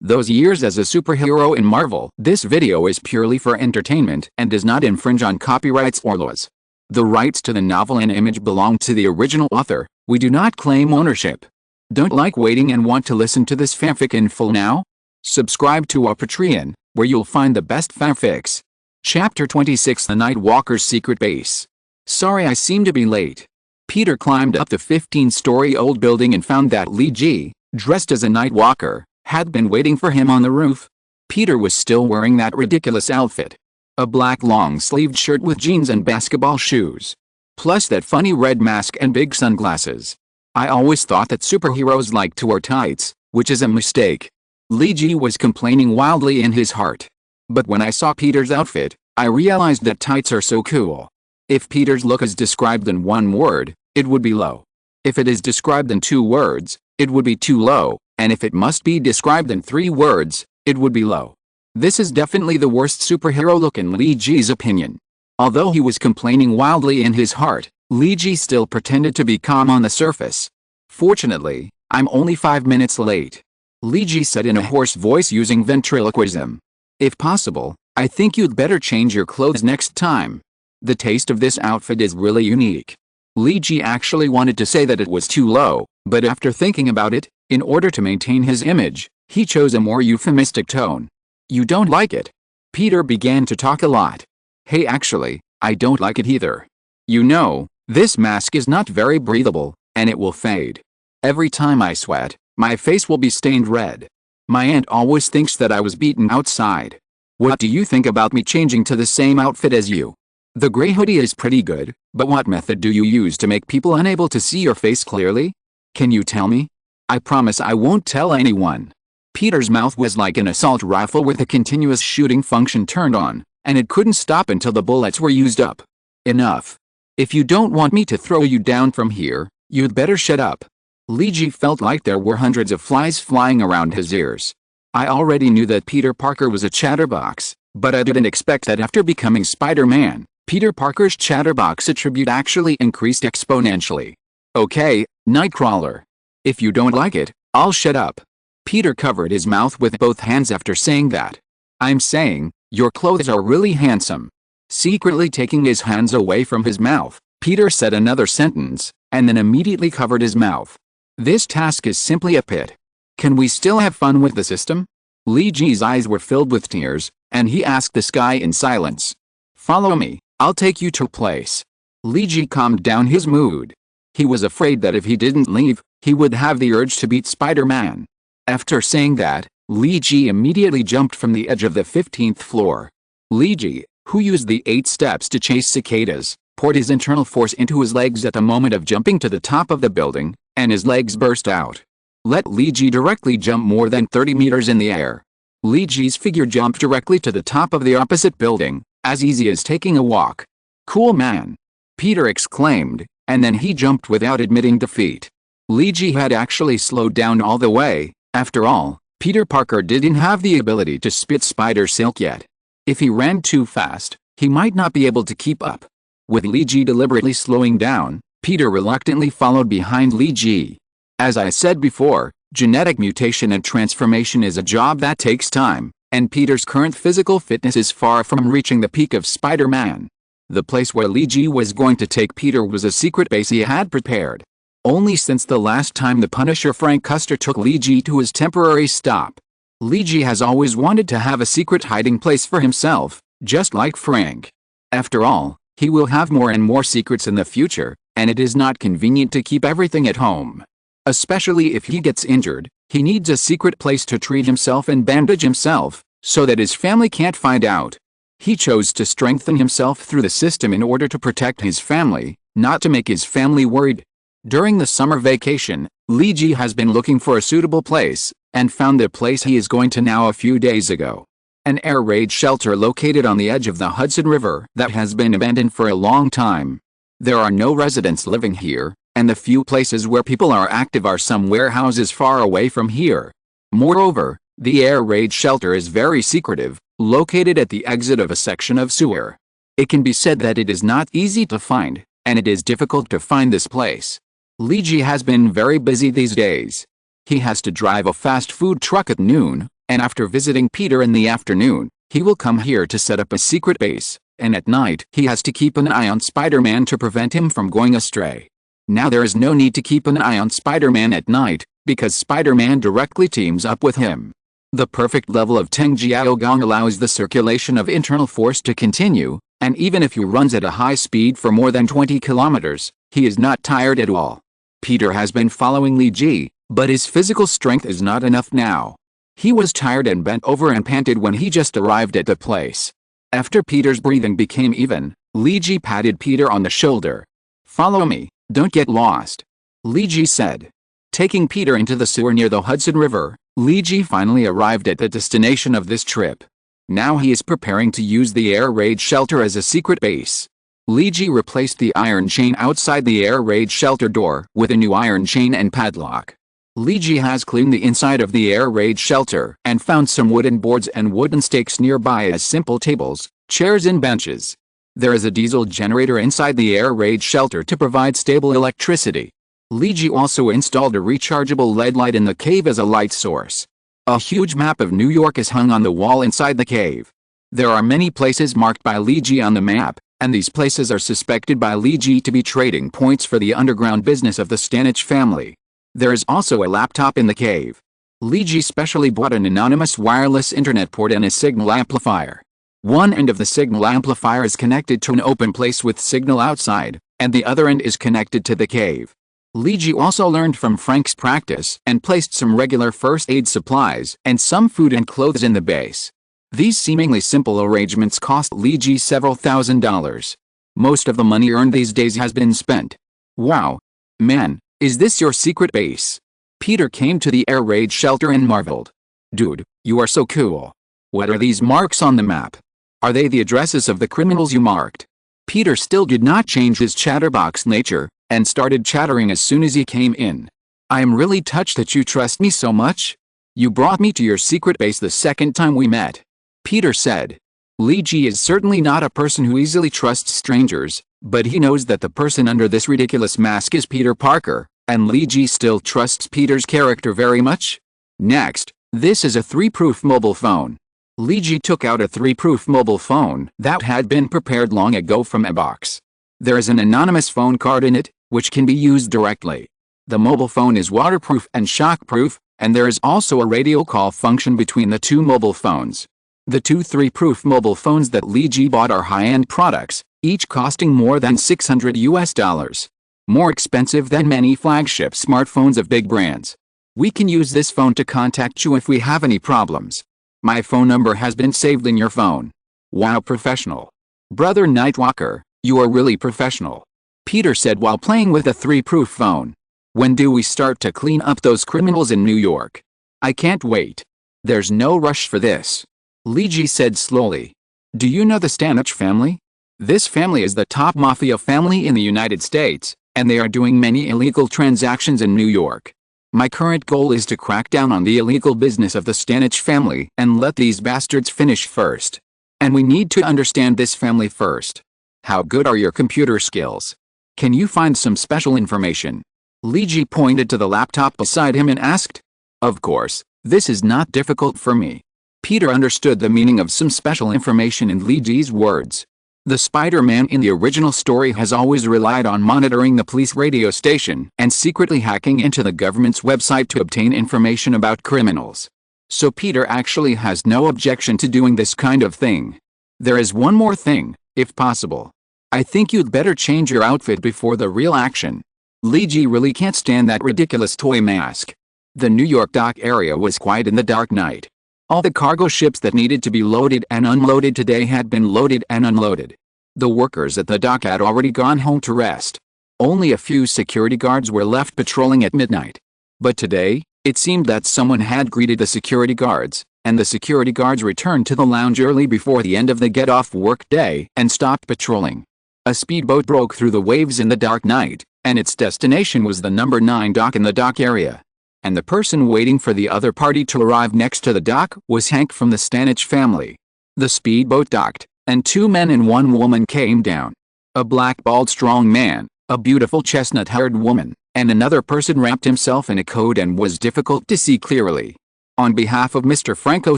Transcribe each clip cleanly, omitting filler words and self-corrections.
those years as a superhero in Marvel. This video is purely for entertainment and does not infringe on copyrights or laws. The rights to the novel and image belong to the original author. We do not claim ownership. Don't like waiting and want to listen to this fanfic in full now? Subscribe to our Patreon, where you'll find the best fanfics. Chapter 26: The Night Walker's Secret Base. Sorry I seem to be late. Peter climbed up the 15-story old building and found that Lee Ji, dressed as a night walker, had been waiting for him on the roof. Peter was still wearing that ridiculous outfit. A black long-sleeved shirt with jeans and basketball shoes. Plus that funny red mask and big sunglasses. I always thought that superheroes like to wear tights, which is a mistake. Lee Ji was complaining wildly in his heart. But when I saw Peter's outfit, I realized that tights are so cool. If Peter's look is described in one word, it would be low. If it is described in 2 words, it would be too low, and if it must be described in 3 words, it would be low. This is definitely the worst superhero look in Lee Ji's opinion. Although he was complaining wildly in his heart, Lee Ji still pretended to be calm on the surface. Fortunately, I'm only 5 minutes late. Lee Ji said in a hoarse voice using ventriloquism. If possible, I think you'd better change your clothes next time. The taste of this outfit is really unique. Lee Ji actually wanted to say that it was too low, but after thinking about it, in order to maintain his image, he chose a more euphemistic tone. You don't like it? Peter began to talk a lot. Hey, actually, I don't like it either. You know, this mask is not very breathable, and it will fade. Every time I sweat, my face will be stained red. My aunt always thinks that I was beaten outside. What do you think about me changing to the same outfit as you? The gray hoodie is pretty good, but what method do you use to make people unable to see your face clearly? Can you tell me? I promise I won't tell anyone. Peter's mouth was like an assault rifle with a continuous shooting function turned on, and it couldn't stop until the bullets were used up. Enough. If you don't want me to throw you down from here, you'd better shut up. Lee Ji felt like there were hundreds of flies flying around his ears. I already knew that Peter Parker was a chatterbox, but I didn't expect that after becoming Spider-Man, Peter Parker's chatterbox attribute actually increased exponentially. Okay, Nightcrawler. If you don't like it, I'll shut up. Peter covered his mouth with both hands after saying that. I'm saying, your clothes are really handsome. Secretly taking his hands away from his mouth, Peter said another sentence, and then immediately covered his mouth. This task is simply a pit. Can we still have fun with the system? Lee Ji's eyes were filled with tears, and he asked the sky in silence. Follow me, I'll take you to a place. Lee Ji calmed down his mood. He was afraid that if he didn't leave, he would have the urge to beat Spider-Man. After saying that, Lee Ji immediately jumped from the edge of the 15th floor. Lee Ji, who used the 8 steps to chase cicadas, poured his internal force into his legs at the moment of jumping to the top of the building, and his legs burst out. Let Lee Ji directly jump more than 30 meters in the air. Lee Ji's figure jumped directly to the top of the opposite building, as easy as taking a walk. Cool man! Peter exclaimed, and then he jumped without admitting defeat. Lee Ji had actually slowed down all the way. After all, Peter Parker didn't have the ability to spit spider silk yet. If he ran too fast, he might not be able to keep up. With Lee Ji deliberately slowing down, Peter reluctantly followed behind Lee Ji. As I said before, genetic mutation and transformation is a job that takes time, and Peter's current physical fitness is far from reaching the peak of Spider-Man. The place where Lee Ji was going to take Peter was a secret base he had prepared. Only since the last time the Punisher Frank Custer took Lee Ji to his temporary stop. Lee Ji has always wanted to have a secret hiding place for himself, just like Frank. After all, he will have more and more secrets in the future, and it is not convenient to keep everything at home. Especially if he gets injured, he needs a secret place to treat himself and bandage himself, so that his family can't find out. He chose to strengthen himself through the system in order to protect his family, not to make his family worried. During the summer vacation, Lee Ji has been looking for a suitable place, and found the place he is going to now a few days ago. An air raid shelter located on the edge of the Hudson River that has been abandoned for a long time. There are no residents living here, and the few places where people are active are some warehouses far away from here. Moreover, the air raid shelter is very secretive, located at the exit of a section of sewer. It can be said that it is not easy to find, and it is difficult to find this place. Lee Ji has been very busy these days. He has to drive a fast food truck at noon, And after visiting Peter in the afternoon, he will come here to set up a secret base, and at night he has to keep an eye on Spider-Man to prevent him from going astray. Now there is no need to keep an eye on Spider-Man at night, because Spider-Man directly teams up with him. The perfect level of Teng Jiaogong allows the circulation of internal force to continue, and even if he runs at a high speed for more than 20 kilometers, he is not tired at all. Peter has been following Li Ji, but his physical strength is not enough now. He was tired and bent over and panted when he just arrived at the place. After Peter's breathing became even, Li Ji patted Peter on the shoulder. "Follow me, don't get lost," Li Ji said. Taking Peter into the sewer near the Hudson River, Li Ji finally arrived at the destination of this trip. Now he is preparing to use the air raid shelter as a secret base. Li Ji replaced the iron chain outside the air raid shelter door with a new iron chain and padlock. Li Ji has cleaned the inside of the air raid shelter and found some wooden boards and wooden stakes nearby as simple tables, chairs and benches. There is a diesel generator inside the air raid shelter to provide stable electricity. Li Ji also installed a rechargeable LED light in the cave as a light source. A huge map of New York is hung on the wall inside the cave. There are many places marked by Li Ji on the map, and these places are suspected by Li Ji to be trading points for the underground business of the Stanich family. There is also a laptop in the cave. Li Ji specially bought an anonymous wireless internet port and a signal amplifier. One end of the signal amplifier is connected to an open place with signal outside, and the other end is connected to the cave. Li Ji also learned from Frank's practice and placed some regular first aid supplies and some food and clothes in the base. These seemingly simple arrangements cost Li Ji several $1,000s. Most of the money earned these days has been spent. "Wow. Man, is this your secret base?" Peter came to the air raid shelter and marveled. "Dude, you are so cool. What are these marks on the map? Are they the addresses of the criminals you marked?" Peter still did not change his chatterbox nature, and started chattering as soon as he came in. "I am really touched that you trust me so much. You brought me to your secret base the second time we met," Peter said. Li Ji is certainly not a person who easily trusts strangers, but he knows that the person under this ridiculous mask is Peter Parker, and Li Ji still trusts Peter's character very much. Next, this is a 3-proof mobile phone. Li Ji took out a 3-proof mobile phone that had been prepared long ago from a box. There is an anonymous phone card in it, which can be used directly. The mobile phone is waterproof and shockproof, and there is also a radio call function between the two mobile phones. The two 3-proof mobile phones that Li Ji bought are high-end products, each costing more than $600. More expensive than many flagship smartphones of big brands. We can use this phone to contact you if we have any problems. My phone number has been saved in your phone. Wow, professional. Brother Nightwalker, you are really professional, Peter said while playing with the 3-proof phone. When do we start to clean up those criminals in New York? I can't wait. There's no rush for this, Li Ji said slowly. Do you know the Stanich family? This family is the top mafia family in the United States, and they are doing many illegal transactions in New York. My current goal is to crack down on the illegal business of the Stanich family and let these bastards finish first. And we need to understand this family first. How good are your computer skills? Can you find some special information? Li Ji pointed to the laptop beside him and asked. Of course, this is not difficult for me. Peter understood the meaning of some special information in Li Ji's words. The Spider-Man in the original story has always relied on monitoring the police radio station and secretly hacking into the government's website to obtain information about criminals. So Peter actually has no objection to doing this kind of thing. There is one more thing, if possible. I think you'd better change your outfit before the real action. Li Ji really can't stand that ridiculous toy mask. The New York dock area was quiet in the dark night. All the cargo ships that needed to be loaded and unloaded today had been loaded and unloaded. The workers at the dock had already gone home to rest. Only a few security guards were left patrolling at midnight. But today, it seemed that someone had greeted the security guards, and the security guards returned to the lounge early before the end of the get-off-work day and stopped patrolling. A speedboat broke through the waves in the dark night, and its destination was the number 9 dock in the dock area. And the person waiting for the other party to arrive next to the dock was Hank from the Stanich family. The speedboat docked, and 2 men and 1 woman came down. A black bald strong man, a beautiful chestnut-haired woman, and another person wrapped himself in a coat and was difficult to see clearly. On behalf of Mr. Franco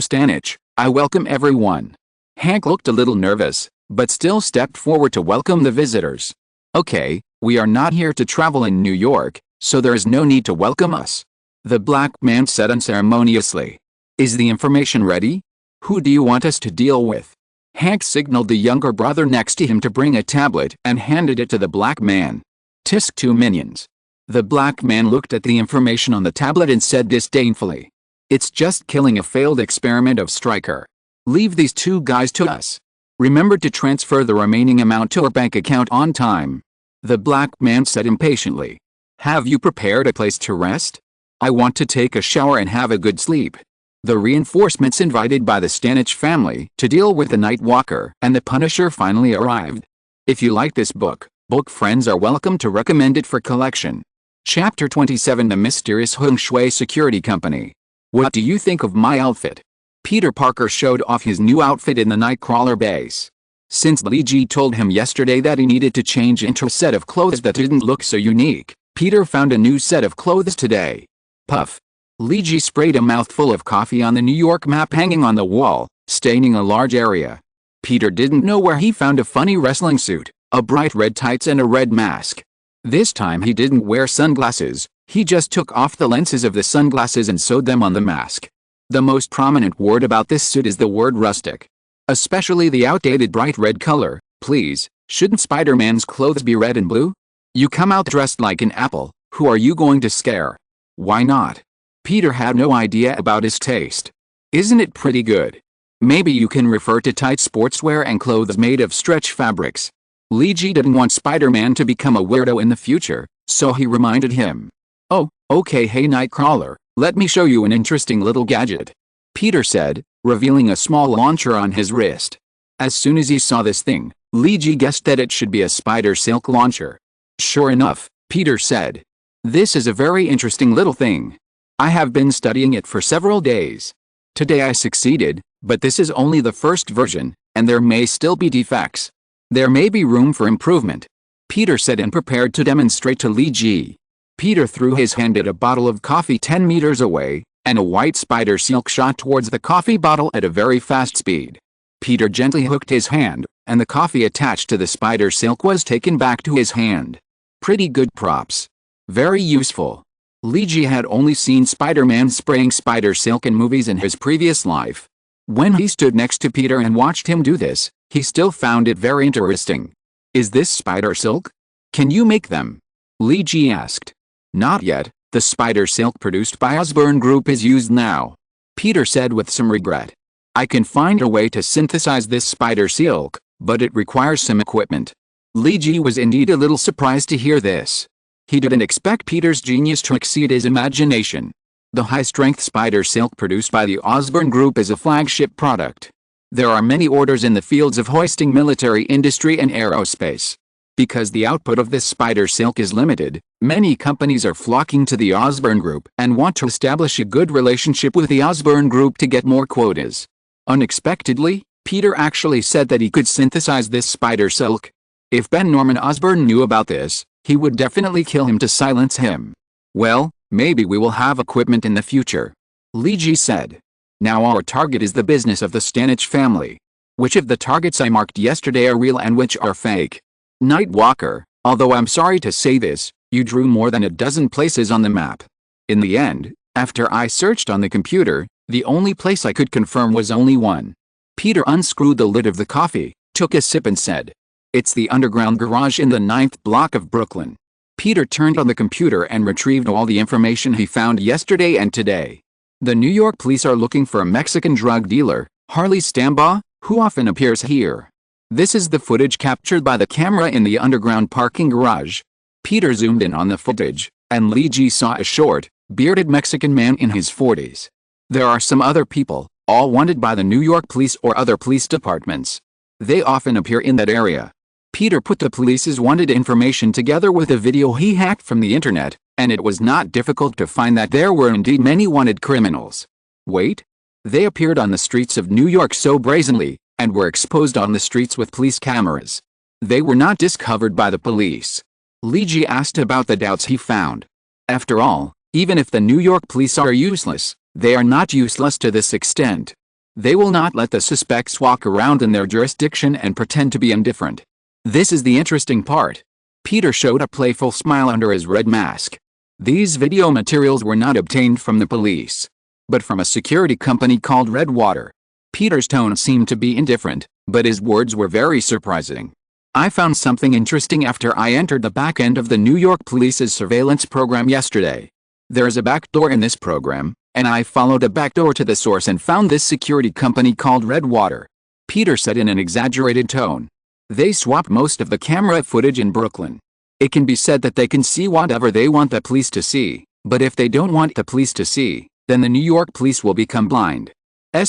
Stanich, I welcome everyone. Hank looked a little nervous, but still stepped forward to welcome the visitors. Okay, we are not here to travel in New York, so there is no need to welcome us. The black man said unceremoniously. Is the information ready? Who do you want us to deal with? Hank signaled the younger brother next to him to bring a tablet and handed it to the black man. Tisk, 2 minions. The black man looked at the information on the tablet and said disdainfully. It's just killing a failed experiment of Stryker. Leave these 2 guys to us. Remember to transfer the remaining amount to our bank account on time. The black man said impatiently. Have you prepared a place to rest? I want to take a shower and have a good sleep. The reinforcements invited by the Stanich family to deal with the Night Walker and the Punisher finally arrived. If you like this book friends are welcome to recommend it for collection. Chapter 27, The Mysterious Hung Shui Security Company. What do you think of my outfit? Peter Parker showed off his new outfit in the Nightcrawler base. Since Li Ji told him yesterday that he needed to change into a set of clothes that didn't look so unique, Peter found a new set of clothes today. Puff. Li Ji sprayed a mouthful of coffee on the New York map hanging on the wall, staining a large area. Peter didn't know where he found a funny wrestling suit, a bright red tights and a red mask. This time he didn't wear sunglasses, he just took off the lenses of the sunglasses and sewed them on the mask. The most prominent word about this suit is the word rustic. Especially the outdated bright red color. Please, shouldn't Spider-Man's clothes be red and blue? You come out dressed like an apple, who are you going to scare? Why not? Peter had no idea about his taste. Isn't it pretty good? Maybe you can refer to tight sportswear and clothes made of stretch fabrics. Li Ji didn't want Spider-Man to become a weirdo in the future, so he reminded him. Oh, okay, hey Nightcrawler, let me show you an interesting little gadget. Peter said, revealing a small launcher on his wrist. As soon as he saw this thing, Li Ji guessed that it should be a spider silk launcher. Sure enough, Peter said. This is a very interesting little thing. I have been studying it for several days. Today I succeeded, but this is only the first version, and there may still be defects. There may be room for improvement. Peter said and prepared to demonstrate to Li Ji. Peter threw his hand at a bottle of coffee 10 meters away, and a white spider silk shot towards the coffee bottle at a very fast speed. Peter gently hooked his hand, and the coffee attached to the spider silk was taken back to his hand. Pretty good props. Very useful. Li Ji had only seen Spider-Man spraying spider silk in movies in his previous life. When he stood next to Peter and watched him do this, he still found it very interesting. Is this spider silk? Can you make them? Li Ji asked. Not yet, the spider silk produced by Osborn Group is used now. Peter said with some regret. I can find a way to synthesize this spider silk, but it requires some equipment. Li Ji was indeed a little surprised to hear this. He didn't expect Peter's genius to exceed his imagination. The high-strength spider silk produced by the Osborn Group is a flagship product. There are many orders in the fields of hoisting, military industry and aerospace. Because the output of this spider silk is limited, many companies are flocking to the Osborn Group and want to establish a good relationship with the Osborn Group to get more quotas. Unexpectedly, Peter actually said that he could synthesize this spider silk. If Ben Norman Osborn knew about this, he would definitely kill him to silence him. Well, maybe we will have equipment in the future. Li Ji said. Now our target is the business of the Stanich family. Which of the targets I marked yesterday are real and which are fake? Nightwalker, although I'm sorry to say this, you drew more than a dozen places on the map. In the end, after I searched on the computer, the only place I could confirm was only one. Peter unscrewed the lid of the coffee, took a sip and said. It's the underground garage in the 9th block of Brooklyn. Peter turned on the computer and retrieved all the information he found yesterday and today. The New York police are looking for a Mexican drug dealer, Harley Stambaugh, who often appears here. This is the footage captured by the camera in the underground parking garage. Peter zoomed in on the footage, and Li Ji saw a short, bearded Mexican man in his 40s. There are some other people, all wanted by the New York police or other police departments. They often appear in that area. Peter put the police's wanted information together with a video he hacked from the internet, and it was not difficult to find that there were indeed many wanted criminals. Wait? They appeared on the streets of New York so brazenly, and were exposed on the streets with police cameras. They were not discovered by the police. Li Ji asked about the doubts he found. After all, even if the New York police are useless, They are not useless to this extent. They will not let the suspects walk around in their jurisdiction and pretend to be indifferent. This is the interesting part. Peter showed a playful smile under his red mask. These video materials were not obtained from the police, but from a security company called Redwater. Peter's tone seemed to be indifferent, but his words were very surprising. I found something interesting after I entered the back end of the New York Police's surveillance program yesterday. There is a backdoor in this program, and I followed a backdoor to the source and found this security company called Redwater. Peter said in an exaggerated tone. They swap most of the camera footage in Brooklyn. It can be said that they can see whatever they want the police to see, but if they don't want the police to see, then the New York police will become blind.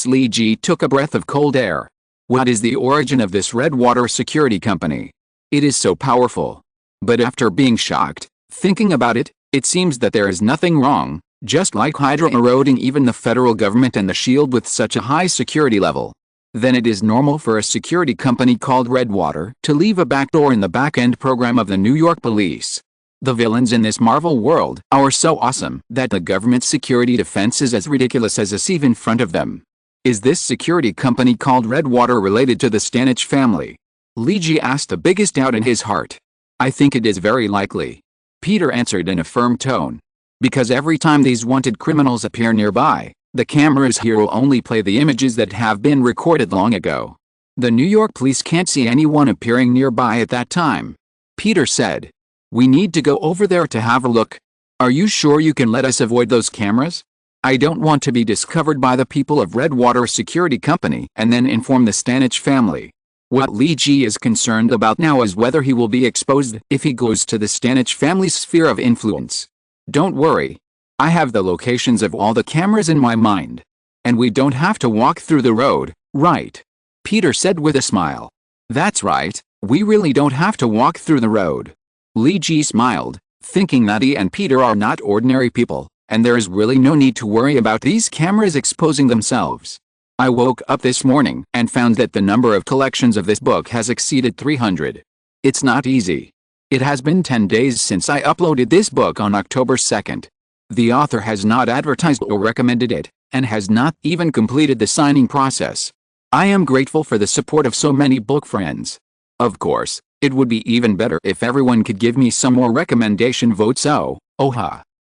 Lee G took a breath of cold air. What is the origin of this Redwater security company? It is so powerful. But after being shocked, thinking about it, it seems that there is nothing wrong, just like Hydra eroding even the federal government and the SHIELD with such a high security level. Then it is normal for a security company called Redwater to leave a backdoor in the back-end program of the New York police. The villains in this Marvel world are so awesome that the government's security defense is as ridiculous as a sieve in front of them. Is this security company called Redwater related to the Stanich family? Lee G asked the biggest doubt in his heart. I think it is very likely. Peter answered in a firm tone. Because every time these wanted criminals appear nearby, the cameras here will only play the images that have been recorded long ago. The New York police can't see anyone appearing nearby at that time. Peter said. We need to go over there to have a look. Are you sure you can let us avoid those cameras? I don't want to be discovered by the people of Redwater Security Company and then inform the Stanich family. What Lee G is concerned about now is whether he will be exposed if he goes to the Stanich family's sphere of influence. Don't worry. I have the locations of all the cameras in my mind. And we don't have to walk through the road, right? Peter said with a smile. That's right, we really don't have to walk through the road. Lee G smiled, thinking that he and Peter are not ordinary people, and there is really no need to worry about these cameras exposing themselves. I woke up this morning and found that the number of collections of this book has exceeded 300. It's not easy. It has been 10 days since I uploaded this book on October 2nd. The author has not advertised or recommended it, and has not even completed the signing process. I am grateful for the support of so many book friends. Of course, it would be even better if everyone could give me some more recommendation votes.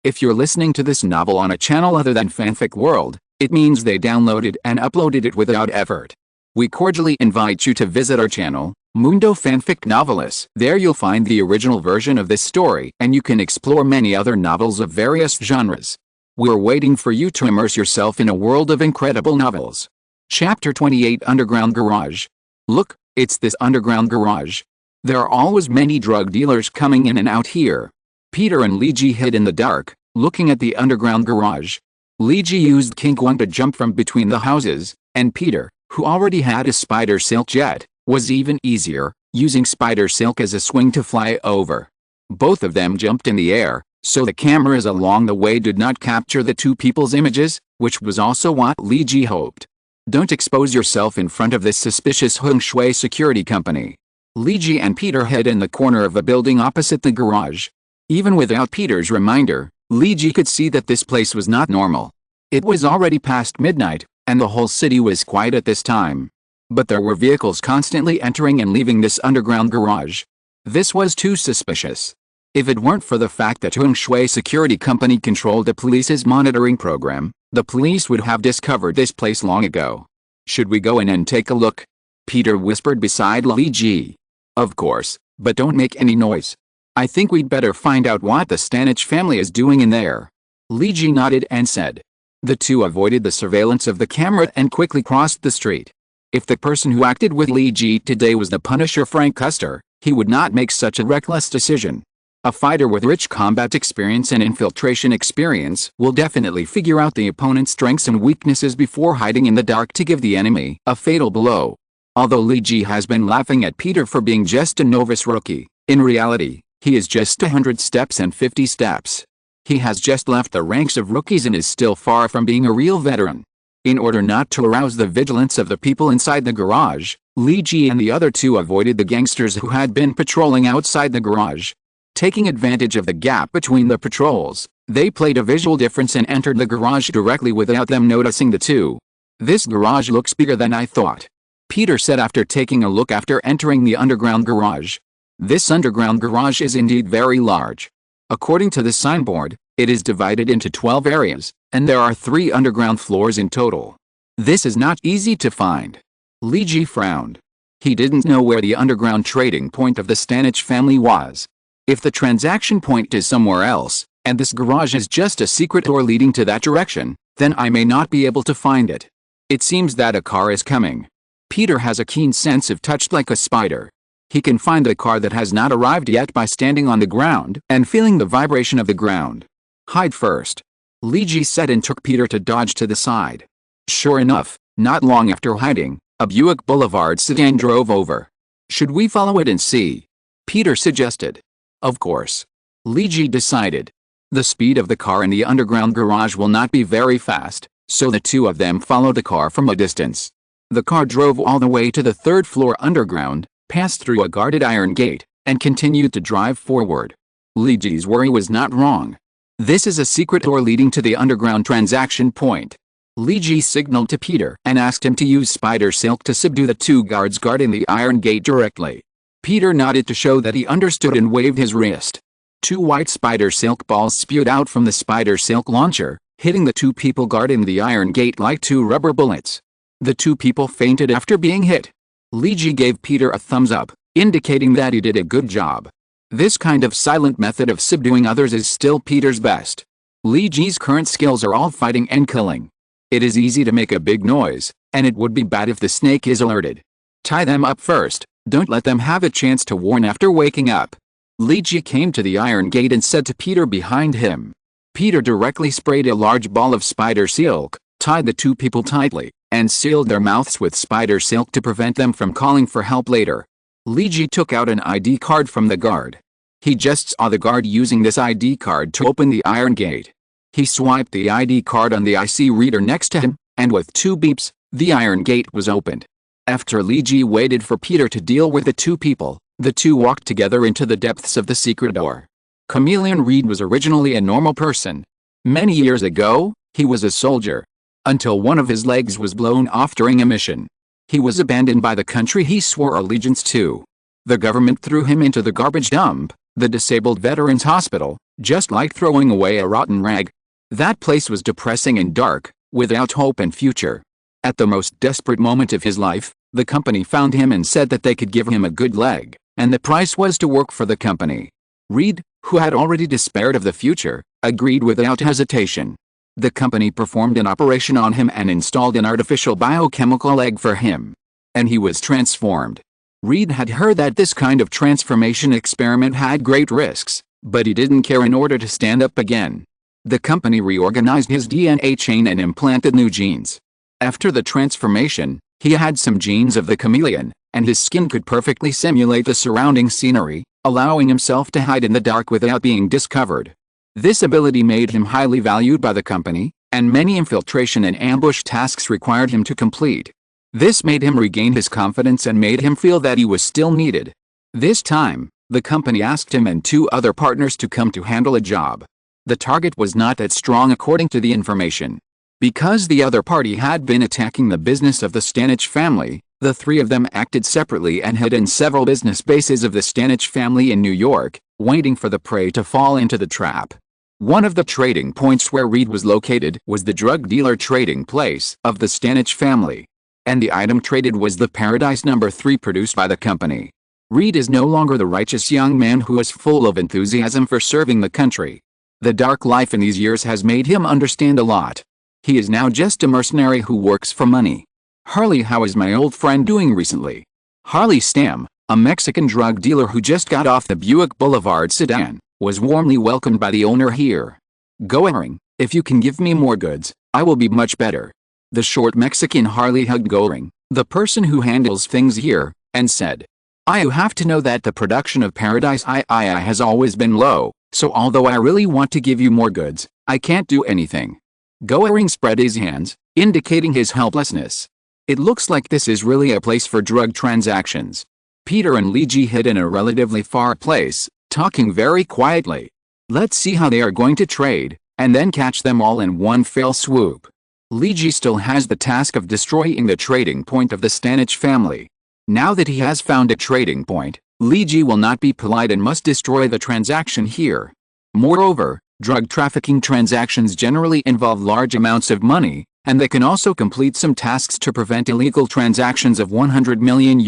If you're listening to this novel on a channel other than Fanfic World, it means they downloaded and uploaded it without effort. We cordially invite you to visit our channel, Mundo Fanfic Novelists. There you'll find the original version of this story, and you can explore many other novels of various genres. We're waiting for you to immerse yourself in a world of incredible novels. Chapter 28 Underground Garage. Look, it's this underground garage. There are always many drug dealers coming in and out here. Peter and Lee G hid in the dark, looking at the underground garage. Lee G used King 1 to jump from between the houses, and Peter, who already had a spider silk jet, was even easier, using spider silk as a swing to fly over. Both of them jumped in the air, so the cameras along the way did not capture the two people's images, which was also what Lee Ji hoped. Don't expose yourself in front of this suspicious Hung Shui security company. Lee Ji and Peter hid in the corner of a building opposite the garage. Even without Peter's reminder, Lee Ji could see that this place was not normal. It was already past midnight, and the whole city was quiet at this time. But there were vehicles constantly entering and leaving this underground garage. This was too suspicious. If it weren't for the fact that Hung Shui Security Company controlled the police's monitoring program, the police would have discovered this place long ago. Should we go in and take a look? Peter whispered beside Lee Ji. Of course, but don't make any noise. I think we'd better find out what the Stanich family is doing in there. Lee Ji nodded and said. The two avoided the surveillance of the camera and quickly crossed the street. If the person who acted with Lee Ji today was the Punisher Frank Custer, he would not make such a reckless decision. A fighter with rich combat experience and infiltration experience will definitely figure out the opponent's strengths and weaknesses before hiding in the dark to give the enemy a fatal blow. Although Lee Ji has been laughing at Peter for being just a novice rookie, in reality, he is just 100 steps and 50 steps. He has just left the ranks of rookies and is still far from being a real veteran. In order not to arouse the vigilance of the people inside the garage, Lee Ji and the other two avoided the gangsters who had been patrolling outside the garage. Taking advantage of the gap between the patrols, They played a visual difference and entered the garage directly without them noticing the two. "This garage looks bigger than I thought," Peter said after taking a look after entering the underground garage. This underground garage is indeed very large. According to the signboard, it is divided into 12 areas, and there are 3 underground floors in total. This is not easy to find. Luigi frowned. He didn't know where the underground trading point of the Stanich family was. If the transaction point is somewhere else, and this garage is just a secret door leading to that direction, then I may not be able to find it. It seems that a car is coming. Peter has a keen sense of touch like a spider. He can find a car that has not arrived yet by standing on the ground and feeling the vibration of the ground. "Hide first," Luigi said and took Peter to dodge to the side. Sure enough, not long after hiding, a Buick Boulevard sedan drove over. "Should we follow it and see?" Peter suggested. Of course. Luigi decided. The speed of the car in the underground garage will not be very fast, so the two of them followed the car from a distance. The car drove all the way to the 3rd floor underground, passed through a guarded iron gate, and continued to drive forward. Luigi's worry was not wrong. This is a secret door leading to the underground transaction point. Luigi signaled to Peter and asked him to use spider silk to subdue the 2 guards guarding the iron gate directly. Peter nodded to show that he understood and waved his wrist. 2 white spider silk balls spewed out from the spider silk launcher, hitting the 2 people guarding the iron gate like 2 rubber bullets. The 2 people fainted after being hit. Luigi gave Peter a thumbs up, indicating that he did a good job. This kind of silent method of subduing others is still Peter's best. Luigi's current skills are all fighting and killing. It is easy to make a big noise, and it would be bad if the snake is alerted. Tie them up first, don't let them have a chance to warn after waking up. Luigi came to the iron gate and said to Peter behind him. Peter directly sprayed a large ball of spider silk, tied the 2 people tightly, and sealed their mouths with spider silk to prevent them from calling for help later. Luigi took out an ID card from the guard. He just saw the guard using this ID card to open the iron gate. He swiped the ID card on the IC reader next to him, and with 2 beeps, the iron gate was opened. After Luigi waited for Peter to deal with the 2 people, the 2 walked together into the depths of the secret door. Chameleon Reed was originally a normal person. Many years ago, he was a soldier. Until one of his legs was blown off during a mission. He was abandoned by the country he swore allegiance to. The government threw him into the garbage dump, the disabled veterans hospital, just like throwing away a rotten rag. That place was depressing and dark, without hope and future. At the most desperate moment of his life, the company found him and said that they could give him a good leg, and the price was to work for the company. Reed, who had already despaired of the future, agreed without hesitation. The company performed an operation on him and installed an artificial biochemical leg for him. And he was transformed. Reed had heard that this kind of transformation experiment had great risks, but he didn't care in order to stand up again. The company reorganized his DNA chain and implanted new genes. After the transformation, he had some genes of the chameleon, and his skin could perfectly simulate the surrounding scenery, allowing himself to hide in the dark without being discovered. This ability made him highly valued by the company, and many infiltration and ambush tasks required him to complete. This made him regain his confidence and made him feel that he was still needed. This time, the company asked him and 2 other partners to come to handle a job. The target was not that strong according to the information. Because the other party had been attacking the business of the Stanich family, the 3 of them acted separately and hid in several business bases of the Stanich family in New York, waiting for the prey to fall into the trap. One of the trading points where Reed was located was the drug dealer trading place of the Stanich family. And the item traded was the Paradise No. 3 produced by the company. Reed is no longer the righteous young man who is full of enthusiasm for serving the country. The dark life in these years has made him understand a lot. He is now just a mercenary who works for money. "Harley, how is my old friend doing recently?" Harley Stam, a Mexican drug dealer who just got off the Buick Boulevard sedan, was warmly welcomed by the owner here. "Goering, if you can give me more goods, I will be much better." The short Mexican Harley hugged Goering, the person who handles things here, and said, "I have to know that the production of Paradise II has always been low, so although I really want to give you more goods, I can't do anything." Goering spread his hands, indicating his helplessness. It looks like this is really a place for drug transactions. Peter and Luigi hid in a relatively far place, talking very quietly. Let's see how they are going to trade, and then catch them all in one fell swoop. Luigi still has the task of destroying the trading point of the Stanich family. Now that he has found a trading point, Luigi will not be polite and must destroy the transaction here. Moreover, drug trafficking transactions generally involve large amounts of money, and they can also complete some tasks to prevent illegal transactions of $100 million.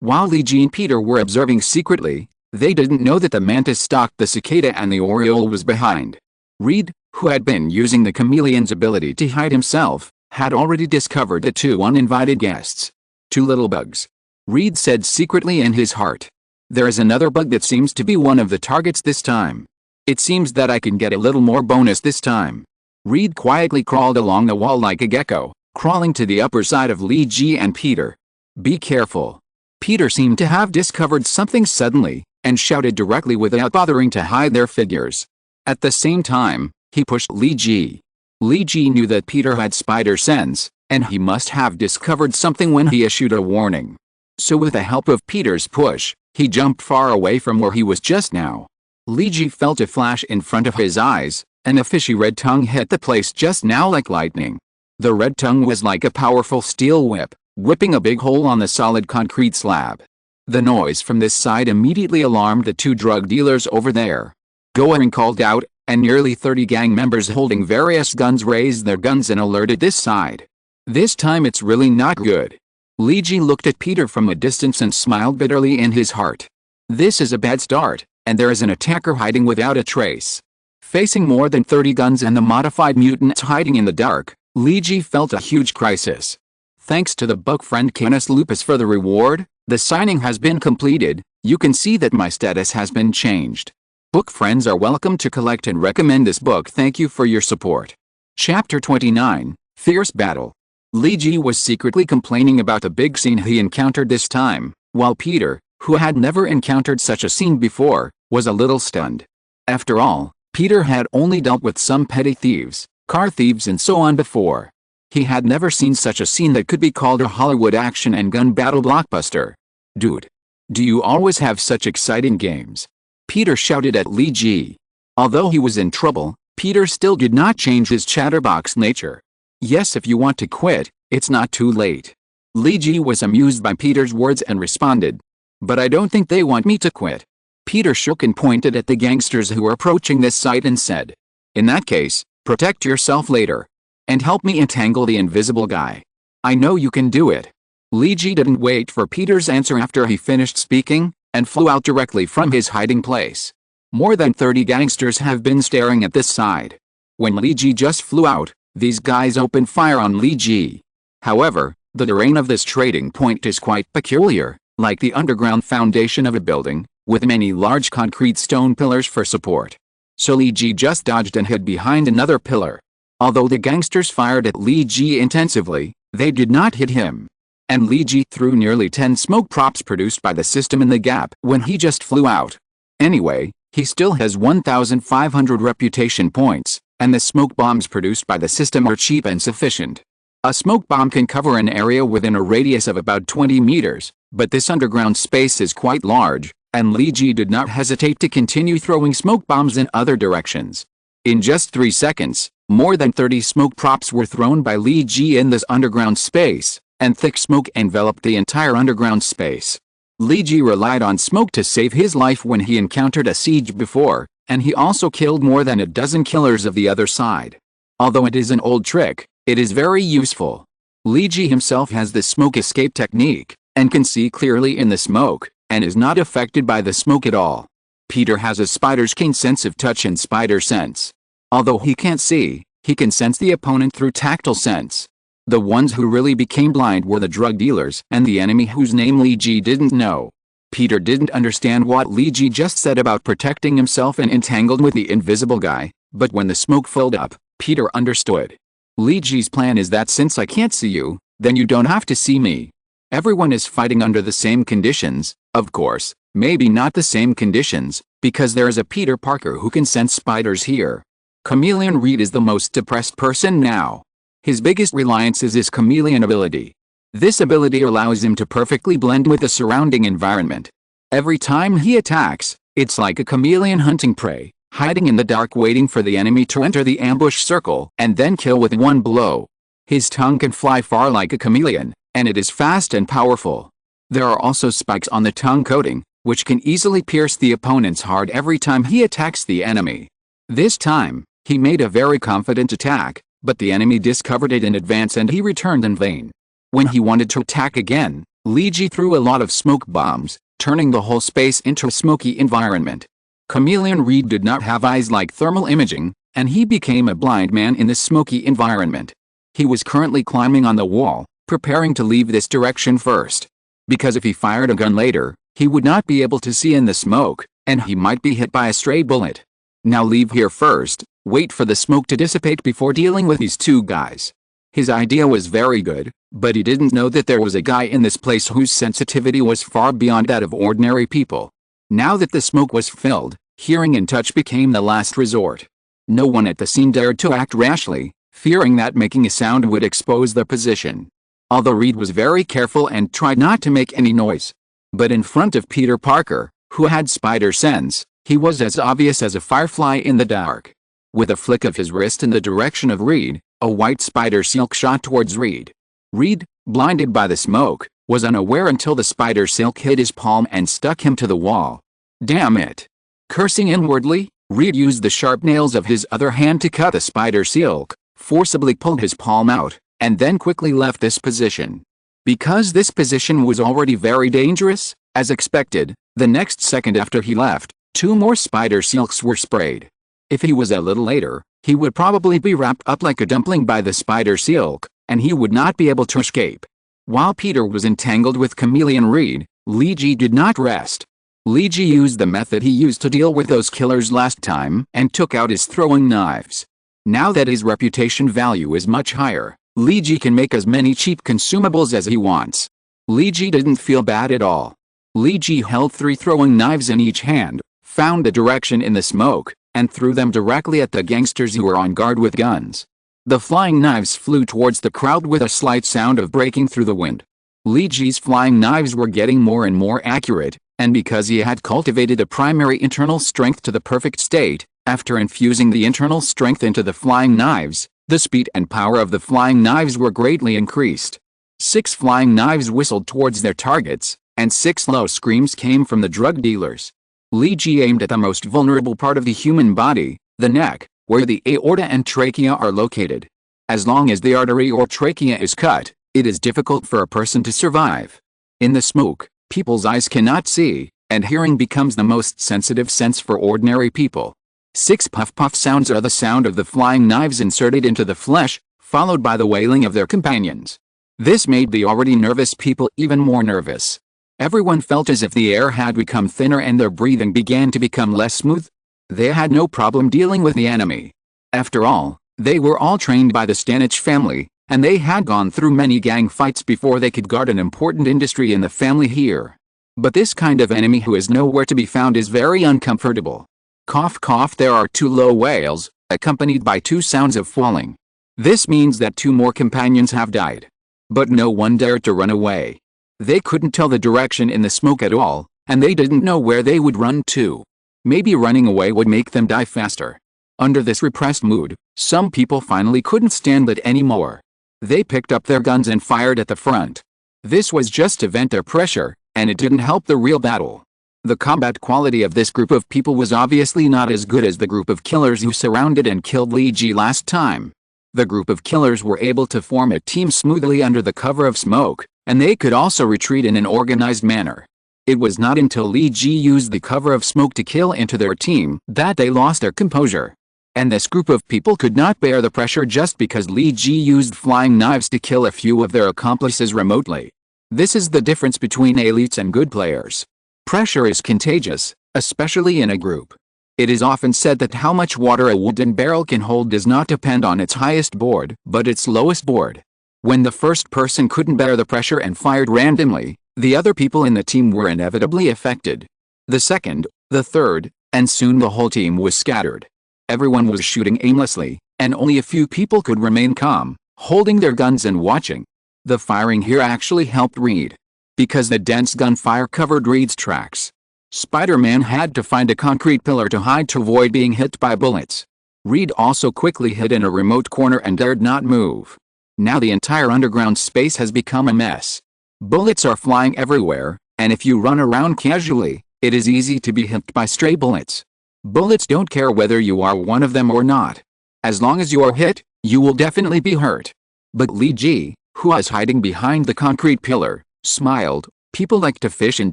While Luigi and Peter were observing secretly, they didn't know that the mantis stalked the cicada and the oriole was behind. Reed, who had been using the chameleon's ability to hide himself, had already discovered the two uninvited guests. Two little bugs. Reed said secretly in his heart. There is another bug that seems to be one of the targets this time. It seems that I can get a little more bonus this time. Reed quietly crawled along the wall like a gecko, crawling to the upper side of Luigi and Peter. Be careful. Peter seemed to have discovered something suddenly, and shouted directly without bothering to hide their figures. At the same time, he pushed Luigi. Luigi knew that Peter had spider sense, and he must have discovered something when he issued a warning. So with the help of Peter's push, he jumped far away from where he was just now. Luigi felt a flash in front of his eyes, and a fishy red tongue hit the place just now like lightning. The red tongue was like a powerful steel whip, whipping a big hole on the solid concrete slab. The noise from this side immediately alarmed the two drug dealers over there. Goering called out, and nearly 30 gang members holding various guns raised their guns and alerted this side. This time it's really not good. Luigi looked at Peter from a distance and smiled bitterly in his heart. This is a bad start, and there is an attacker hiding without a trace. Facing more than 30 guns and the modified mutants hiding in the dark, Luigi felt a huge crisis. Thanks to the bug friend Canis Lupus for the reward, the signing has been completed. You can see that my status has been changed. Book friends are welcome to collect and recommend this book. Thank you for your support. Chapter 29, Fierce Battle. Luigi was secretly complaining about the big scene he encountered this time, while Peter, who had never encountered such a scene before, was a little stunned. After all, Peter had only dealt with some petty thieves, car thieves and so on before. He had never seen such a scene that could be called a Hollywood action and gun battle blockbuster. Dude. Do you always have such exciting games? Peter shouted at Luigi. Although he was in trouble, Peter still did not change his chatterbox nature. Yes, if you want to quit, it's not too late. Luigi was amused by Peter's words and responded. But I don't think they want me to quit. Peter shook and pointed at the gangsters who were approaching this site and said, in that case, protect yourself later. And help me entangle the invisible guy. I know you can do it. Luigi didn't wait for Peter's answer after he finished speaking, and flew out directly from his hiding place. More than 30 gangsters have been staring at this side. When Luigi just flew out, these guys opened fire on Luigi. However, the terrain of this trading point is quite peculiar, like the underground foundation of a building, with many large concrete stone pillars for support. So Luigi just dodged and hid behind another pillar. Although the gangsters fired at Luigi intensively, they did not hit him. And Luigi threw nearly 10 smoke props produced by the system in the gap when he just flew out. Anyway, he still has 1,500 reputation points, and the smoke bombs produced by the system are cheap and sufficient. A smoke bomb can cover an area within a radius of about 20 meters, but this underground space is quite large, and Luigi did not hesitate to continue throwing smoke bombs in other directions. In just 3 seconds, more than 30 smoke props were thrown by Luigi in this underground space, and thick smoke enveloped the entire underground space. Luigi relied on smoke to save his life when he encountered a siege before, and he also killed more than a dozen killers of the other side. Although it is an old trick, it is very useful. Luigi himself has the smoke escape technique, and can see clearly in the smoke, and is not affected by the smoke at all. Peter has a spider's keen sense of touch and spider sense. Although he can't see, he can sense the opponent through tactile sense. The ones who really became blind were the drug dealers and the enemy whose name Luigi didn't know. Peter didn't understand what Luigi just said about protecting himself and entangled with the invisible guy, but when the smoke filled up, Peter understood. Luigi's plan is that since I can't see you, then you don't have to see me. Everyone is fighting under the same conditions, of course, maybe not the same conditions, because there is a Peter Parker who can sense spiders here. Chameleon Reed is the most depressed person now. His biggest reliance is his chameleon ability. This ability allows him to perfectly blend with the surrounding environment. Every time he attacks, It's like a chameleon hunting prey, hiding in the dark waiting for the enemy to enter the ambush circle and then kill with one blow. His tongue can fly far like a chameleon, and it is fast and powerful. There are also spikes on the tongue coating, which can easily pierce the opponent's heart every time he attacks the enemy. This time, he made a very confident attack, but the enemy discovered it in advance and he returned in vain. When he wanted to attack again, Leegi threw a lot of smoke bombs, turning the whole space into a smoky environment. Chameleon Reed did not have eyes like thermal imaging, and he became a blind man in this smoky environment. He was currently climbing on the wall, preparing to leave this direction first. Because if he fired a gun later, he would not be able to see in the smoke, and he might be hit by a stray bullet. Now leave here first, wait for the smoke to dissipate before dealing with these two guys. His idea was very good, but he didn't know that there was a guy in this place whose sensitivity was far beyond that of ordinary people. Now that the smoke was filled, hearing and touch became the last resort. No one at the scene dared to act rashly, fearing that making a sound would expose their position. Although Reed was very careful and tried not to make any noise. But in front of Peter Parker, who had spider sense, he was as obvious as a firefly in the dark. With a flick of his wrist in the direction of Reed, a white spider silk shot towards Reed. Reed, blinded by the smoke, was unaware until the spider silk hit his palm and stuck him to the wall. Damn it! Cursing inwardly, Reed used the sharp nails of his other hand to cut the spider silk, forcibly pulled his palm out, and then quickly left this position. Because this position was already very dangerous, as expected, the next second after he left, 2 more spider silks were sprayed. If he was a little later, he would probably be wrapped up like a dumpling by the spider silk, and he would not be able to escape. While Peter was entangled with Chameleon Reed, Leegi did not rest. Leegi used the method he used to deal with those killers last time and took out his throwing knives. Now that his reputation value is much higher, Leegi can make as many cheap consumables as he wants. Leegi didn't feel bad at all. Leegi held 3 throwing knives in each hand, found a direction in the smoke, and threw them directly at the gangsters who were on guard with guns. The flying knives flew towards the crowd with a slight sound of breaking through the wind. Leegi's flying knives were getting more and more accurate, and because he had cultivated a primary internal strength to the perfect state, after infusing the internal strength into the flying knives, the speed and power of the flying knives were greatly increased. 6 flying knives whistled towards their targets, and 6 low screams came from the drug dealers. Leegi aimed at the most vulnerable part of the human body, the neck, where the aorta and trachea are located. As long as the artery or trachea is cut, it is difficult for a person to survive. In the smoke, people's eyes cannot see, and hearing becomes the most sensitive sense for ordinary people. 6 puff-puff sounds are the sound of the flying knives inserted into the flesh, followed by the wailing of their companions. This made the already nervous people even more nervous. Everyone felt as if the air had become thinner and their breathing began to become less smooth. They had no problem dealing with the enemy. After all, they were all trained by the Stanich family, and they had gone through many gang fights before they could guard an important industry in the family here. But this kind of enemy who is nowhere to be found is very uncomfortable. Cough cough, there are 2 low wails, accompanied by 2 sounds of falling. This means that 2 more companions have died. But no one dared to run away. They couldn't tell the direction in the smoke at all, and they didn't know where they would run to. Maybe running away would make them die faster. Under this repressed mood, some people finally couldn't stand it anymore. They picked up their guns and fired at the front. This was just to vent their pressure, and it didn't help the real battle. The combat quality of this group of people was obviously not as good as the group of killers who surrounded and killed Leegi last time. The group of killers were able to form a team smoothly under the cover of smoke, and they could also retreat in an organized manner. It was not until Leegi used the cover of smoke to kill into their team that they lost their composure. And this group of people could not bear the pressure just because Leegi used flying knives to kill a few of their accomplices remotely. This is the difference between elites and good players. Pressure is contagious, especially in a group. It is often said that how much water a wooden barrel can hold does not depend on its highest board, but its lowest board. When the first person couldn't bear the pressure and fired randomly, the other people in the team were inevitably affected. The second, the third, and soon the whole team was scattered. Everyone was shooting aimlessly, and only a few people could remain calm, holding their guns and watching. The firing here actually helped Reed, because the dense gunfire covered Reed's tracks. Spider-Man had to find a concrete pillar to hide to avoid being hit by bullets. Reed also quickly hid in a remote corner and dared not move. Now the entire underground space has become a mess. Bullets are flying everywhere, and if you run around casually, it is easy to be hit by stray bullets. Bullets don't care whether you are one of them or not. As long as you are hit, you will definitely be hurt. But Lee Ji, who was hiding behind the concrete pillar, smiled. People like to fish in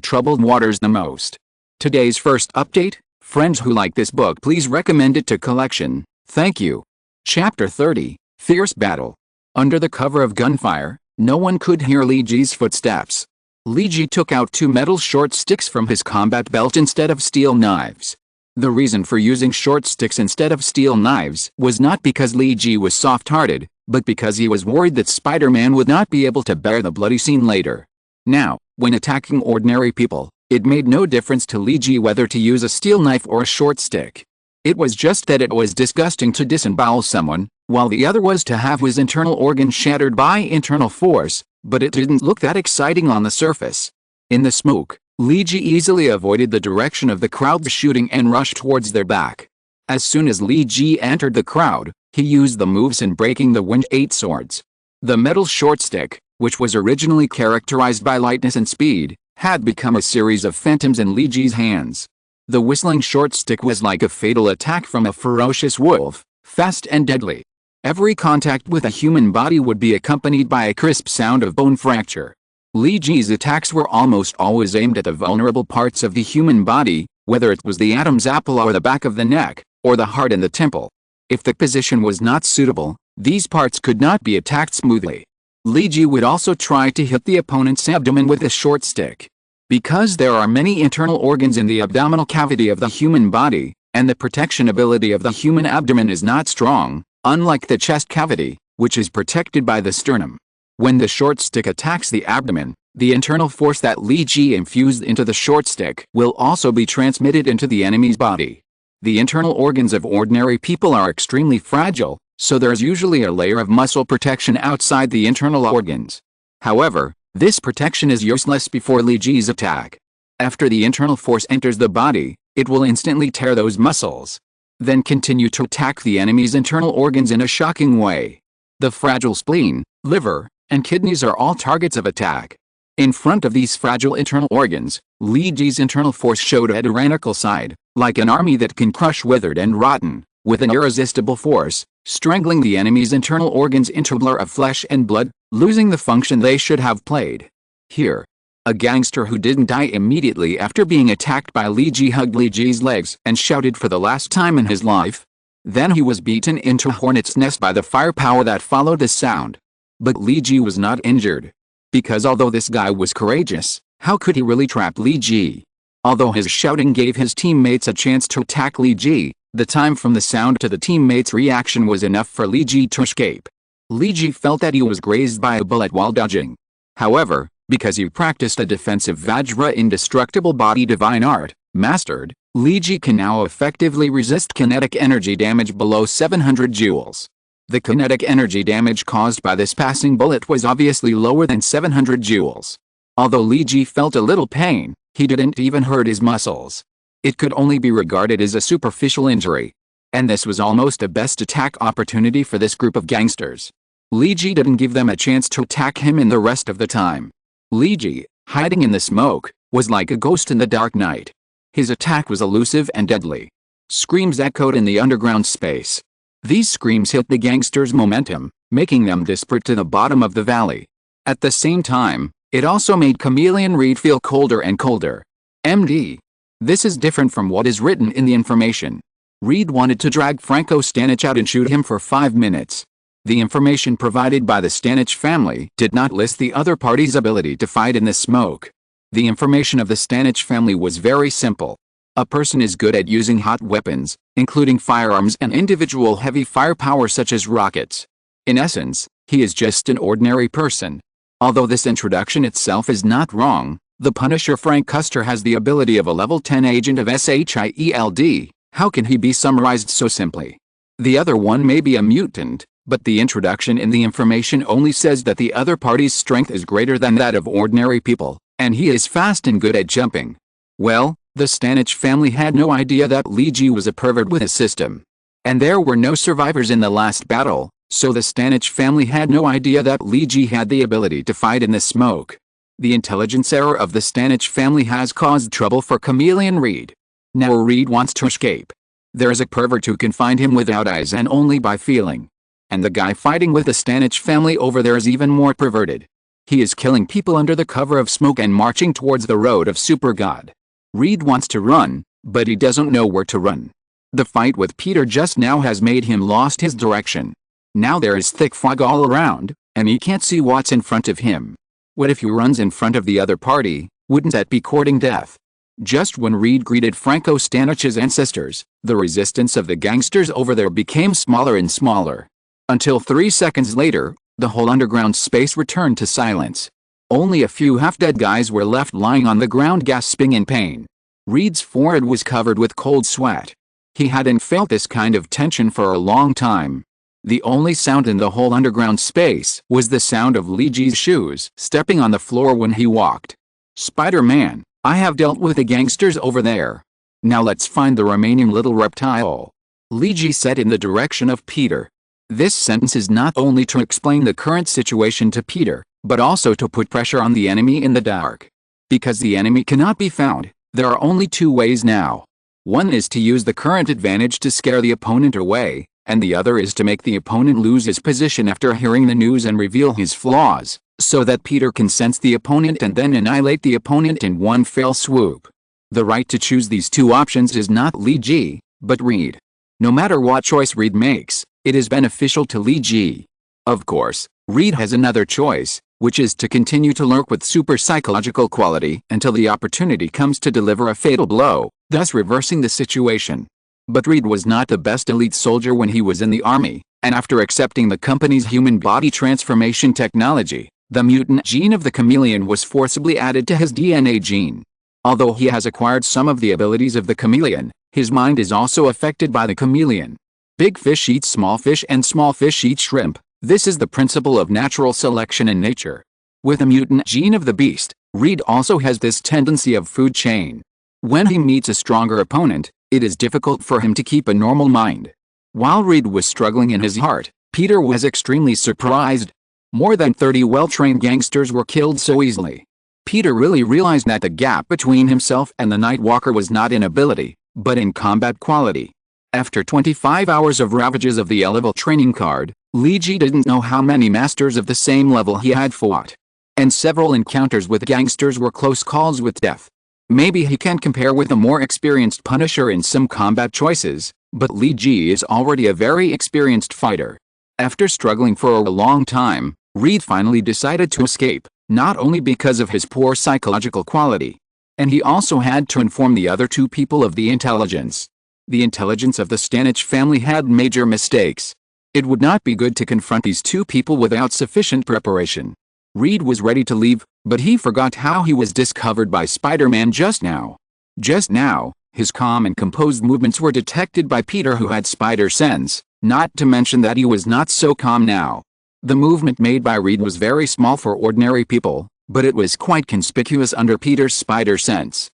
troubled waters the most. Today's first update: friends who like this book, please recommend it to collection. Thank you. Chapter 30, Fierce Battle. Under the cover of gunfire, no one could hear Lee Ji's footsteps. Lee Ji took out 2 metal short sticks from his combat belt instead of steel knives. The reason for using short sticks instead of steel knives was not because Lee Ji was soft-hearted, but because he was worried that Spider-Man would not be able to bear the bloody scene later. Now, when attacking ordinary people, it made no difference to Lee Ji whether to use a steel knife or a short stick. It was just that it was disgusting to disembowel someone, while the other was to have his internal organs shattered by internal force, but it didn't look that exciting on the surface. In the smoke, Lee Ji easily avoided the direction of the crowd's shooting and rushed towards their back. As soon as Lee Ji entered the crowd, he used the moves in breaking the Wind 8 swords. The metal short stick, which was originally characterized by lightness and speed, had become a series of phantoms in Lee Ji's hands. The whistling short stick was like a fatal attack from a ferocious wolf, fast and deadly. Every contact with a human body would be accompanied by a crisp sound of bone fracture. Lee Ji's attacks were almost always aimed at the vulnerable parts of the human body, whether it was the Adam's apple or the back of the neck, or the heart and the temple. If the position was not suitable, these parts could not be attacked smoothly. Lee Ji would also try to hit the opponent's abdomen with a short stick. Because there are many internal organs in the abdominal cavity of the human body, and the protection ability of the human abdomen is not strong, unlike the chest cavity, which is protected by the sternum. When the short stick attacks the abdomen, the internal force that Lee Ji infused into the short stick will also be transmitted into the enemy's body. The internal organs of ordinary people are extremely fragile, so there's usually a layer of muscle protection outside the internal organs. However, this protection is useless before Lee Ji's attack. After the internal force enters the body, it will instantly tear those muscles. Then continue to attack the enemy's internal organs in a shocking way. The fragile spleen, liver, and kidneys are all targets of attack. In front of these fragile internal organs, Lee Ji's internal force showed a tyrannical side, like an army that can crush withered and rotten, with an irresistible force, strangling the enemy's internal organs into a blur of flesh and blood, losing the function they should have played. Here, a gangster who didn't die immediately after being attacked by Lee Ji hugged Lee Ji's legs and shouted for the last time in his life. Then he was beaten into a hornet's nest by the firepower that followed the sound. But Lee Ji was not injured. Because although this guy was courageous, how could he really trap Lee Ji? Although his shouting gave his teammates a chance to attack Lee Ji, the time from the sound to the teammates' reaction was enough for Lee Ji to escape. Lee Ji felt that he was grazed by a bullet while dodging. However, because he practiced a defensive Vajra indestructible body divine art, mastered, Lee Ji can now effectively resist kinetic energy damage below 700 joules. The kinetic energy damage caused by this passing bullet was obviously lower than 700 joules. Although Lee Ji felt a little pain, he didn't even hurt his muscles. It could only be regarded as a superficial injury. And this was almost a best attack opportunity for this group of gangsters. Lee Ji didn't give them a chance to attack him in the rest of the time. Lee Ji, hiding in the smoke, was like a ghost in the dark night. His attack was elusive and deadly. Screams echoed in the underground space. These screams hit the gangsters' momentum, making them desperate to the bottom of the valley. At the same time, it also made Chameleon Reed feel colder and colder. MD. This is different from what is written in the information. Reed wanted to drag Franco Stanich out and shoot him for 5 minutes. The information provided by the Stanich family did not list the other party's ability to fight in the smoke. The information of the Stanich family was very simple. A person is good at using hot weapons, including firearms and individual heavy firepower such as rockets. In essence, he is just an ordinary person. Although this introduction itself is not wrong, the Punisher Frank Custer has the ability of a level 10 agent of SHIELD. How can he be summarized so simply? The other one may be a mutant, but the introduction in the information only says that the other party's strength is greater than that of ordinary people, and he is fast and good at jumping. Well, The Stanich family had no idea that Li Ji was a pervert with a system. And there were no survivors in the last battle, so the Stanich family had no idea that Li Ji had the ability to fight in the smoke. The intelligence error of the Stanich family has caused trouble for Chameleon Reed. Now Reed wants to escape. There is a pervert who can find him without eyes and only by feeling. And the guy fighting with the Stanich family over there is even more perverted. He is killing people under the cover of smoke and marching towards the road of Super God. Reed wants to run, but he doesn't know where to run. The fight with Peter just now has made him lost his direction. Now there is thick fog all around, and he can't see what's in front of him. What if he runs in front of the other party? Wouldn't that be courting death? Just when Reed greeted Franco Stanich's ancestors, the resistance of the gangsters over there became smaller and smaller. Until 3 seconds later, the whole underground space returned to silence. Only a few half-dead guys were left lying on the ground gasping in pain. Reed's forehead was covered with cold sweat. He hadn't felt this kind of tension for a long time. The only sound in the whole underground space was the sound of Li Ji's shoes stepping on the floor when he walked. "Spider-Man, I have dealt with the gangsters over there. Now let's find the remaining little reptile," Li Ji said in the direction of Peter. This sentence is not only to explain the current situation to Peter, but also to put pressure on the enemy in the dark. Because the enemy cannot be found, there are only two ways now. One is to use the current advantage to scare the opponent away, and the other is to make the opponent lose his position after hearing the news and reveal his flaws, so that Peter can sense the opponent and then annihilate the opponent in one fell swoop. The right to choose these two options is not Li Ji, but Reed. No matter what choice Reed makes, it is beneficial to Li Ji. Of course, Reed has another choice, which is to continue to lurk with super psychological quality until the opportunity comes to deliver a fatal blow, thus reversing the situation. But Reed was not the best elite soldier when he was in the army, and after accepting the company's human body transformation technology, the mutant gene of the chameleon was forcibly added to his DNA gene. Although he has acquired some of the abilities of the chameleon, his mind is also affected by the chameleon. Big fish eat small fish and small fish eat shrimp. This is the principle of natural selection in nature. With the mutant gene of the beast, Reed also has this tendency of food chain. When he meets a stronger opponent, it is difficult for him to keep a normal mind. While Reed was struggling in his heart, Peter was extremely surprised. More than 30 well-trained gangsters were killed so easily. Peter really realized that the gap between himself and the Nightwalker was not in ability, but in combat quality. After 25 hours of ravages of the L-level training card, Li Ji didn't know how many masters of the same level he had fought. And several encounters with gangsters were close calls with death. Maybe he can compare with a more experienced Punisher in some combat choices, but Li Ji is already a very experienced fighter. After struggling for a long time, Reed finally decided to escape, not only because of his poor psychological quality. And he also had to inform the other two people of the intelligence. The intelligence of the Stanich family had major mistakes. It would not be good to confront these two people without sufficient preparation. Reed was ready to leave, but he forgot how he was discovered by Spider-Man just now. Just now, his calm and composed movements were detected by Peter, who had spider sense, not to mention that he was not so calm now. The movement made by Reed was very small for ordinary people, but it was quite conspicuous under Peter's spider sense.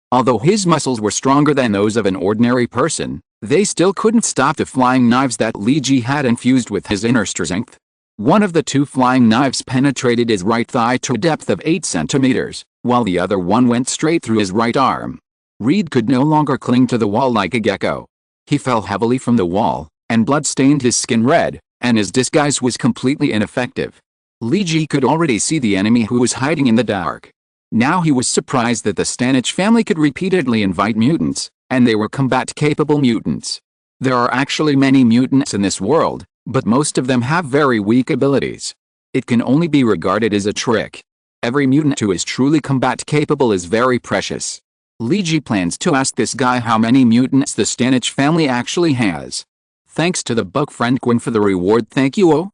Although his muscles were stronger than those of an ordinary person, they still couldn't stop the flying knives that Li Ji had infused with his inner strength. One of the two flying knives penetrated his right thigh to a depth of 8 centimeters, while the other one went straight through his right arm. Reed could no longer cling to the wall like a gecko. He fell heavily from the wall, and blood stained his skin red, and his disguise was completely ineffective. Li Ji could already see the enemy who was hiding in the dark. Now he was surprised that the Stanich family could repeatedly invite mutants, and they were combat-capable mutants. There are actually many mutants in this world, but most of them have very weak abilities. It can only be regarded as a trick. Every mutant who is truly combat-capable is very precious. Li Ji plans to ask this guy how many mutants the Stanich family actually has. Thanks to the book friend Gwen for the reward. Thank you.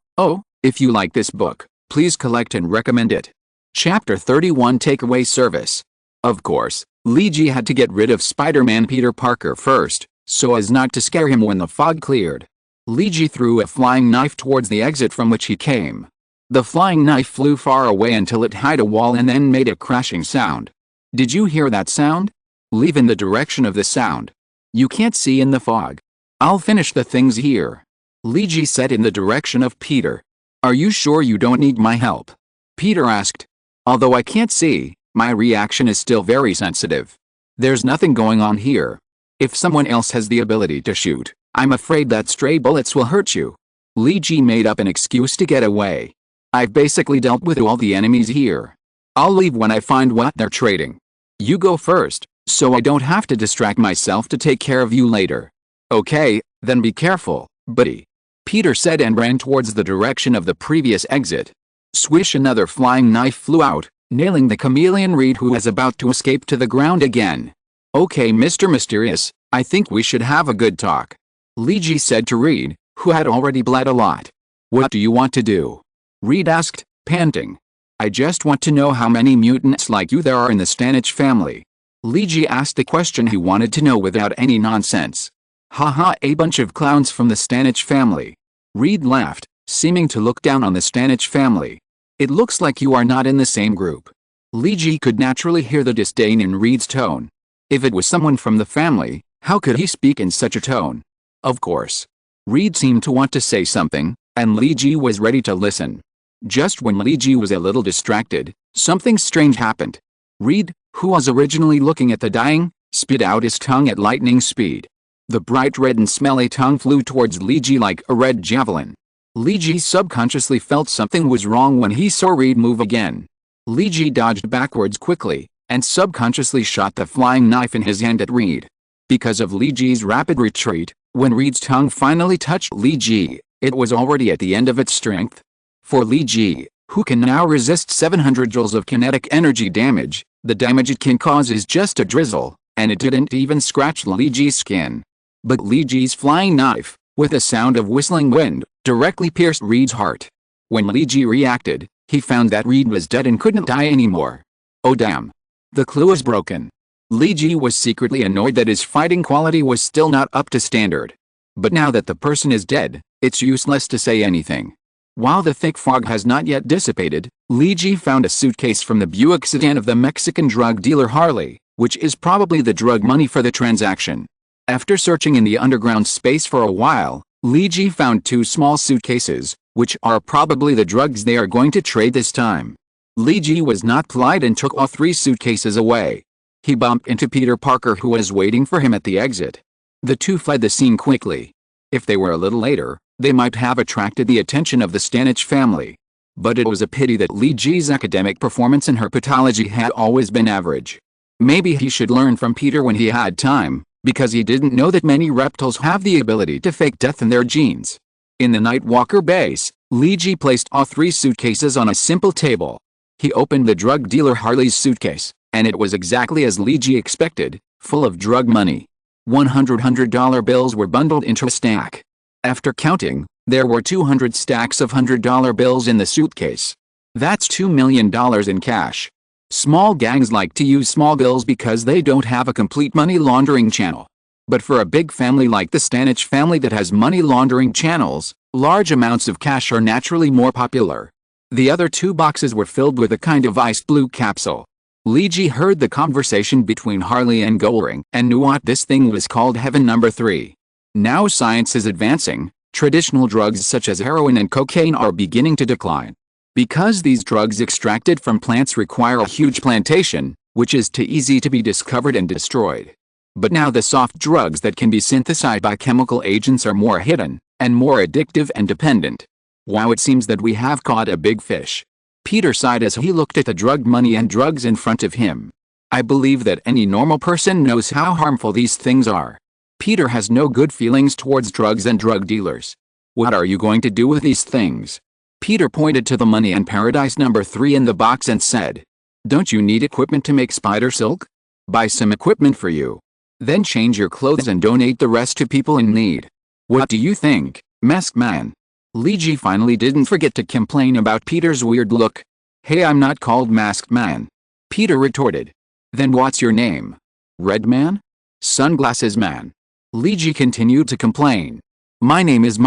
If you like this book, please collect and recommend it. Chapter 31 Takeaway Service. Of course, Li Ji had to get rid of Spider-Man Peter Parker first, so as not to scare him when the fog cleared. Li Ji threw a flying knife towards the exit from which he came. The flying knife flew far away until it hit a wall and then made a crashing sound. Did you hear that sound? Leave in the direction of the sound. You can't see in the fog. I'll finish the things here. Li Ji said in the direction of Peter. Are you sure you don't need my help? Peter asked. Although I can't see, my reaction is still very sensitive. There's nothing going on here. If someone else has the ability to shoot, I'm afraid that stray bullets will hurt you. Li Ji made up an excuse to get away. I've basically dealt with all the enemies here. I'll leave when I find what they're trading. You go first, so I don't have to distract myself to take care of you later. Okay, then be careful, buddy. Peter said and ran towards the direction of the previous exit. Swish, another flying knife flew out, nailing the chameleon Reed, who was about to escape to the ground again. Okay, Mr. Mysterious, I think we should have a good talk. Li Ji said to Reed, who had already bled a lot. What do you want to do? Reed asked, panting. I just want to know how many mutants like you there are in the Stanich family. Li Ji asked the question he wanted to know without any nonsense. Haha, a bunch of clowns from the Stanich family. Reed laughed, seeming to look down on the Stanich family. It looks like you are not in the same group. Li Ji could naturally hear the disdain in Reed's tone. If it was someone from the family, how could he speak in such a tone? Of course. Reed seemed to want to say something, and Li Ji was ready to listen. Just when Li Ji was a little distracted, something strange happened. Reed, who was originally looking at the dying, spit out his tongue at lightning speed. The bright red and smelly tongue flew towards Li Ji like a red javelin. Li Ji subconsciously felt something was wrong when he saw Reed move again. Li Ji dodged backwards quickly, and subconsciously shot the flying knife in his hand at Reed. Because of Li Ji's rapid retreat, when Reed's tongue finally touched Li Ji, it was already at the end of its strength. For Li Ji, who can now resist 700 joules of kinetic energy damage, the damage it can cause is just a drizzle, and it didn't even scratch Li Ji's skin. But Li Ji's flying knife, with a sound of whistling wind, directly pierced Reed's heart. When Li Ji reacted, he found that Reed was dead and couldn't die anymore. Oh damn. The clue is broken. Li Ji was secretly annoyed that his fighting quality was still not up to standard. But now that the person is dead, it's useless to say anything. While the thick fog has not yet dissipated, Li Ji found a suitcase from the Buick sedan of the Mexican drug dealer Harley, which is probably the drug money for the transaction. After searching in the underground space for a while, Li Ji found 2 small suitcases, which are probably the drugs they are going to trade this time. Li Ji was not polite and took all 3 suitcases away. He bumped into Peter Parker, who was waiting for him at the exit. The two fled the scene quickly. If they were a little later, they might have attracted the attention of the Stanich family. But it was a pity that Li Ji's academic performance in herpetology had always been average. Maybe he should learn from Peter when he had time, because he didn't know that many reptiles have the ability to fake death in their genes. In the Nightwalker base, Li Ji placed all 3 suitcases on a simple table. He opened the drug dealer Harley's suitcase, and it was exactly as Li Ji expected, full of drug money. $100 bills were bundled into a stack. After counting, there were 200 stacks of $100 bills in the suitcase. That's $2 million in cash. Small gangs like to use small bills because they don't have a complete money laundering channel. But for a big family like the Stanich family that has money laundering channels, large amounts of cash are naturally more popular. The other 2 boxes were filled with a kind of iced blue capsule. Li Ji heard the conversation between Harley and Goldring and knew what this thing was called, Heaven Number 3. Now science is advancing, traditional drugs such as heroin and cocaine are beginning to decline. Because these drugs extracted from plants require a huge plantation, which is too easy to be discovered and destroyed. But now the soft drugs that can be synthesized by chemical agents are more hidden, and more addictive and dependent. Wow, it seems that we have caught a big fish. Peter sighed as he looked at the drug money and drugs in front of him. I believe that any normal person knows how harmful these things are. Peter has no good feelings towards drugs and drug dealers. What are you going to do with these things? Peter pointed to the money and Paradise Number 3 in the box and said, "Don't you need equipment to make spider silk? Buy some equipment for you. Then change your clothes and donate the rest to people in need. What do you think, Masked Man?" Li Ji finally didn't forget to complain about Peter's weird look. "Hey, I'm not called Masked Man," Peter retorted. "Then what's your name? Red Man? Sunglasses Man?" Li Ji continued to complain. My name is,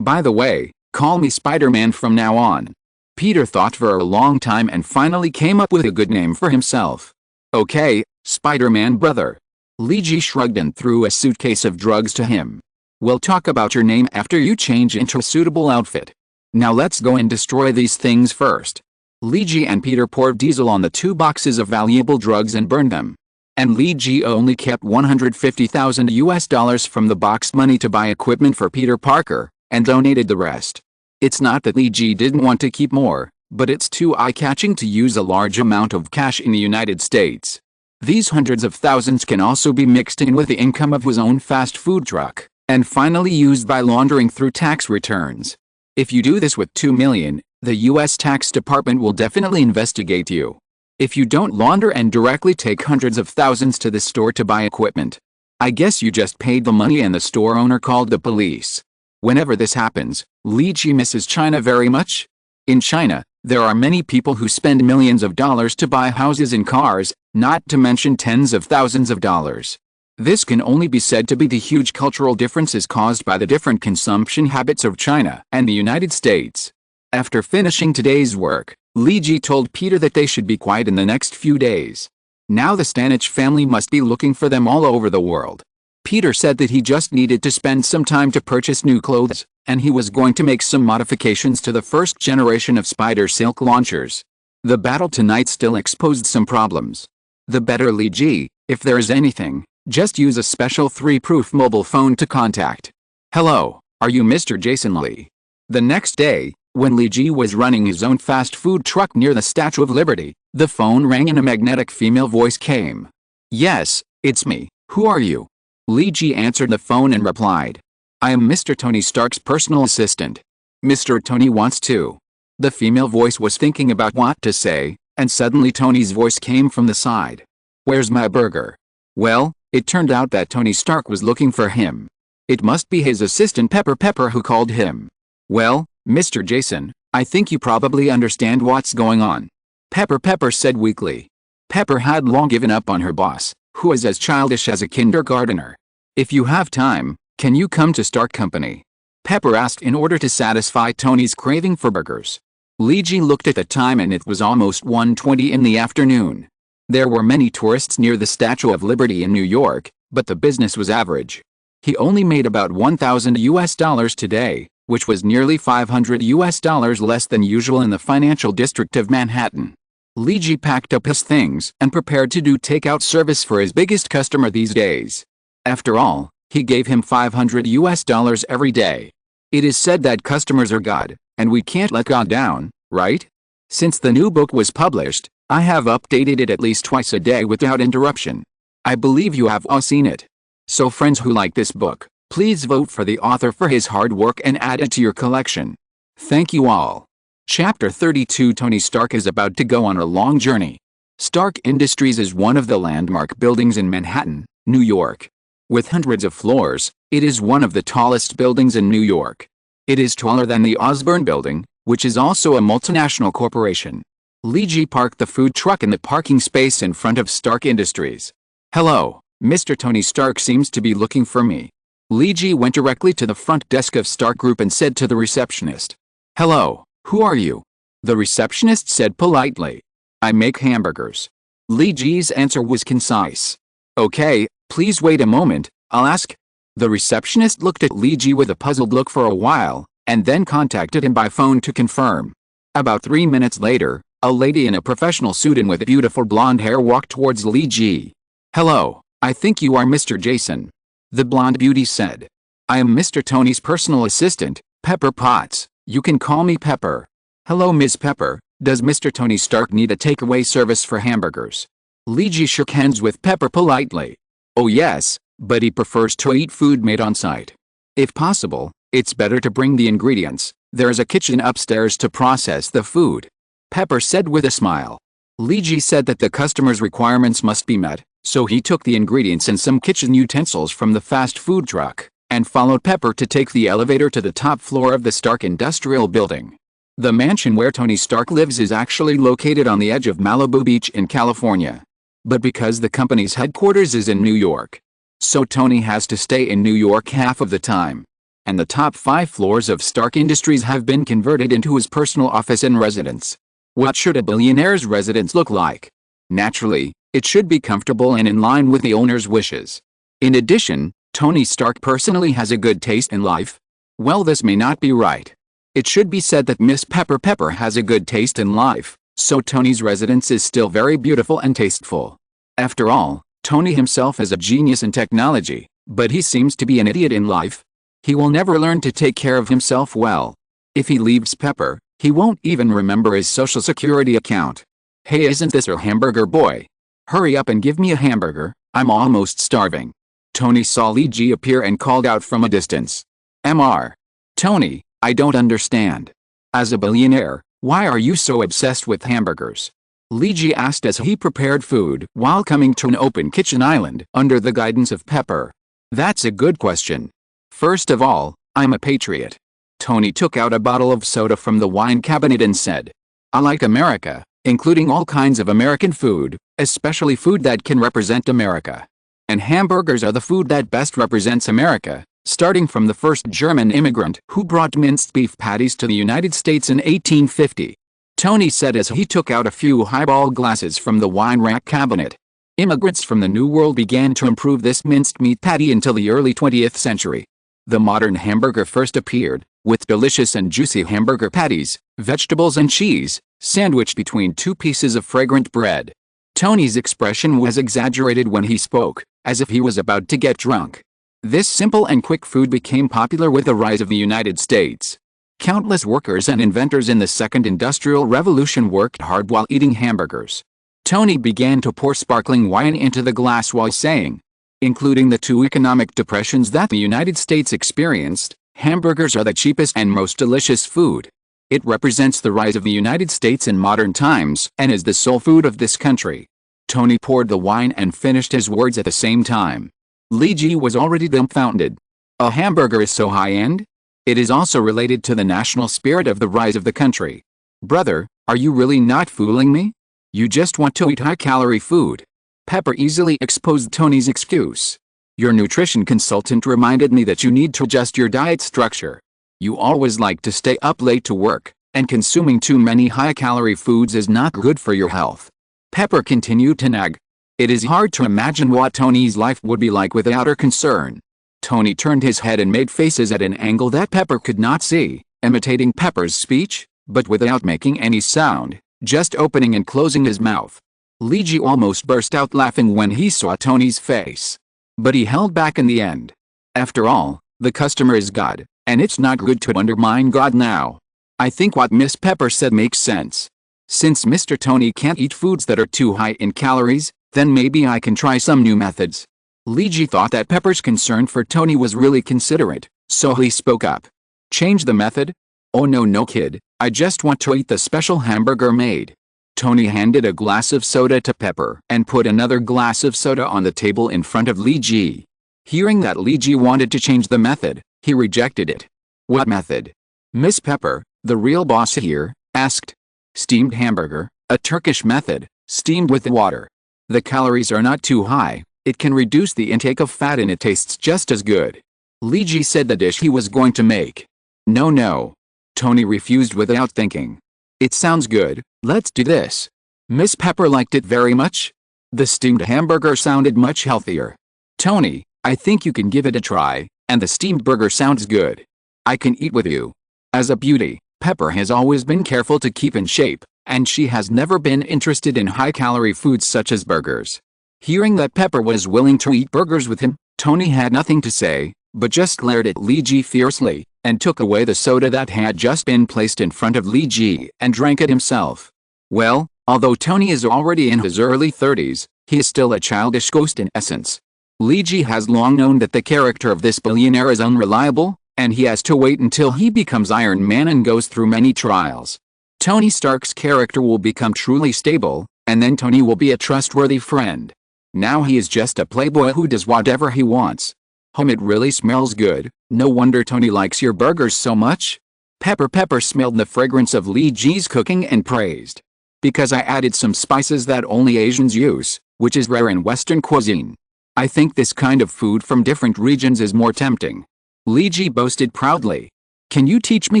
by the way, call me Spider-Man from now on." Peter thought for a long time and finally came up with a good name for himself. "Okay, Spider-Man brother. Li Ji shrugged and threw a suitcase of drugs to him. We'll talk about your name after you change into a suitable outfit. Now let's go and destroy these things first. Li Ji and Peter poured diesel on the 2 boxes of valuable drugs and burned them. And Li Ji only kept $150,000 from the boxed money to buy equipment for Peter Parker, and donated the rest. It's not that Li Ji didn't want to keep more, but it's too eye-catching to use a large amount of cash in the United States. These hundreds of thousands can also be mixed in with the income of his own fast food truck, and finally used by laundering through tax returns. If you do this with $2 million, the U.S. Tax Department will definitely investigate you. If you don't launder and directly take hundreds of thousands to the store to buy equipment, I guess you just paid the money and the store owner called the police. Whenever this happens, Li Ji misses China very much. In China, there are many people who spend millions of dollars to buy houses and cars, not to mention tens of thousands of dollars. This can only be said to be the huge cultural differences caused by the different consumption habits of China and the United States. After finishing today's work, Li Ji told Peter that they should be quiet in the next few days. Now the Stanich family must be looking for them all over the world. Peter said that he just needed to spend some time to purchase new clothes, and he was going to make some modifications to the first generation of Spider Silk launchers. The battle tonight still exposed some problems. The better Li Ji, if there is anything, just use a special 3-proof mobile phone to contact. Hello, are you Mr. Jason Lee? The next day, when Li Ji was running his own fast food truck near the Statue of Liberty, the phone rang and a magnetic female voice came. Yes, it's me. Who are you? Li Ji answered the phone and replied, I am Mr. Tony Stark's personal assistant. Mr. Tony wants to. The female voice was thinking about what to say, and suddenly Tony's voice came from the side. Where's my burger? Well, it turned out that Tony Stark was looking for him. It must be his assistant Pepper who called him. Well, Mr. Jason, I think you probably understand what's going on. Pepper said weakly. Pepper had long given up on her boss, who was as childish as a kindergartner. If you have time, can you come to Stark Company? Pepper asked in order to satisfy Tony's craving for burgers. Li Ji looked at the time and it was almost 1:20 in the afternoon. There were many tourists near the Statue of Liberty in New York, but the business was average. He only made about $1,000 today, which was nearly $500 less than usual in the financial district of Manhattan. Li Ji packed up his things and prepared to do takeout service for his biggest customer these days. After all, he gave him $500 every day. It is said that customers are God, and we can't let God down, right? Since the new book was published, I have updated it at least twice a day without interruption. I believe you have all seen it. So friends who like this book, please vote for the author for his hard work and add it to your collection. Thank you all. Chapter 32 Tony Stark is about to go on a long journey. Stark Industries is one of the landmark buildings in Manhattan, New York. With hundreds of floors, it is one of the tallest buildings in New York. It is taller than the Osborne Building, which is also a multinational corporation. Li Ji parked the food truck in the parking space in front of Stark Industries. Hello, Mr. Tony Stark seems to be looking for me. Li Ji went directly to the front desk of Stark Group and said to the receptionist. Hello, who are you? The receptionist said politely. I make hamburgers. Li Ji's answer was concise. Okay, please wait a moment, I'll ask. The receptionist looked at Li Ji with a puzzled look for a while, and then contacted him by phone to confirm. About 3 minutes later, a lady in a professional suit and with beautiful blonde hair walked towards Li Ji. Hello, I think you are Mr. Jason. The blonde beauty said. I am Mr. Tony's personal assistant, Pepper Potts. You can call me Pepper. Hello Ms. Pepper, does Mr. Tony Stark need a takeaway service for hamburgers? Li Ji shook hands with Pepper politely. Oh yes, but he prefers to eat food made on site. If possible, it's better to bring the ingredients. There's a kitchen upstairs to process the food. Pepper said with a smile. Li Ji said that the customer's requirements must be met, so he took the ingredients and some kitchen utensils from the fast food truck, and followed Pepper to take the elevator to the top floor of the Stark Industrial Building. The mansion where Tony Stark lives is actually located on the edge of Malibu Beach in California. But because the company's headquarters is in New York, so Tony has to stay in New York half of the time. And the top 5 floors of Stark Industries have been converted into his personal office and residence. What should a billionaire's residence look like? Naturally, It should be comfortable and in line with the owner's wishes. In addition, Tony Stark personally has a good taste in life. Well, this may not be right. It should be said that Miss Pepper has a good taste in life, so Tony's residence is still very beautiful and tasteful. After all, Tony himself is a genius in technology, but he seems to be an idiot in life. He will never learn to take care of himself well. If he leaves Pepper, he won't even remember his social security account. Hey, isn't this a hamburger boy? Hurry up and give me a hamburger, I'm almost starving. Tony saw Lee Ji appear and called out from a distance. Mr. Tony, I don't understand. As a billionaire, why are you so obsessed with hamburgers? Lee Ji asked as he prepared food while coming to an open kitchen island under the guidance of Pepper. That's a good question. First of all, I'm a patriot. Tony took out a bottle of soda from the wine cabinet and said, I like America, including all kinds of American food, especially food that can represent America. And hamburgers are the food that best represents America, starting from the first German immigrant who brought minced beef patties to the United States in 1850. Tony said as he took out a few highball glasses from the wine rack cabinet. Immigrants from the New World began to improve this minced meat patty until the early 20th century. The modern hamburger first appeared, with delicious and juicy hamburger patties, vegetables and cheese, sandwiched between two pieces of fragrant bread. Tony's expression was exaggerated when he spoke, as if he was about to get drunk. This simple and quick food became popular with the rise of the United States. Countless workers and inventors in the Second Industrial Revolution worked hard while eating hamburgers. Tony began to pour sparkling wine into the glass while saying, including the two economic depressions that the United States experienced, hamburgers are the cheapest and most delicious food. It represents the rise of the United States in modern times and is the soul food of this country. Tony poured the wine and finished his words at the same time. Lee Ji was already dumbfounded. A hamburger is so high-end? It is also related to the national spirit of the rise of the country. Brother, are you really not fooling me? You just want to eat high-calorie food. Pepper easily exposed Tony's excuse. Your nutrition consultant reminded me that you need to adjust your diet structure. You always like to stay up late to work, and consuming too many high-calorie foods is not good for your health. Pepper continued to nag. It is hard to imagine what Tony's life would be like without her concern. Tony turned his head and made faces at an angle that Pepper could not see, imitating Pepper's speech, but without making any sound, just opening and closing his mouth. Lee Ji almost burst out laughing when he saw Tony's face. But he held back in the end. After all, the customer is God, and it's not good to undermine God now. I think what Miss Pepper said makes sense. Since Mr. Tony can't eat foods that are too high in calories, then maybe I can try some new methods. Lee Ji thought that Pepper's concern for Tony was really considerate, so he spoke up. Change the method? Oh no kid, I just want to eat the special hamburger made. Tony handed a glass of soda to Pepper and put another glass of soda on the table in front of Lee Ji. Hearing that Lee Ji wanted to change the method, he rejected it. What method? Miss Pepper, the real boss here, asked. Steamed hamburger, a Turkish method, steamed with water. The calories are not too high, it can reduce the intake of fat and it tastes just as good. Lee Ji said the dish he was going to make. No. Tony refused without thinking. It sounds good, let's do this. Miss Pepper liked it very much. The steamed hamburger sounded much healthier. Tony, I think you can give it a try, and the steamed burger sounds good. I can eat with you. As a beauty, Pepper has always been careful to keep in shape, and she has never been interested in high-calorie foods such as burgers. Hearing that Pepper was willing to eat burgers with him, Tony had nothing to say, but just glared at Lee Ji fiercely, and took away the soda that had just been placed in front of Lee Ji and drank it himself. Well, although Tony is already in his early 30s, he is still a childish ghost in essence. Lee Ji has long known that the character of this billionaire is unreliable, and he has to wait until he becomes Iron Man and goes through many trials. Tony Stark's character will become truly stable, and then Tony will be a trustworthy friend. Now he is just a playboy who does whatever he wants. It really smells good, no wonder Tony likes your burgers so much. Pepper smelled the fragrance of Lee Ji's cooking and praised. Because I added some spices that only Asians use, which is rare in Western cuisine. I think this kind of food from different regions is more tempting. Lee Ji boasted proudly. Can you teach me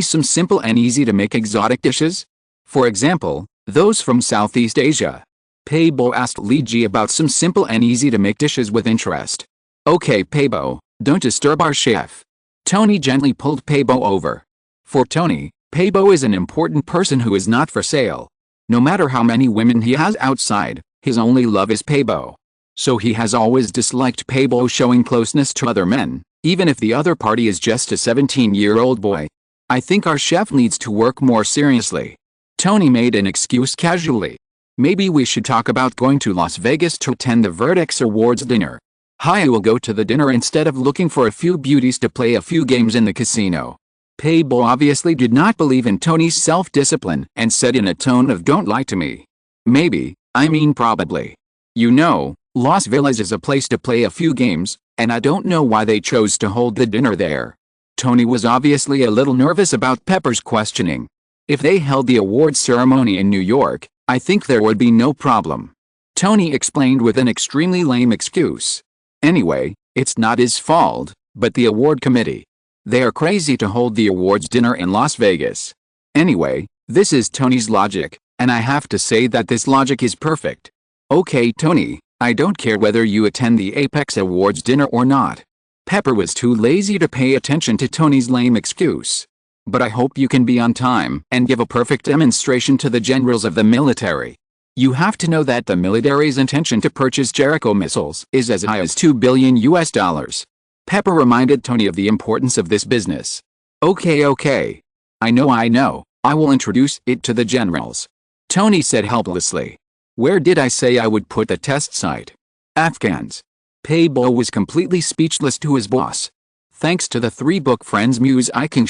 some simple and easy to make exotic dishes? For example, those from Southeast Asia. Peibo asked Li Ji about some simple and easy to make dishes with interest. Okay Peibo, don't disturb our chef. Tony gently pulled Peibo over. For Tony, Peibo is an important person who is not for sale. No matter how many women he has outside, his only love is Peibo. So he has always disliked Peibo showing closeness to other men, even if the other party is just a 17-year-old boy. I think our chef needs to work more seriously. Tony made an excuse casually. Maybe we should talk about going to Las Vegas to attend the Vertex Awards dinner. I will go to the dinner instead of looking for a few beauties to play a few games in the casino. Peibo obviously did not believe in Tony's self-discipline and said in a tone of "Don't lie to me." Maybe, I mean probably. You know, Las Vegas is a place to play a few games, and I don't know why they chose to hold the dinner there. Tony was obviously a little nervous about Pepper's questioning. If they held the awards ceremony in New York, I think there would be no problem. Tony explained with an extremely lame excuse. Anyway, it's not his fault, but the award committee. They are crazy to hold the awards dinner in Las Vegas. Anyway, this is Tony's logic, and I have to say that this logic is perfect. Okay Tony, I don't care whether you attend the Apex Awards dinner or not. Pepper was too lazy to pay attention to Tony's lame excuse. But I hope you can be on time and give a perfect demonstration to the generals of the military. You have to know that the military's intention to purchase Jericho missiles is as high as $2 billion. Pepper reminded Tony of the importance of this business. Okay. I know. I will introduce it to the generals. Tony said helplessly. Where did I say I would put the test site? Afghans. Peibo was completely speechless to his boss. Thanks to the 3-book friends Muse Iking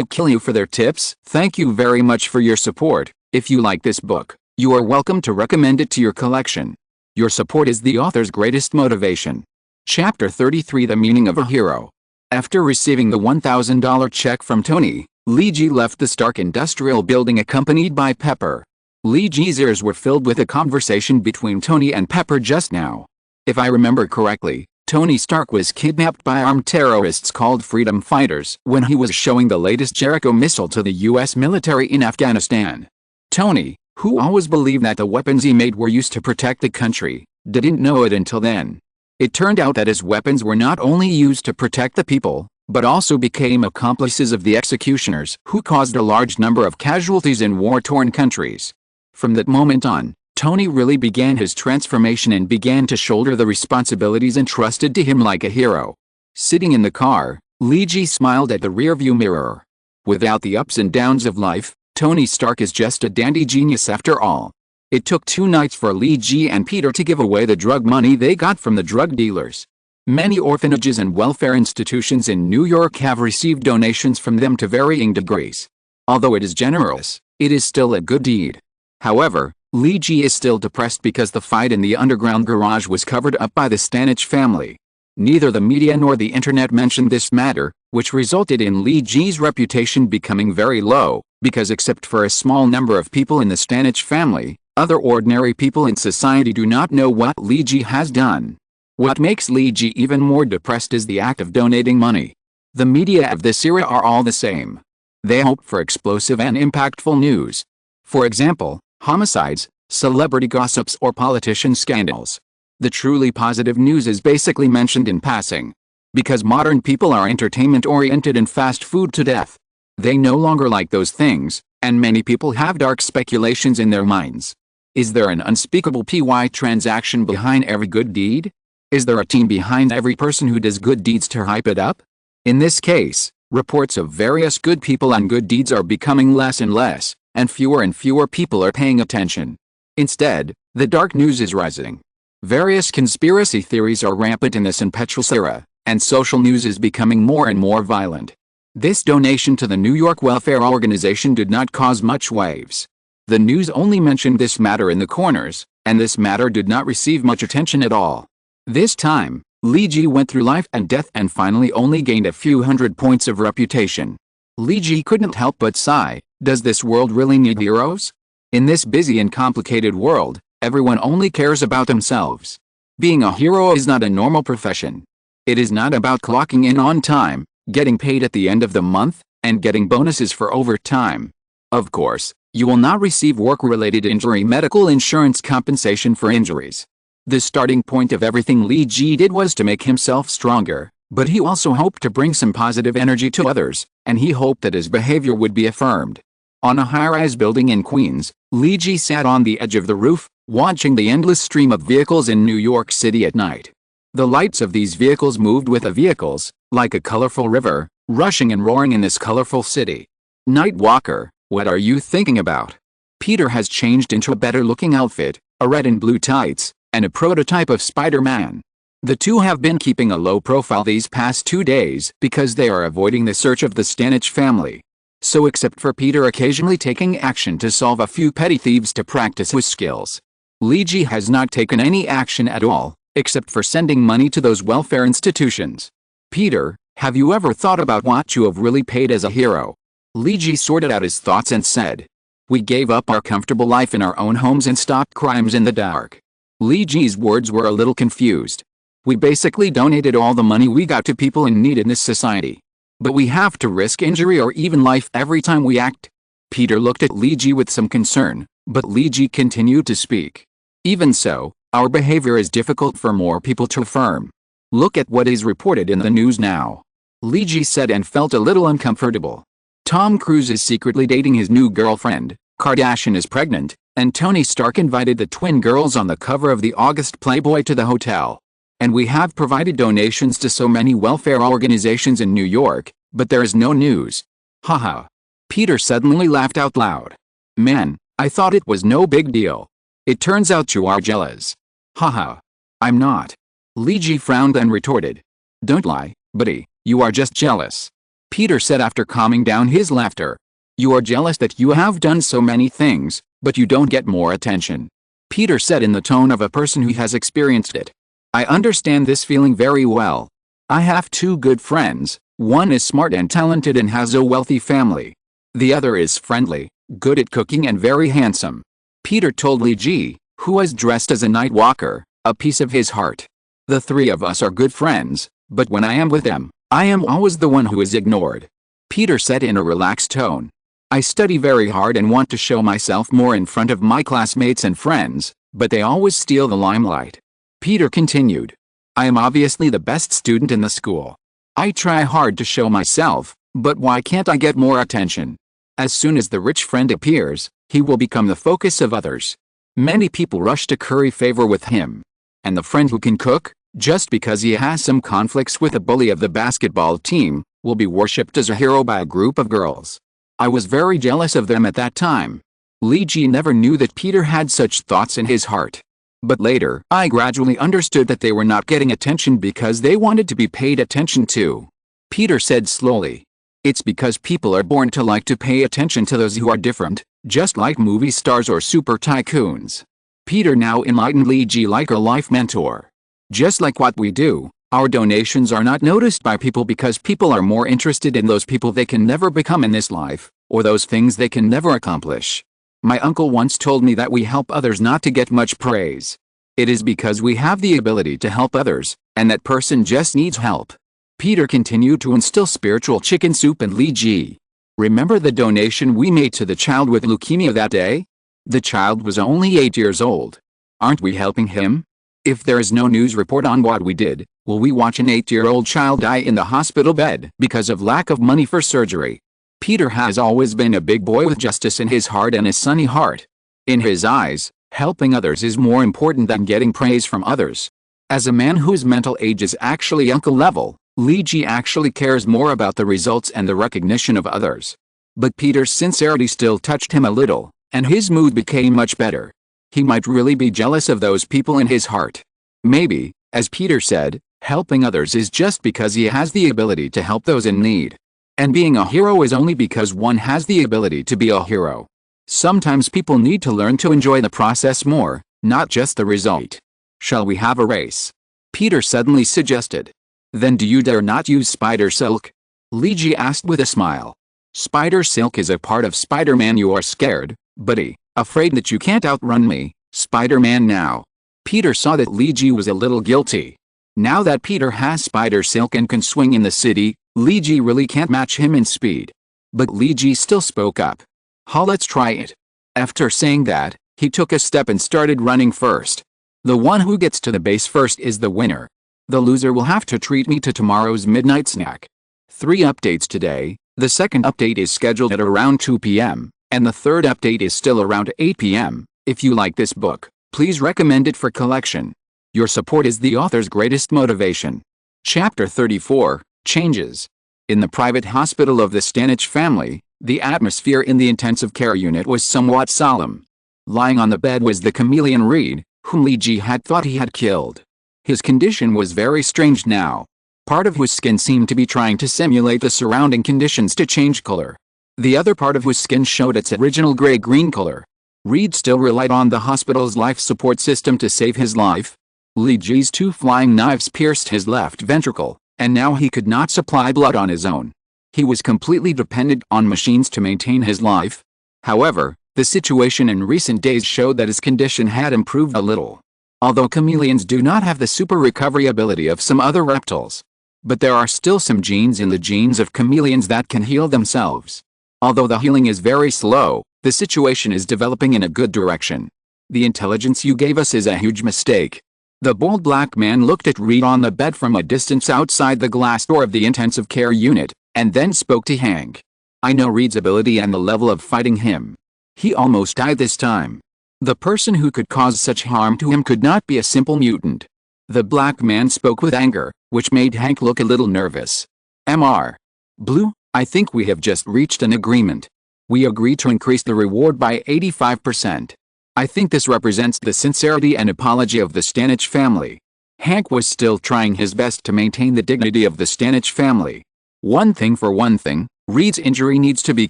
Kill for their tips. Thank you very much for your support. If you like this book, you are welcome to recommend it to your collection. Your support is the author's greatest motivation. Chapter 33 The Meaning of a Hero. After receiving the $1,000 check from Tony, Li Ji left the Stark Industrial Building accompanied by Pepper. Li Ji's ears were filled with a conversation between Tony and Pepper just now. If I remember correctly, Tony Stark was kidnapped by armed terrorists called Freedom Fighters when he was showing the latest Jericho missile to the US military in Afghanistan. Tony, who always believed that the weapons he made were used to protect the country, didn't know it until then. It turned out that his weapons were not only used to protect the people, but also became accomplices of the executioners who caused a large number of casualties in war-torn countries. From that moment on, Tony really began his transformation and began to shoulder the responsibilities entrusted to him like a hero. Sitting in the car, Li Ji smiled at the rearview mirror. Without the ups and downs of life, Tony Stark is just a dandy genius after all. It took 2 nights for Li Ji and Peter to give away the drug money they got from the drug dealers. Many orphanages and welfare institutions in New York have received donations from them to varying degrees. Although it is generous, it is still a good deed. However, Li Ji is still depressed because the fight in the underground garage was covered up by the Stanich family. Neither the media nor the internet mentioned this matter, which resulted in Li Ji's reputation becoming very low, because except for a small number of people in the Stanich family, other ordinary people in society do not know what Li Ji has done. What makes Li Ji even more depressed is the act of donating money. The media of this era are all the same. They hope for explosive and impactful news. For example, homicides, celebrity gossips or politician scandals. The truly positive news is basically mentioned in passing. Because modern people are entertainment-oriented and fast food to death. They no longer like those things, and many people have dark speculations in their minds. Is there an unspeakable PY transaction behind every good deed? Is there a team behind every person who does good deeds to hype it up? In this case, reports of various good people and good deeds are becoming less and less, and fewer people are paying attention. Instead, the dark news is rising. Various conspiracy theories are rampant in this impetuous era, and social news is becoming more and more violent. This donation to the New York Welfare Organization did not cause much waves. The news only mentioned this matter in the corners, and this matter did not receive much attention at all. This time, Li Ji went through life and death and finally only gained a few hundred points of reputation. Li Ji couldn't help but sigh. Does this world really need heroes? In this busy and complicated world, everyone only cares about themselves. Being a hero is not a normal profession. It is not about clocking in on time, getting paid at the end of the month, and getting bonuses for overtime. Of course, you will not receive work-related injury medical insurance compensation for injuries. The starting point of everything Lee Ji did was to make himself stronger, but he also hoped to bring some positive energy to others, and he hoped that his behavior would be affirmed. On a high-rise building in Queens, Lee Ji sat on the edge of the roof, watching the endless stream of vehicles in New York City at night. The lights of these vehicles moved with the vehicles, like a colorful river, rushing and roaring in this colorful city. Night Walker, what are you thinking about? Peter has changed into a better-looking outfit, a red and blue tights, and a prototype of Spider-Man. The two have been keeping a low profile these past 2 days because they are avoiding the search of the Stanich family. So except for Peter occasionally taking action to solve a few petty thieves to practice his skills, Lee Ji has not taken any action at all, except for sending money to those welfare institutions. Peter, have you ever thought about what you have really paid as a hero? Lee Ji sorted out his thoughts and said, we gave up our comfortable life in our own homes and stopped crimes in the dark. Lee Ji's words were a little confused. We basically donated all the money we got to people in need in this society. But we have to risk injury or even life every time we act. Peter looked at Lee Ji with some concern, but Lee Ji continued to speak. Even so, our behavior is difficult for more people to affirm. Look at what is reported in the news now. Lee Ji said and felt a little uncomfortable. Tom Cruise is secretly dating his new girlfriend, Kardashian is pregnant, and Tony Stark invited the twin girls on the cover of the August Playboy to the hotel. And we have provided donations to so many welfare organizations in New York, but there is no news. Haha. Peter suddenly laughed out loud. Man, I thought it was no big deal. It turns out you are jealous. Haha. I'm not. Lee Ji frowned and retorted. Don't lie, buddy, you are just jealous. Peter said after calming down his laughter. You are jealous that you have done so many things, but you don't get more attention. Peter said in the tone of a person who has experienced it. I understand this feeling very well. I have 2 good friends, one is smart and talented and has a wealthy family. The other is friendly, good at cooking and very handsome. Peter told Lee Ji, who was dressed as a night walker, a piece of his heart. The 3 of us are good friends, but when I am with them, I am always the one who is ignored. Peter said in a relaxed tone. I study very hard and want to show myself more in front of my classmates and friends, but they always steal the limelight. Peter continued. I am obviously the best student in the school. I try hard to show myself, but why can't I get more attention? As soon as the rich friend appears, he will become the focus of others. Many people rush to curry favor with him. And the friend who can cook, just because he has some conflicts with a bully of the basketball team, will be worshipped as a hero by a group of girls. I was very jealous of them at that time. Lee Ji never knew that Peter had such thoughts in his heart. But later, I gradually understood that they were not getting attention because they wanted to be paid attention to. Peter said slowly. It's because people are born to like to pay attention to those who are different, just like movie stars or super tycoons. Peter now enlightened Lee Ji like a life mentor. Just like what we do, our donations are not noticed by people because people are more interested in those people they can never become in this life, or those things they can never accomplish. My uncle once told me that we help others not to get much praise. It is because we have the ability to help others, and that person just needs help. Peter continued to instill spiritual chicken soup in Lee Ji. Remember the donation we made to the child with leukemia that day? The child was only 8 years old. Aren't we helping him? If there is no news report on what we did, will we watch an 8-year-old child die in the hospital bed because of lack of money for surgery? Peter has always been a big boy with justice in his heart and a sunny heart. In his eyes, helping others is more important than getting praise from others. As a man whose mental age is actually uncle level, Lee Ji actually cares more about the results and the recognition of others. But Peter's sincerity still touched him a little, and his mood became much better. He might really be jealous of those people in his heart. Maybe, as Peter said, helping others is just because he has the ability to help those in need. And being a hero is only because one has the ability to be a hero. Sometimes people need to learn to enjoy the process more, not just the result. Shall we have a race? Peter suddenly suggested. Then do you dare not use spider silk? Lee Ji asked with a smile. Spider silk is a part of Spider-Man. You are scared, buddy, afraid that you can't outrun me, Spider-Man now. Peter saw that Lee Ji was a little guilty. Now that Peter has spider silk and can swing in the city, Lee Ji really can't match him in speed. But Lee Ji still spoke up. Ha, let's try it. After saying that, he took a step and started running first. The one who gets to the base first is the winner. The loser will have to treat me to tomorrow's midnight snack. 3 updates today. The second update is scheduled at around 2 p.m., and the third update is still around 8 p.m. If you like this book, please recommend it for collection. Your support is the author's greatest motivation. Chapter 34, Changes. In the private hospital of the Stanich family, the atmosphere in the intensive care unit was somewhat solemn. Lying on the bed was the chameleon Reed, whom Li Ji had thought he had killed. His condition was very strange now. Part of his skin seemed to be trying to simulate the surrounding conditions to change color. The other part of his skin showed its original gray-green color. Reed still relied on the hospital's life support system to save his life. Li Ji's 2 flying knives pierced his left ventricle, and now he could not supply blood on his own. He was completely dependent on machines to maintain his life. However, the situation in recent days showed that his condition had improved a little. Although chameleons do not have the super recovery ability of some other reptiles, but there are still some genes in the genes of chameleons that can heal themselves. Although the healing is very slow, the situation is developing in a good direction. The intelligence you gave us is a huge mistake. The bald black man looked at Reed on the bed from a distance outside the glass door of the intensive care unit, and then spoke to Hank. I know Reed's ability and the level of fighting him. He almost died this time. The person who could cause such harm to him could not be a simple mutant. The black man spoke with anger, which made Hank look a little nervous. Mr. Blue, I think we have just reached an agreement. We agreed to increase the reward by 85%. I think this represents the sincerity and apology of the Stanich family. Hank was still trying his best to maintain the dignity of the Stanich family. One thing for one thing, Reed's injury needs to be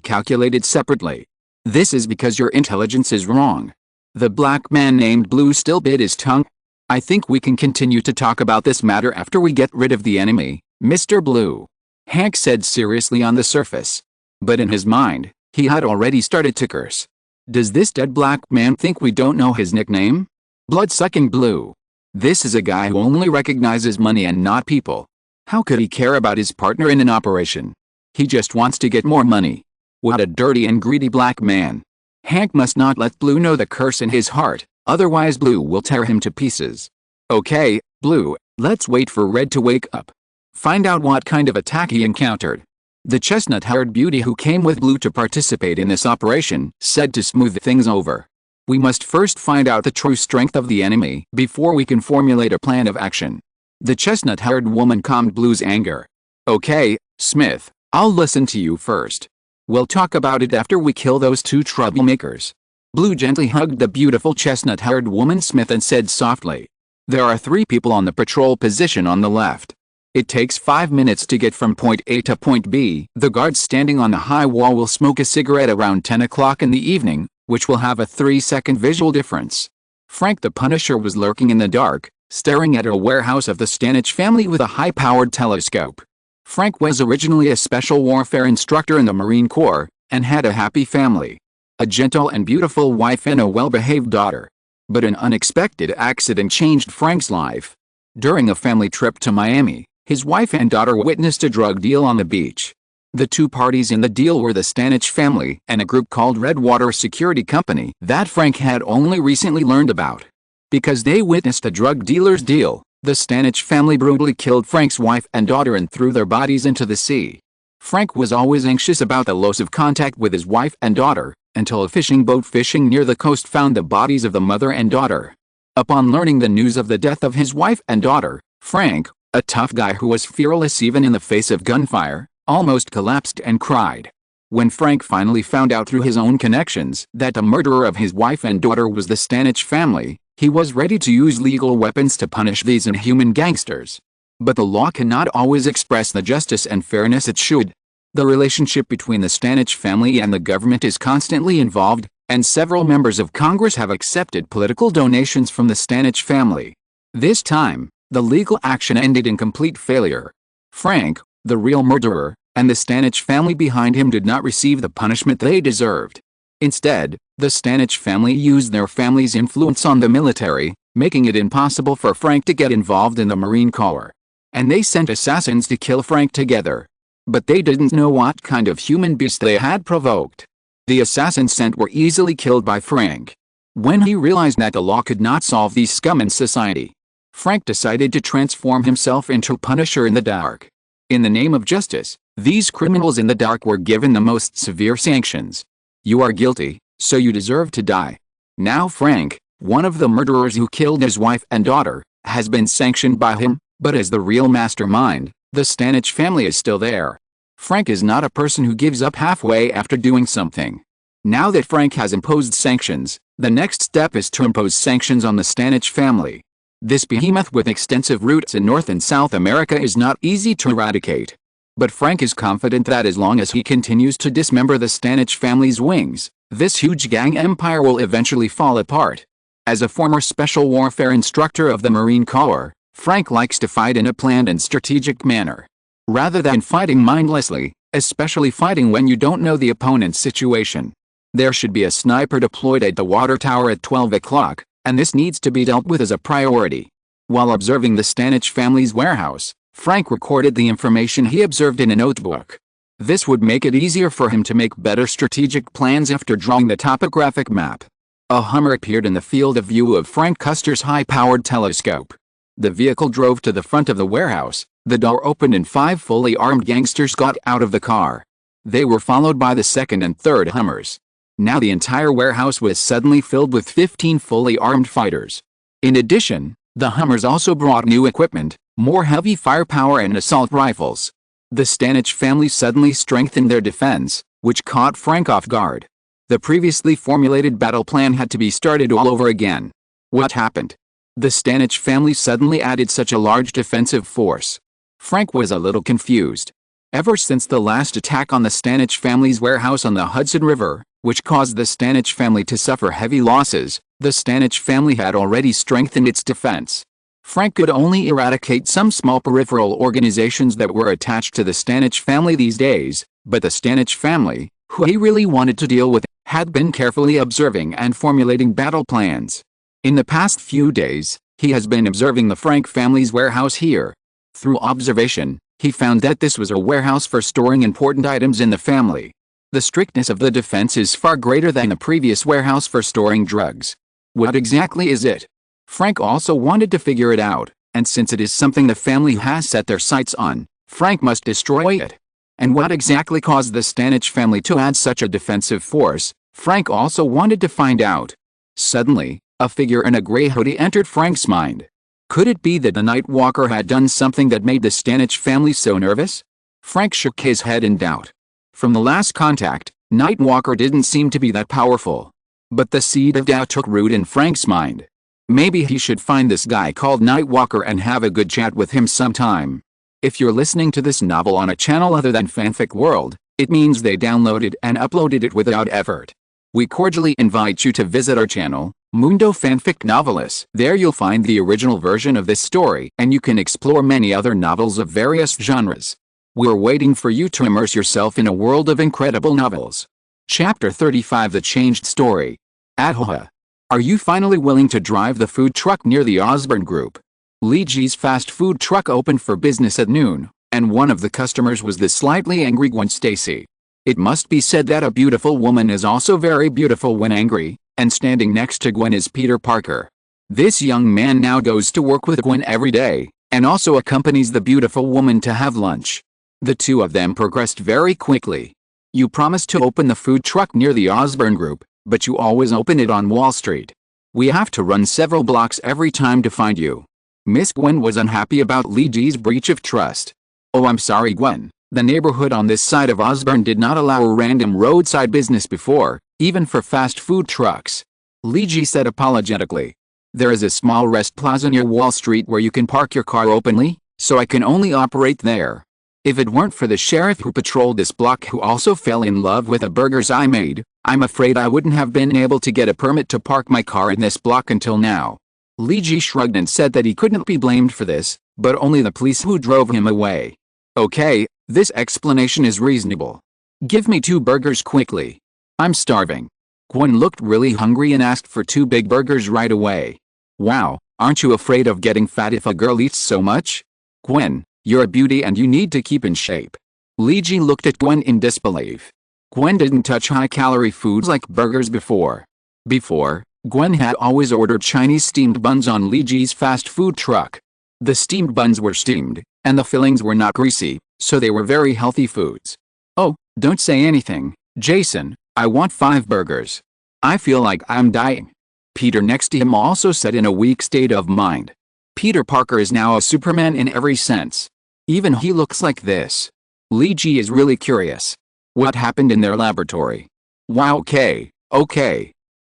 calculated separately. This is because your intelligence is wrong. The black man named Blue still bit his tongue. I think we can continue to talk about this matter after we get rid of the enemy, Mr. Blue. Hank said seriously on the surface. But in his mind, he had already started to curse. Does this dead black man think we don't know his nickname? Blood-sucking Blue. This is a guy who only recognizes money and not people. How could he care about his partner in an operation? He just wants to get more money. What a dirty and greedy black man. Hank must not let Blue know the curse in his heart, otherwise Blue will tear him to pieces. Okay, Blue, let's wait for Red to wake up. Find out what kind of attack he encountered. The chestnut-haired beauty who came with Blue to participate in this operation said to smooth things over. We must first find out the true strength of the enemy before we can formulate a plan of action. The chestnut-haired woman calmed Blue's anger. Okay, Smith, I'll listen to you first. We'll talk about it after we kill those 2 troublemakers. Blue gently hugged the beautiful chestnut-haired woman Smith and said softly. There are 3 people on the patrol position on the left. It takes 5 minutes to get from point A to point B. The guards standing on the high wall will smoke a cigarette around 10 o'clock in the evening, which will have a 3-second visual difference. Frank the Punisher was lurking in the dark, staring at a warehouse of the Stanich family with a high-powered telescope. Frank was originally a special warfare instructor in the Marine Corps, and had a happy family. A gentle and beautiful wife and a well-behaved daughter. But an unexpected accident changed Frank's life. During a family trip to Miami, his wife and daughter witnessed a drug deal on the beach. The 2 parties in the deal were the Stanich family and a group called Redwater Security Company that Frank had only recently learned about. Because they witnessed a drug dealer's deal, the Stanich family brutally killed Frank's wife and daughter and threw their bodies into the sea. Frank was always anxious about the loss of contact with his wife and daughter, until a fishing boat fishing near the coast found the bodies of the mother and daughter. Upon learning the news of the death of his wife and daughter, Frank, a tough guy who was fearless even in the face of gunfire, almost collapsed and cried. When Frank finally found out through his own connections that the murderer of his wife and daughter was the Stanich family, he was ready to use legal weapons to punish these inhuman gangsters. But the law cannot always express the justice and fairness it should. The relationship between the Stanich family and the government is constantly involved, and several members of Congress have accepted political donations from the Stanich family. This time, the legal action ended in complete failure. Frank, the real murderer, and the Stanich family behind him did not receive the punishment they deserved. Instead, the Stanich family used their family's influence on the military, making it impossible for Frank to get involved in the Marine Corps. And they sent assassins to kill Frank together. But they didn't know what kind of human beast they had provoked. The assassins sent were easily killed by Frank. When he realized that the law could not solve these scum in society, Frank decided to transform himself into Punisher in the dark. In the name of justice, these criminals in the dark were given the most severe sanctions. You are guilty, so you deserve to die. Now Frank, one of the murderers who killed his wife and daughter, has been sanctioned by him, but as the real mastermind, the Stanich family is still there. Frank is not a person who gives up halfway after doing something. Now that Frank has imposed sanctions, the next step is to impose sanctions on the Stanich family. This behemoth with extensive roots in North and South America is not easy to eradicate. But Frank is confident that as long as he continues to dismember the Stanich family's wings, this huge gang empire will eventually fall apart. As a former special warfare instructor of the Marine Corps, Frank likes to fight in a planned and strategic manner. Rather than fighting mindlessly, especially fighting when you don't know the opponent's situation. There should be a sniper deployed at the water tower at 12 o'clock, and this needs to be dealt with as a priority. While observing the Stanich family's warehouse, Frank recorded the information he observed in a notebook. This would make it easier for him to make better strategic plans after drawing the topographic map. A Hummer appeared in the field of view of Frank Custer's high-powered telescope. The vehicle drove to the front of the warehouse, the door opened and 5 fully armed gangsters got out of the car. They were followed by the second and third Hummers. Now the entire warehouse was suddenly filled with 15 fully armed fighters. In addition, the Hummers also brought new equipment, more heavy firepower and assault rifles. The Stanich family suddenly strengthened their defense, which caught Frank off guard. The previously formulated battle plan had to be started all over again. What happened? The Stanich family suddenly added such a large defensive force. Frank was a little confused. Ever since the last attack on the Stanich family's warehouse on the Hudson River, which caused the Stanich family to suffer heavy losses, the Stanich family had already strengthened its defense. Frank could only eradicate some small peripheral organizations that were attached to the Stanich family these days, but the Stanich family, who he really wanted to deal with, had been carefully observing and formulating battle plans. In the past few days, he has been observing the Frank family's warehouse here. Through observation, he found that this was a warehouse for storing important items in the family. The strictness of the defense is far greater than the previous warehouse for storing drugs. What exactly is it? Frank also wanted to figure it out, and since it is something the family has set their sights on, Frank must destroy it. And what exactly caused the Stanich family to add such a defensive force, Frank also wanted to find out. Suddenly, a figure in a gray hoodie entered Frank's mind. Could it be that the Nightwalker had done something that made the Stanich family so nervous? Frank shook his head in doubt. From the last contact, Nightwalker didn't seem to be that powerful. But the seed of doubt took root in Frank's mind. Maybe he should find this guy called Nightwalker and have a good chat with him sometime. If you're listening to this novel on a channel other than Fanfic World, it means they downloaded and uploaded it without effort. We cordially invite you to visit our channel, Mundo Fanfic Novelis. There you'll find the original version of this story, and you can explore many other novels of various genres. We're waiting for you to immerse yourself in a world of incredible novels. Chapter 35: The Changed Story. Ahoha! Are you finally willing to drive the food truck near the Osborne Group? Lee G's fast food truck opened for business at noon, and one of the customers was the slightly angry Gwen Stacy. It must be said that a beautiful woman is also very beautiful when angry, and standing next to Gwen is Peter Parker. This young man now goes to work with Gwen every day, and also accompanies the beautiful woman to have lunch. The two of them progressed very quickly. You promised to open the food truck near the Osborne Group, but you always open it on Wall Street. We have to run several blocks every time to find you. Miss Gwen was unhappy about Lee G's breach of trust. Oh, I'm sorry, Gwen. The neighborhood on this side of Osborne did not allow a random roadside business before, even for fast food trucks. Lee G said apologetically. There is a small rest plaza near Wall Street where you can park your car openly, so I can only operate there. If it weren't for the sheriff who patrolled this block who also fell in love with the burgers I made, I'm afraid I wouldn't have been able to get a permit to park my car in this block until now. Lee G shrugged and said that he couldn't be blamed for this, but only the police who drove him away. Okay, this explanation is reasonable. Give me 2 burgers quickly. I'm starving. Gwen looked really hungry and asked for 2 big burgers right away. Wow, aren't you afraid of getting fat if a girl eats so much? Gwen, you're a beauty and you need to keep in shape. Lee G looked at Gwen in disbelief. Gwen didn't touch high-calorie foods like burgers before. Before, Gwen had always ordered Chinese steamed buns on Li Ji's fast food truck. The steamed buns were steamed, and the fillings were not greasy, so they were very healthy foods. "Oh, don't say anything, Jason, I want 5 burgers. I feel like I'm dying." Peter next to him also said in a weak state of mind. Peter Parker is now a Superman in every sense. Even he looks like this. Li Ji is really curious. What happened in their laboratory? Wow, okay.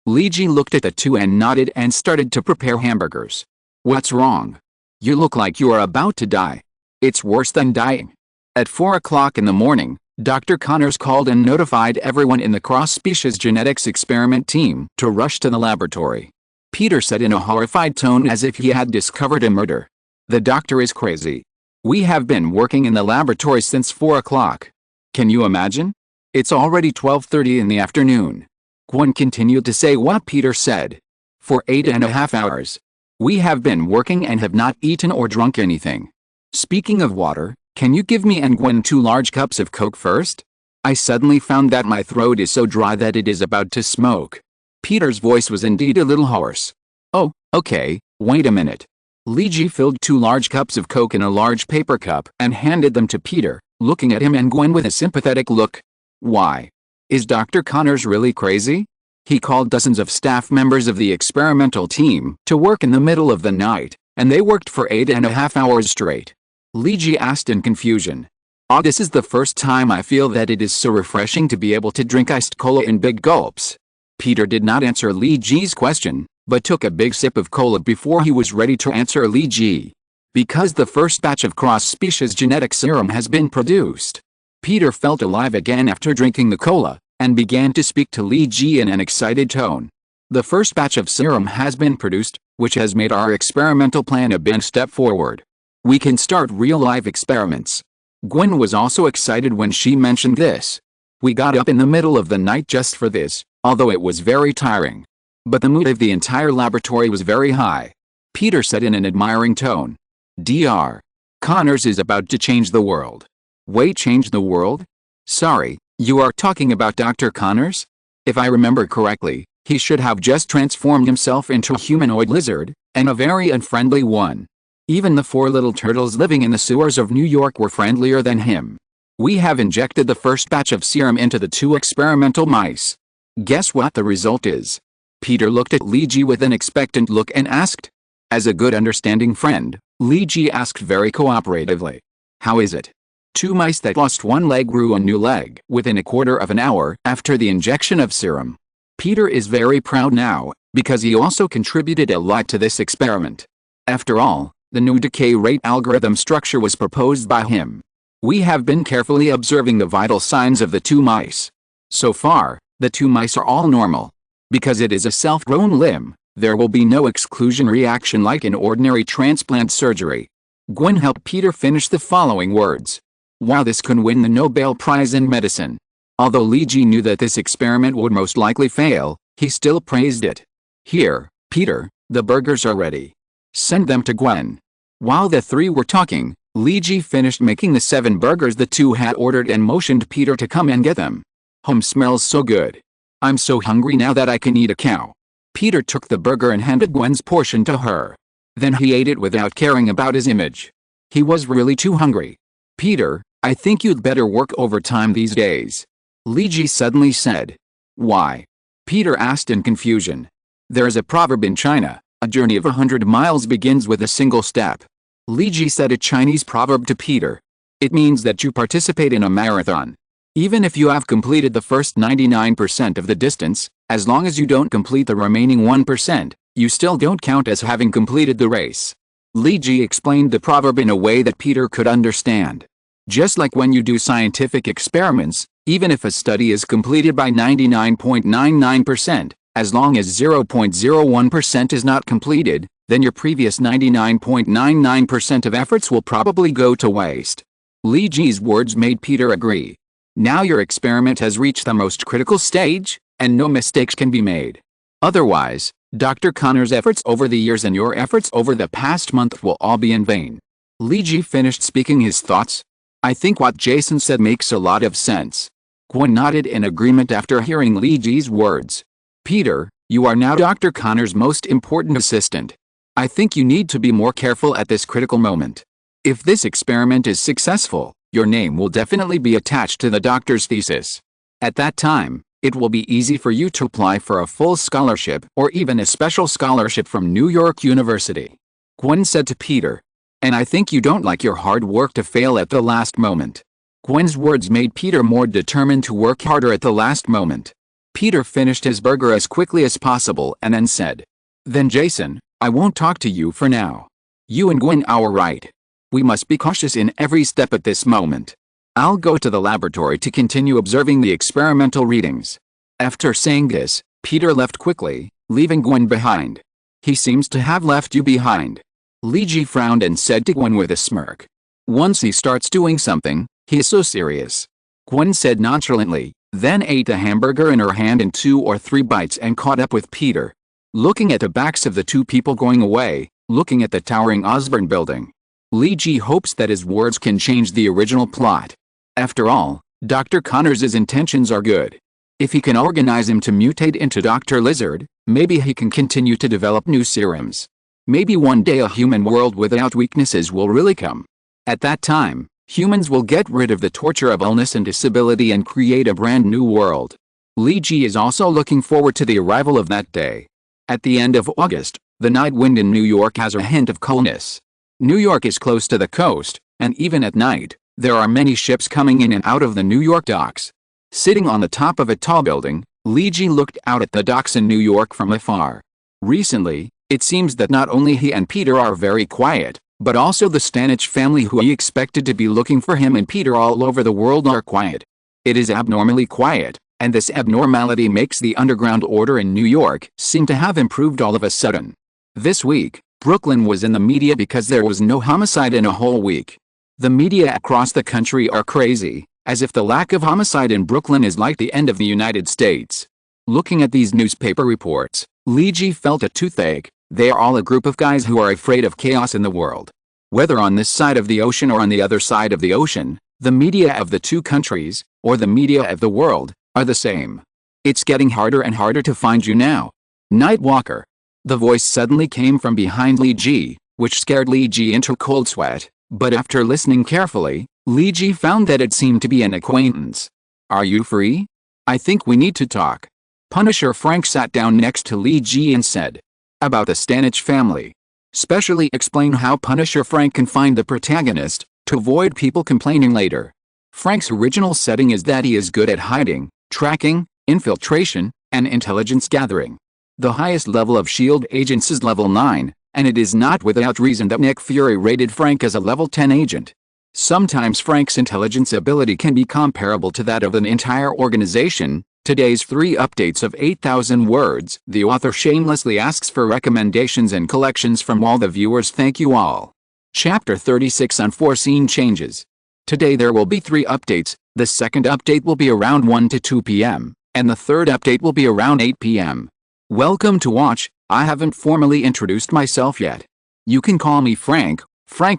Li Ji looked at the two and nodded and started to prepare hamburgers. What's wrong? You look like you are about to die. It's worse than dying. At 4 o'clock in the morning, Dr. Connors called and notified everyone in the cross-species genetics experiment team to rush to the laboratory. Peter said in a horrified tone as if he had discovered a murder. "The doctor is crazy. We have been working in the laboratory since 4 o'clock. Can you imagine? It's already 12:30 in the afternoon." Gwen continued to say what Peter said. "For 8.5 hours. We have been working and have not eaten or drunk anything. Speaking of water, can you give me and Gwen 2 large cups of Coke first? I suddenly found that my throat is so dry that it is about to smoke." Peter's voice was indeed a little hoarse. "Oh, okay, wait a minute." Li Ji filled 2 large cups of Coke in a large paper cup and handed them to Peter, looking at him and Gwen with a sympathetic look. "Why? Is Dr. Connors really crazy? He called dozens of staff members of the experimental team to work in the middle of the night, and they worked for 8.5 hours straight." Li Ji asked in confusion. This is the first time I feel that it is so refreshing to be able to drink iced cola in big gulps." Peter did not answer Li Ji's question, but took a big sip of cola before he was ready to answer Li Ji. Because the first batch of cross-species genetic serum has been produced. Peter felt alive again after drinking the cola, and began to speak to Li Ji in an excited tone. "The first batch of serum has been produced, which has made our experimental plan a big step forward. We can start real-life experiments." Gwen was also excited when she mentioned this. "We got up in the middle of the night just for this, although it was very tiring. But the mood of the entire laboratory was very high." Peter said in an admiring tone. "Dr. Connors is about to change the world." "Wait, change the world? Sorry, you are talking about Dr. Connors? If I remember correctly, he should have just transformed himself into a humanoid lizard, and a very unfriendly one. Even the 4 little turtles living in the sewers of New York were friendlier than him. We have injected the first batch of serum into the 2 experimental mice. Guess what the result is?" Peter looked at Li Ji with an expectant look and asked. As a good understanding friend, Li Ji asked very cooperatively. "How is it?" 2 mice that lost 1 leg grew a new leg within a quarter of an hour after the injection of serum. Peter is very proud now, because he also contributed a lot to this experiment. After all, the new decay rate algorithm structure was proposed by him. We have been carefully observing the vital signs of the 2 mice. So far, the 2 mice are all normal. Because it is a self-grown limb, there will be no exclusion reaction like in ordinary transplant surgery. Gwen helped Peter finish the following words. "Wow, this could win the Nobel Prize in Medicine." Although Li Ji knew that this experiment would most likely fail, he still praised it. "Here, Peter, the burgers are ready. Send them to Gwen." While the 3 were talking, Li Ji finished making the 7 burgers the 2 had ordered and motioned Peter to come and get them. Smells so good. I'm so hungry now that I can eat a cow." Peter took the burger and handed Gwen's portion to her. Then he ate it without caring about his image. He was really too hungry. "Peter, I think you'd better work overtime these days," Li Ji suddenly said. "Why?" Peter asked in confusion. "There is a proverb in China, a journey of 100 miles begins with a single step." Li Ji said a Chinese proverb to Peter. It means that you participate in a marathon. Even if you have completed the first 99% of the distance, as long as you don't complete the remaining 1%, you still don't count as having completed the race. Li Ji explained the proverb in a way that Peter could understand. Just like when you do scientific experiments, even if a study is completed by 99.99%, as long as 0.01% is not completed, then your previous 99.99% of efforts will probably go to waste. Li Ji's words made Peter agree. Now your experiment has reached the most critical stage, and no mistakes can be made. Otherwise, Dr. Connor's efforts over the years and your efforts over the past month will all be in vain. Li Ji finished speaking his thoughts. "I think what Jason said makes a lot of sense. Gwen nodded in agreement after hearing Lee Ji's words. Peter, you are now Dr. Connor's most important assistant. I think you need to be more careful at this critical moment. If this experiment is successful, your name will definitely be attached to the doctor's thesis. At that time, it will be easy for you to apply for a full scholarship or even a special scholarship from New York University. Gwen said to Peter. And I think you don't like your hard work to fail at the last moment. Gwen's words made Peter more determined to work harder at the last moment. Peter finished his burger as quickly as possible and then said, Then Jason, I won't talk to you for now. You and Gwen are right. We must be cautious in every step at this moment. I'll go to the laboratory to continue observing the experimental readings. After saying this, Peter left quickly, leaving Gwen behind. He seems to have left you behind. Lee Ji frowned and said to Gwen with a smirk. Once he starts doing something, he is so serious. Gwen said nonchalantly, then ate a hamburger in her hand in 2 or 3 bites and caught up with Peter. Looking at the backs of the two people going away, looking at the towering Osborne building. Lee Ji hopes that his words can change the original plot. After all, Dr. Connors' intentions are good. If he can organize him to mutate into Dr. Lizard, maybe he can continue to develop new serums. Maybe one day a human world without weaknesses will really come. At that time, humans will get rid of the torture of illness and disability and create a brand new world. Lee Ji is also looking forward to the arrival of that day. At the end of August, the night wind in New York has a hint of coldness. New York is close to the coast, and even at night, there are many ships coming in and out of the New York docks. Sitting on the top of a tall building, Lee Ji looked out at the docks in New York from afar. Recently, it seems that not only he and Peter are very quiet, but also the Stanich family who he expected to be looking for him and Peter all over the world are quiet. It is abnormally quiet, and this abnormality makes the underground order in New York seem to have improved all of a sudden. This week, Brooklyn was in the media because there was no homicide in a whole week. The media across the country are crazy, as if the lack of homicide in Brooklyn is like the end of the United States. Looking at these newspaper reports, Lee Ji felt a toothache. They are all a group of guys who are afraid of chaos in the world. Whether on this side of the ocean or on the other side of the ocean, the media of the two countries, or the media of the world, are the same. It's getting harder and harder to find you now. Nightwalker. The voice suddenly came from behind Lee Ji, which scared Lee Ji into cold sweat, but after listening carefully, Lee Ji found that it seemed to be an acquaintance. Are you free? I think we need to talk. Punisher Frank sat down next to Lee Ji and said. About the Stanich family. Specially explain how Punisher Frank can find the protagonist, to avoid people complaining later. Frank's original setting is that he is good at hiding, tracking, infiltration, and intelligence gathering. The highest level of S.H.I.E.L.D. agents is level 9, and it is not without reason that Nick Fury rated Frank as a level 10 agent. Sometimes Frank's intelligence ability can be comparable to that of an entire organization. Today's 3 updates of 8,000 words. The author shamelessly asks for recommendations and collections from all the viewers. Thank you all. Chapter 36 Unforeseen Changes. Today there will be 3 updates. The second update will be around 1 to 2 p.m., and the third update will be around 8 p.m. Welcome to watch. I haven't formally introduced myself yet. You can call me Frank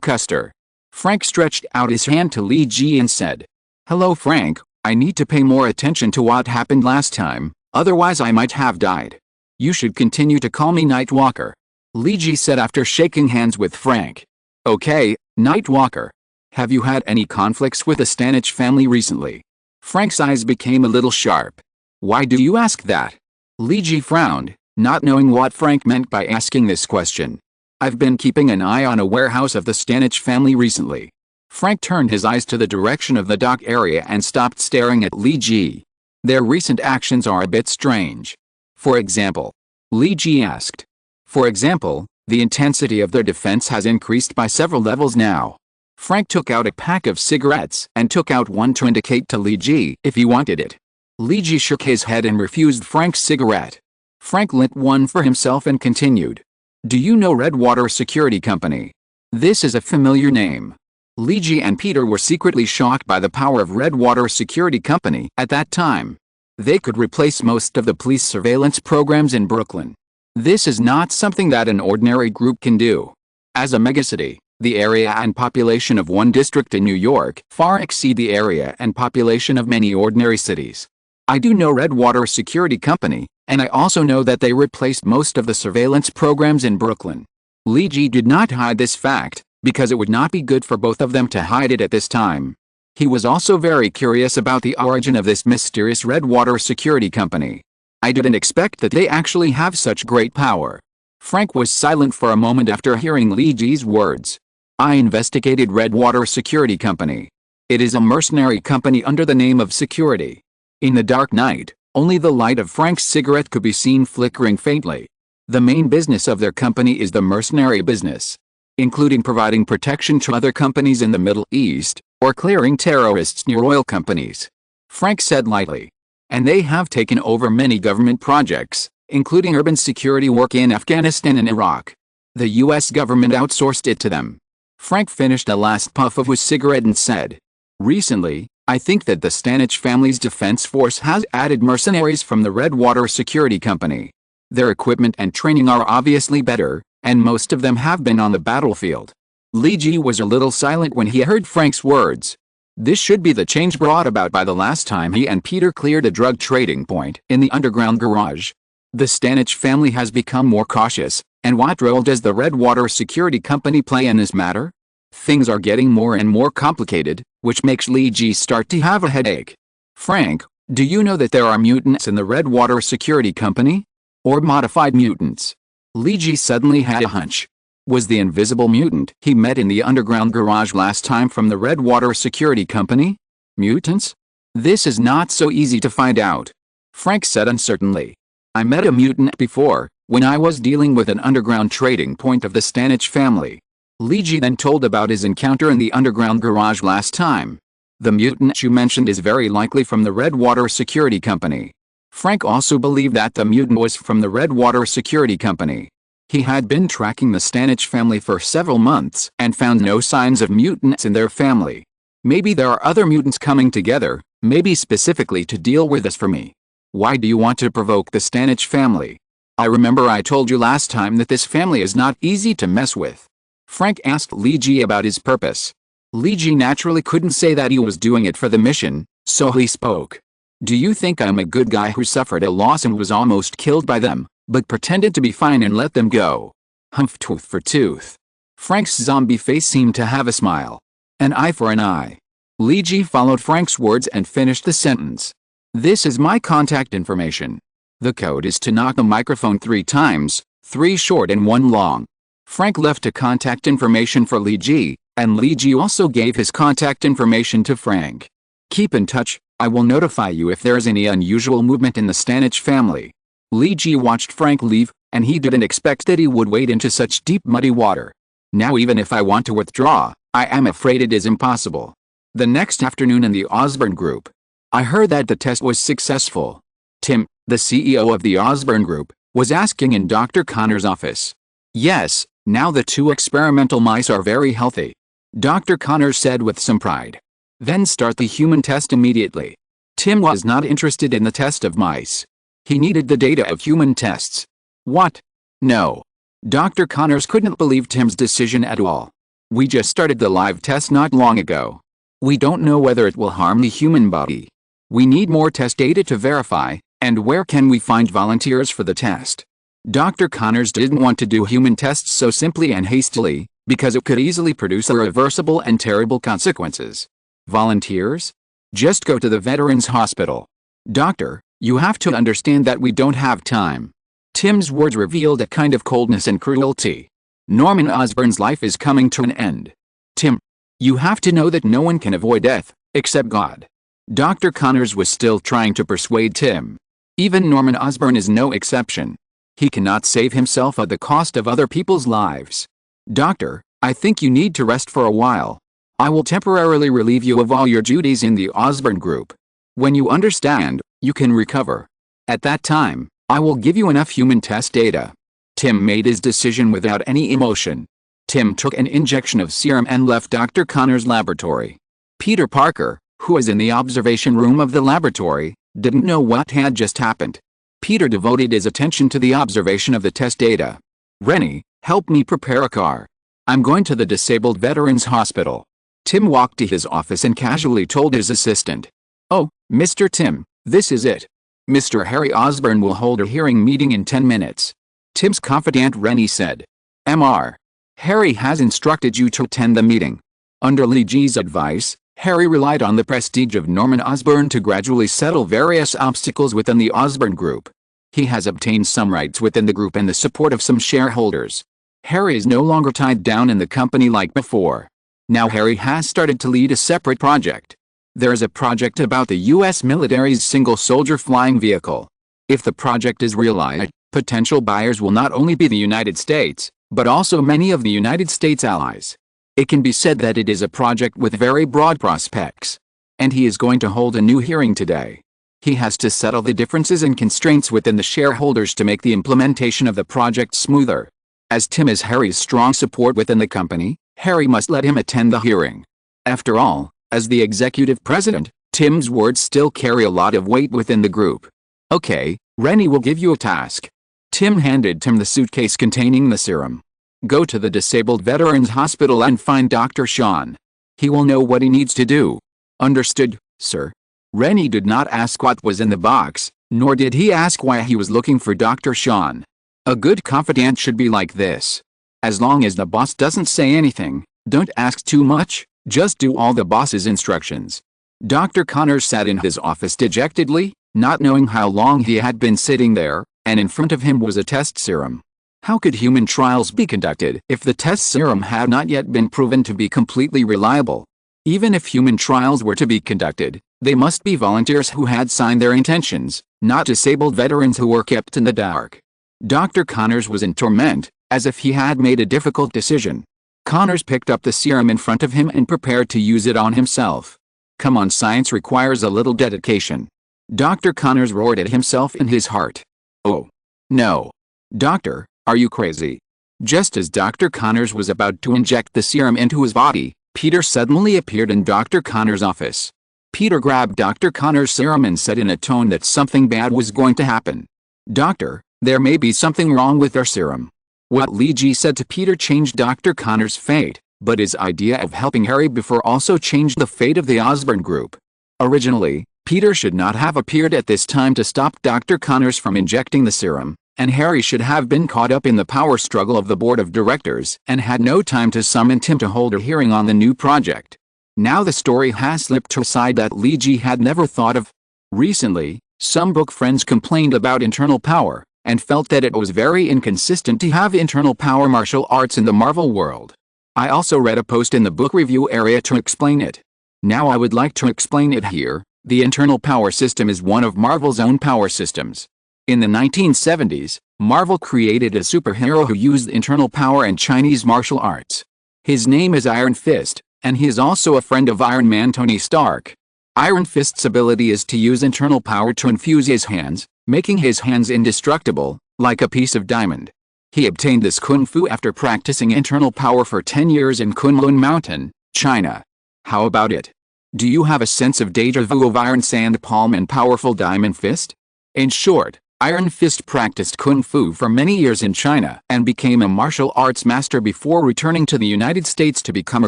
Custer. Frank stretched out his hand to Lee Ji and said, Hello Frank, I need to pay more attention to what happened last time, otherwise I might have died. You should continue to call me Nightwalker. Lee Ji said after shaking hands with Frank. Okay, Nightwalker. Have you had any conflicts with the Stanich family recently? Frank's eyes became a little sharp. Why do you ask that? Lee Ji frowned, not knowing what Frank meant by asking this question. I've been keeping an eye on a warehouse of the Stanich family recently. Frank turned his eyes to the direction of the dock area and stopped staring at Lee Ji. Their recent actions are a bit strange. For example, Lee Ji asked. For example, the intensity of their defense has increased by several levels now. Frank took out a pack of cigarettes and took out one to indicate to Lee Ji if he wanted it. Lee Ji shook his head and refused Frank's cigarette. Frank lit one for himself and continued. Do you know Redwater Security Company? This is a familiar name. Lee Ji and Peter were secretly shocked by the power of Redwater Security Company at that time. They could replace most of the police surveillance programs in Brooklyn. This is not something that an ordinary group can do. As a megacity, The area and population of one district in New York far exceed the area and population of many ordinary cities. I do know Redwater Security Company, and I also know that they replaced most of the surveillance programs in Brooklyn. Lee Ji did not hide this fact, because it would not be good for both of them to hide it at this time. He was also very curious about the origin of this mysterious Redwater Security Company. I didn't expect that they actually have such great power. Frank was silent for a moment after hearing Lee Ji's words. I investigated Redwater Security Company. It is a mercenary company under the name of Security. In the dark night, only the light of Frank's cigarette could be seen flickering faintly. The main business of their company is the mercenary business, including providing protection to other companies in the Middle East, or clearing terrorists near oil companies. Frank said lightly. And they have taken over many government projects, including urban security work in Afghanistan and Iraq. The US government outsourced it to them. Frank finished the last puff of his cigarette and said, recently, I think that the Stanich family's defense force has added mercenaries from the Redwater Security Company. Their equipment and training are obviously better, and most of them have been on the battlefield. Lee Ji was a little silent when he heard Frank's words. This should be the change brought about by the last time he and Peter cleared a drug trading point in the underground garage. The Stanich family has become more cautious, and what role does the Redwater Security Company play in this matter? Things are getting more and more complicated, which makes Lee Ji start to have a headache. Frank, do you know that there are mutants in the Redwater Security Company? Or modified mutants? Lee Ji suddenly had a hunch. Was the invisible mutant he met in the underground garage last time from the Redwater Security Company? Mutants? This is not so easy to find out. Frank said uncertainly. I met a mutant before, when I was dealing with an underground trading point of the Stanich family. Lee Ji then told about his encounter in the underground garage last time. The mutant you mentioned is very likely from the Redwater Security Company. Frank also believed that the mutant was from the Redwater Security Company. He had been tracking the Stanich family for several months and found no signs of mutants in their family. Maybe there are other mutants coming together, maybe specifically to deal with this for me. Why do you want to provoke the Stanich family? I remember I told you last time that this family is not easy to mess with. Frank asked Lee Ji about his purpose. Lee Ji naturally couldn't say that he was doing it for the mission, so he spoke. Do you think I'm a good guy who suffered a loss and was almost killed by them, but pretended to be fine and let them go? Humph, tooth for tooth. Frank's zombie face seemed to have a smile. An eye for an eye. Lee Ji followed Frank's words and finished the sentence. This is my contact information. The code is to knock the microphone 3 times, 3 short and 1 long. Frank left a contact information for Lee Ji, and Lee Ji also gave his contact information to Frank. Keep in touch, I will notify you if there is any unusual movement in the Stanich family. Lee Ji watched Frank leave, and he didn't expect that he would wade into such deep muddy water. Now even if I want to withdraw, I am afraid it is impossible. The next afternoon in the Osborne Group. I heard that the test was successful. Tim, the CEO of the Osborne Group, was asking in Dr. Connor's office. Yes, now the 2 experimental mice are very healthy. Dr. Connor said with some pride. Then start the human test immediately. Tim was not interested in the test of mice. He needed the data of human tests. What? No. Dr. Connors couldn't believe Tim's decision at all. We just started the live test not long ago. We don't know whether it will harm the human body. We need more test data to verify, and where can we find volunteers for the test? Dr. Connors didn't want to do human tests so simply and hastily, because it could easily produce irreversible and terrible consequences. Volunteers? Just go to the Veterans Hospital. Doctor, you have to understand that we don't have time. Tim's words revealed a kind of coldness and cruelty. Norman Osborn's life is coming to an end. Tim, you have to know that no one can avoid death, except God. Dr. Connors was still trying to persuade Tim. Even Norman Osborn is no exception. He cannot save himself at the cost of other people's lives. Doctor, I think you need to rest for a while. I will temporarily relieve you of all your duties in the Osborne Group. When you understand, you can recover. At that time, I will give you enough human test data. Tim made his decision without any emotion. Tim took an injection of serum and left Dr. Connor's laboratory. Peter Parker, who was in the observation room of the laboratory, didn't know what had just happened. Peter devoted his attention to the observation of the test data. Rennie, help me prepare a car. I'm going to the Disabled Veterans Hospital. Tim walked to his office and casually told his assistant. Oh, Mr. Tim, this is it. Mr. Harry Osborn will hold a hearing meeting in 10 minutes. Tim's confidant Rennie said. Mr. Harry has instructed you to attend the meeting. Under Lee G's advice, Harry relied on the prestige of Norman Osborn to gradually settle various obstacles within the Osborn Group. He has obtained some rights within the group and the support of some shareholders. Harry is no longer tied down in the company like before. Now Harry has started to lead a separate project. There is a project about the US military's single-soldier flying vehicle. If the project is realized, potential buyers will not only be the United States, but also many of the United States allies. It can be said that it is a project with very broad prospects. And he is going to hold a new hearing today. He has to settle the differences and constraints within the shareholders to make the implementation of the project smoother. As Tim is Harry's strong support within the company, Harry must let him attend the hearing. After all, as the executive president, Tim's words still carry a lot of weight within the group. Okay, Rennie will give you a task. Tim handed Tim the suitcase containing the serum. Go to the Disabled Veterans Hospital and find Dr. Sean. He will know what he needs to do. Understood, sir. Rennie did not ask what was in the box, nor did he ask why he was looking for Dr. Sean. A good confidant should be like this. As long as the boss doesn't say anything, don't ask too much, just do all the boss's instructions. Dr. Connors sat in his office dejectedly, not knowing how long he had been sitting there, and in front of him was a test serum. How could human trials be conducted if the test serum had not yet been proven to be completely reliable? Even if human trials were to be conducted, they must be volunteers who had signed their intentions, not disabled veterans who were kept in the dark. Dr. Connors was in torment, as if he had made a difficult decision. Connors picked up the serum in front of him and prepared to use it on himself. Come on, science requires a little dedication. Dr. Connors roared at himself in his heart. Oh. No. Doctor, are you crazy? Just as Dr. Connors was about to inject the serum into his body, Peter suddenly appeared in Dr. Connors' office. Peter grabbed Dr. Connors' serum and said in a tone that something bad was going to happen. Doctor, there may be something wrong with our serum. What Lee G said to Peter changed Dr. Connors' fate, but his idea of helping Harry before also changed the fate of the Osborn Group. Originally, Peter should not have appeared at this time to stop Dr. Connors from injecting the serum, and Harry should have been caught up in the power struggle of the board of directors and had no time to summon Tim to hold a hearing on the new project. Now the story has slipped to a side that Lee G had never thought of. Recently, some book friends complained about internal power, and felt that it was very inconsistent to have internal power martial arts in the Marvel world. I also read a post in the book review area to explain it. Now I would like to explain it here. The internal power system is one of Marvel's own power systems. In the 1970s, Marvel created a superhero who used internal power and Chinese martial arts. His name is Iron Fist, and he is also a friend of Iron Man Tony Stark. Iron Fist's ability is to use internal power to infuse his hands, making his hands indestructible, like a piece of diamond. He obtained this kung fu after practicing internal power for 10 years in Kunlun Mountain, China. How about it? Do you have a sense of deja vu of Iron Sand Palm and powerful Diamond Fist? In short, Iron Fist practiced kung fu for many years in China and became a martial arts master before returning to the United States to become a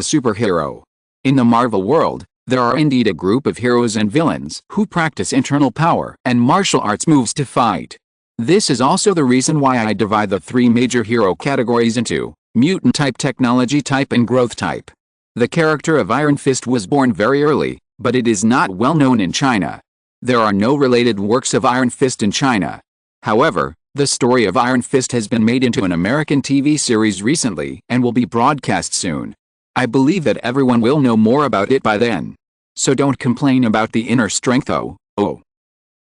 superhero. In the Marvel world, there are indeed a group of heroes and villains who practice internal power and martial arts moves to fight. This is also the reason why I divide the three major hero categories into mutant type, technology type, and growth type. The character of Iron Fist was born very early, but it is not well known in China. There are no related works of Iron Fist in China. However, the story of Iron Fist has been made into an American TV series recently and will be broadcast soon. I believe that everyone will know more about it by then. So don't complain about the inner strength though. Oh.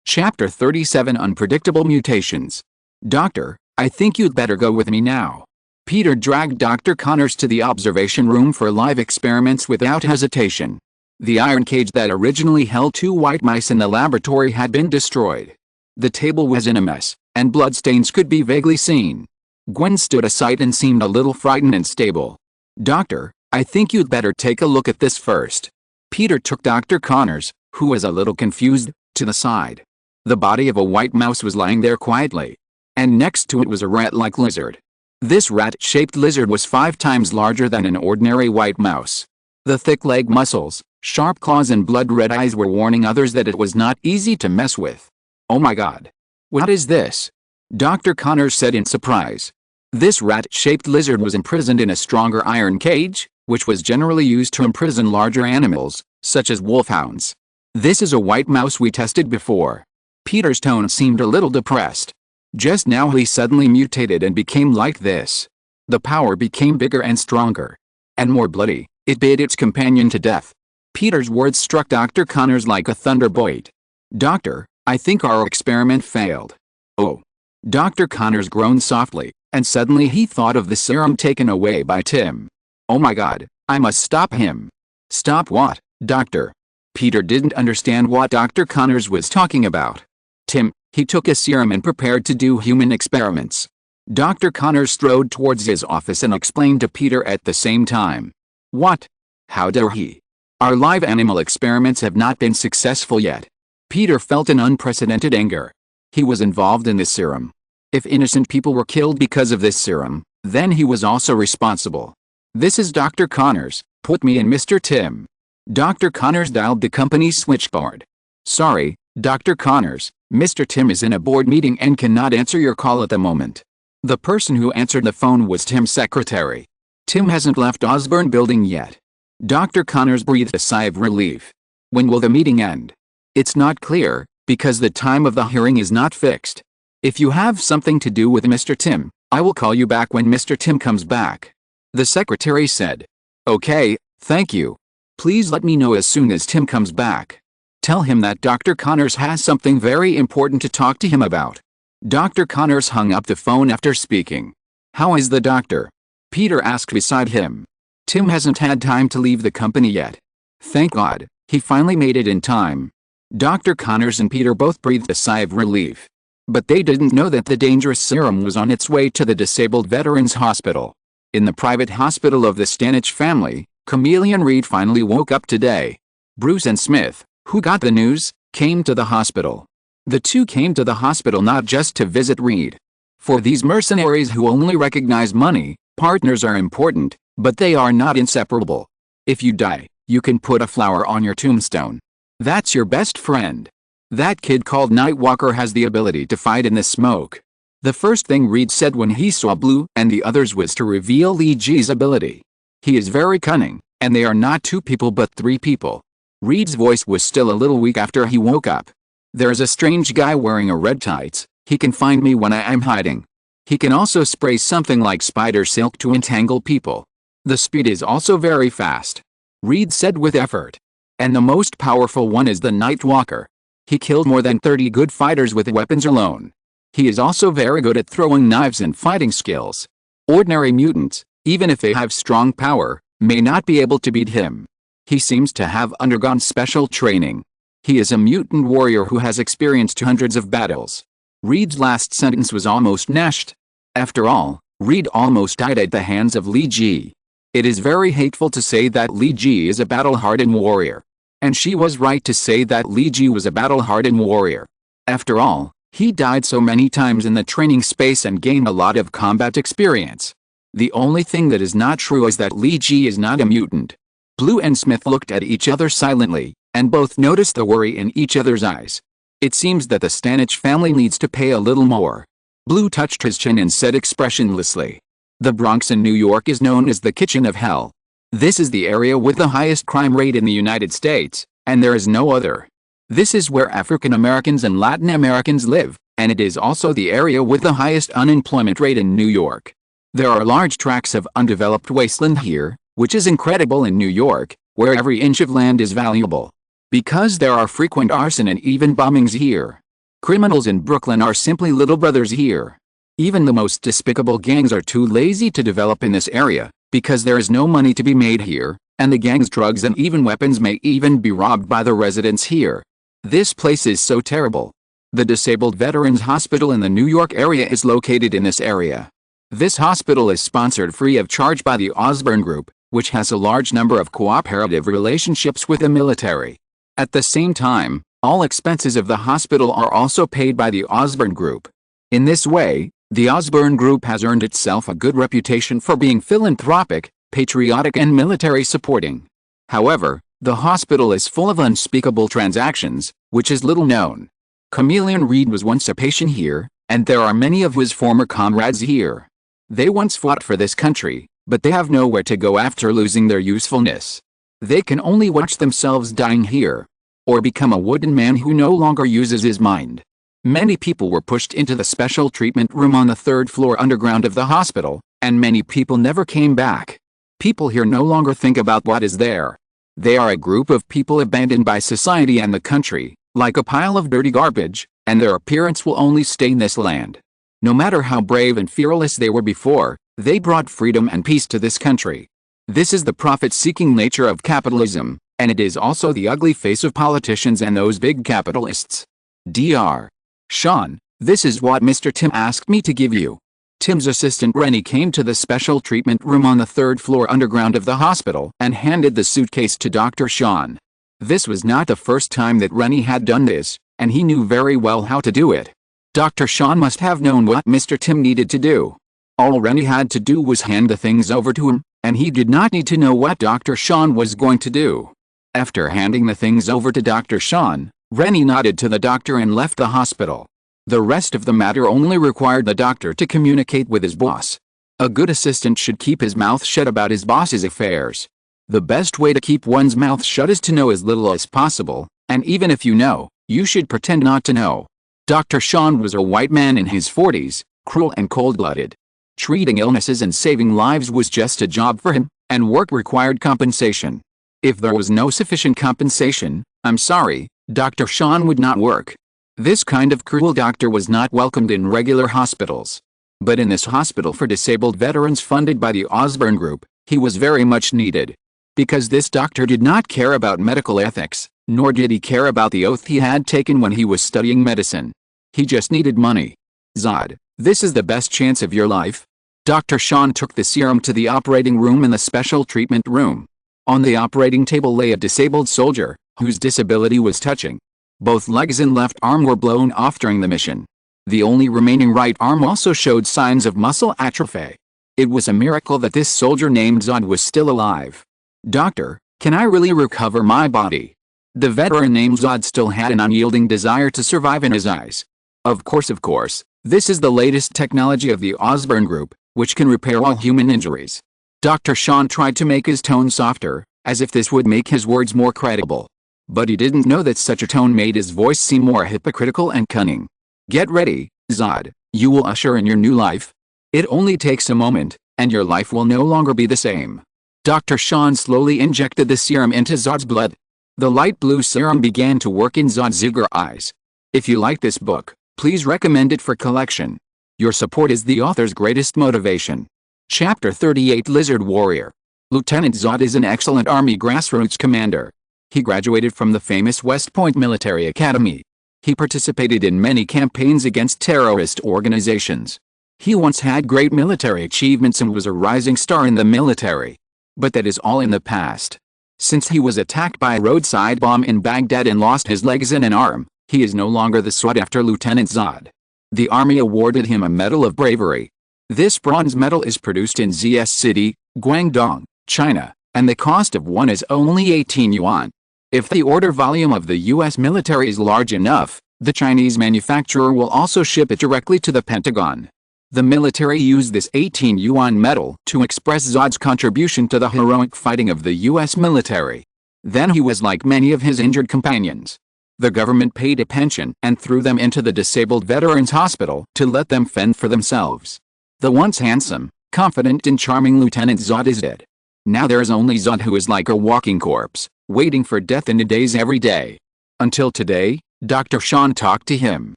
Chapter 37, Unpredictable Mutations. Doctor, I think you'd better go with me now. Peter dragged Dr. Connors to the observation room for live experiments without hesitation. The iron cage that originally held 2 white mice in the laboratory had been destroyed. The table was in a mess, and bloodstains could be vaguely seen. Gwen stood aside and seemed a little frightened and stable. Doctor, I think you'd better take a look at this first. Peter took Dr. Connors, who was a little confused, to the side. The body of a white mouse was lying there quietly. And next to it was a rat-like lizard. This rat-shaped lizard was 5 times larger than an ordinary white mouse. The thick leg muscles, sharp claws and blood-red eyes were warning others that it was not easy to mess with. "Oh my God. What is this?" Dr. Connors said in surprise. This rat-shaped lizard was imprisoned in a stronger iron cage, which was generally used to imprison larger animals, such as wolfhounds. "This is a white mouse we tested before." Peter's tone seemed a little depressed. Just now he suddenly mutated and became like this. The power became bigger and stronger. And more bloody. It bit its companion to death. Peter's words struck Dr. Connors like a thunderbolt. "Doctor, I think our experiment failed." "Oh." Dr. Connors groaned softly, and suddenly he thought of the serum taken away by Tim. "Oh my God, I must stop him." "Stop what, doctor?" Peter didn't understand what Dr. Connors was talking about. "Tim, he took a serum and prepared to do human experiments." Dr. Connors strode towards his office and explained to Peter at the same time. "What? How dare he? Our live animal experiments have not been successful yet." Peter felt an unprecedented anger. He was involved in this serum. If innocent people were killed because of this serum, then he was also responsible. "This is Dr. Connors, put me in Mr. Tim." Dr. Connors dialed the company's switchboard. "Sorry, Dr. Connors, Mr. Tim is in a board meeting and cannot answer your call at the moment." The person who answered the phone was Tim's secretary. "Tim hasn't left Osborne Building yet." Dr. Connors breathed a sigh of relief. "When will the meeting end?" "It's not clear, because the time of the hearing is not fixed. If you have something to do with Mr. Tim, I will call you back when Mr. Tim comes back." The secretary said. "Okay, thank you. Please let me know as soon as Tim comes back. Tell him that Dr. Connors has something very important to talk to him about." Dr. Connors hung up the phone after speaking. "How is the doctor?" Peter asked beside him. "Tim hasn't had time to leave the company yet. Thank God, he finally made it in time." Dr. Connors and Peter both breathed a sigh of relief. But they didn't know that the dangerous serum was on its way to the disabled veterans hospital. In the private hospital of the Stanich family, Camille and Reed finally woke up today. Bruce and Smith, who got the news, came to the hospital. The two came to the hospital not just to visit Reed. For these mercenaries who only recognize money, partners are important, but they are not inseparable. If you die, you can put a flower on your tombstone. That's your best friend. That kid called Nightwalker has the ability to fight in the smoke. The first thing Reed said when he saw Blue and the others was to reveal Lee G's ability. He is very cunning, and they are not 2 people but 3 people. Reed's voice was still a little weak after he woke up. "There's a strange guy wearing a red tights. He can find me when I am hiding. He can also spray something like spider silk to entangle people. The speed is also very fast," Reed said with effort. "And the most powerful one is the Nightwalker. He killed more than 30 good fighters with weapons alone. He is also very good at throwing knives and fighting skills. Ordinary mutants, even if they have strong power, may not be able to beat him. He seems to have undergone special training. He is a mutant warrior who has experienced hundreds of battles." Reed's last sentence was almost gnashed. After all, Reed almost died at the hands of Lee G. It is very hateful to say that Lee G is a battle-hardened warrior. And she was right to say that Lee G was a battle-hardened warrior. After all, he died so many times in the training space and gained a lot of combat experience. The only thing that is not true is that Lee G is not a mutant. Blue and Smith looked at each other silently, and both noticed the worry in each other's eyes. "It seems that the Stanich family needs to pay a little more." Blue touched his chin and said expressionlessly. "The Bronx in New York is known as the kitchen of hell. This is the area with the highest crime rate in the United States, and there is no other. This is where African Americans and Latin Americans live, and it is also the area with the highest unemployment rate in New York. There are large tracts of undeveloped wasteland here, which is incredible in New York, where every inch of land is valuable. Because there are frequent arson and even bombings here. Criminals in Brooklyn are simply little brothers here. Even the most despicable gangs are too lazy to develop in this area, because there is no money to be made here, and the gang's drugs and even weapons may even be robbed by the residents here. This place is so terrible. The Disabled Veterans Hospital in the New York area is located in this area. This hospital is sponsored free of charge by the Osborne Group, which has a large number of cooperative relationships with the military. At the same time, all expenses of the hospital are also paid by the Osborne Group. In this way, The Osborn Group has earned itself a good reputation for being philanthropic, patriotic and military supporting. However, the hospital is full of unspeakable transactions, which is little known. Chameleon Reed was once a patient here, and there are many of his former comrades here. They once fought for this country, but they have nowhere to go after losing their usefulness. They can only watch themselves dying here, or become a wooden man who no longer uses his mind. Many people were pushed into the special treatment room on the 3rd floor underground of the hospital, and many people never came back. People here no longer think about what is there. They are a group of people abandoned by society and the country, like a pile of dirty garbage, and their appearance will only stain this land. No matter how brave and fearless they were before, they brought freedom and peace to this country. This is the profit-seeking nature of capitalism, and it is also the ugly face of politicians and those big capitalists. Dr. Sean, this is what Mr. Tim asked me to give you. Tim's assistant Rennie came to the special treatment room on the 3rd floor underground of the hospital and handed the suitcase to Dr. Sean. This was not the first time that Rennie had done this, and he knew very well how to do it. Dr. Sean must have known what Mr. Tim needed to do. All Rennie had to do was hand the things over to him, and he did not need to know what Dr. Sean was going to do. After handing the things over to Dr. Sean, Rennie nodded to the doctor and left the hospital. The rest of the matter only required the doctor to communicate with his boss. A good assistant should keep his mouth shut about his boss's affairs. The best way to keep one's mouth shut is to know as little as possible, and even if you know, you should pretend not to know. Dr. Sean was a white man in his 40s, cruel and cold-blooded. Treating illnesses and saving lives was just a job for him, and work required compensation. If there was no sufficient compensation, I'm sorry, Dr. Sean would not work. This kind of cruel doctor was not welcomed in regular hospitals. But in this hospital for disabled veterans funded by the Osborn Group, he was very much needed. Because this doctor did not care about medical ethics, nor did he care about the oath he had taken when he was studying medicine. He just needed money. Zod, this is the best chance of your life. Dr. Sean took the serum to the operating room in the special treatment room. On the operating table lay a disabled soldier, whose disability was touching. Both legs and left arm were blown off during the mission. The only remaining right arm also showed signs of muscle atrophy. It was a miracle that this soldier named Zod was still alive. Doctor, can I really recover my body? The veteran named Zod still had an unyielding desire to survive in his eyes. Of course, this is the latest technology of the Osborn Group, which can repair all human injuries. Dr. Sean tried to make his tone softer, as if this would make his words more credible. But he didn't know that such a tone made his voice seem more hypocritical and cunning. Get ready, Zod, you will usher in your new life. It only takes a moment, and your life will no longer be the same. Dr. Sean slowly injected the serum into Zod's blood. The light blue serum began to work in Zod's eager eyes. If you like this book, please recommend it for collection. Your support is the author's greatest motivation. Chapter 38 Lizard Warrior. Lieutenant Zod is an excellent Army grassroots commander. He graduated from the famous West Point Military Academy. He participated in many campaigns against terrorist organizations. He once had great military achievements and was a rising star in the military. But that is all in the past. Since he was attacked by a roadside bomb in Baghdad and lost his legs and an arm, he is no longer the sought-after Lieutenant Zod. The Army awarded him a Medal of Bravery. This bronze medal is produced in ZS City, Guangdong, China, and the cost of one is only 18 yuan. If the order volume of the US military is large enough, the Chinese manufacturer will also ship it directly to the Pentagon. The military used this 18 yuan medal to express Zod's contribution to the heroic fighting of the US military. Then he was like many of his injured companions. The government paid a pension and threw them into the disabled veterans hospital to let them fend for themselves. The once handsome, confident and charming Lieutenant Zod is dead. Now there is only Zod, who is like a walking corpse, waiting for death in a daze every day. Until today, Dr. Sean talked to him.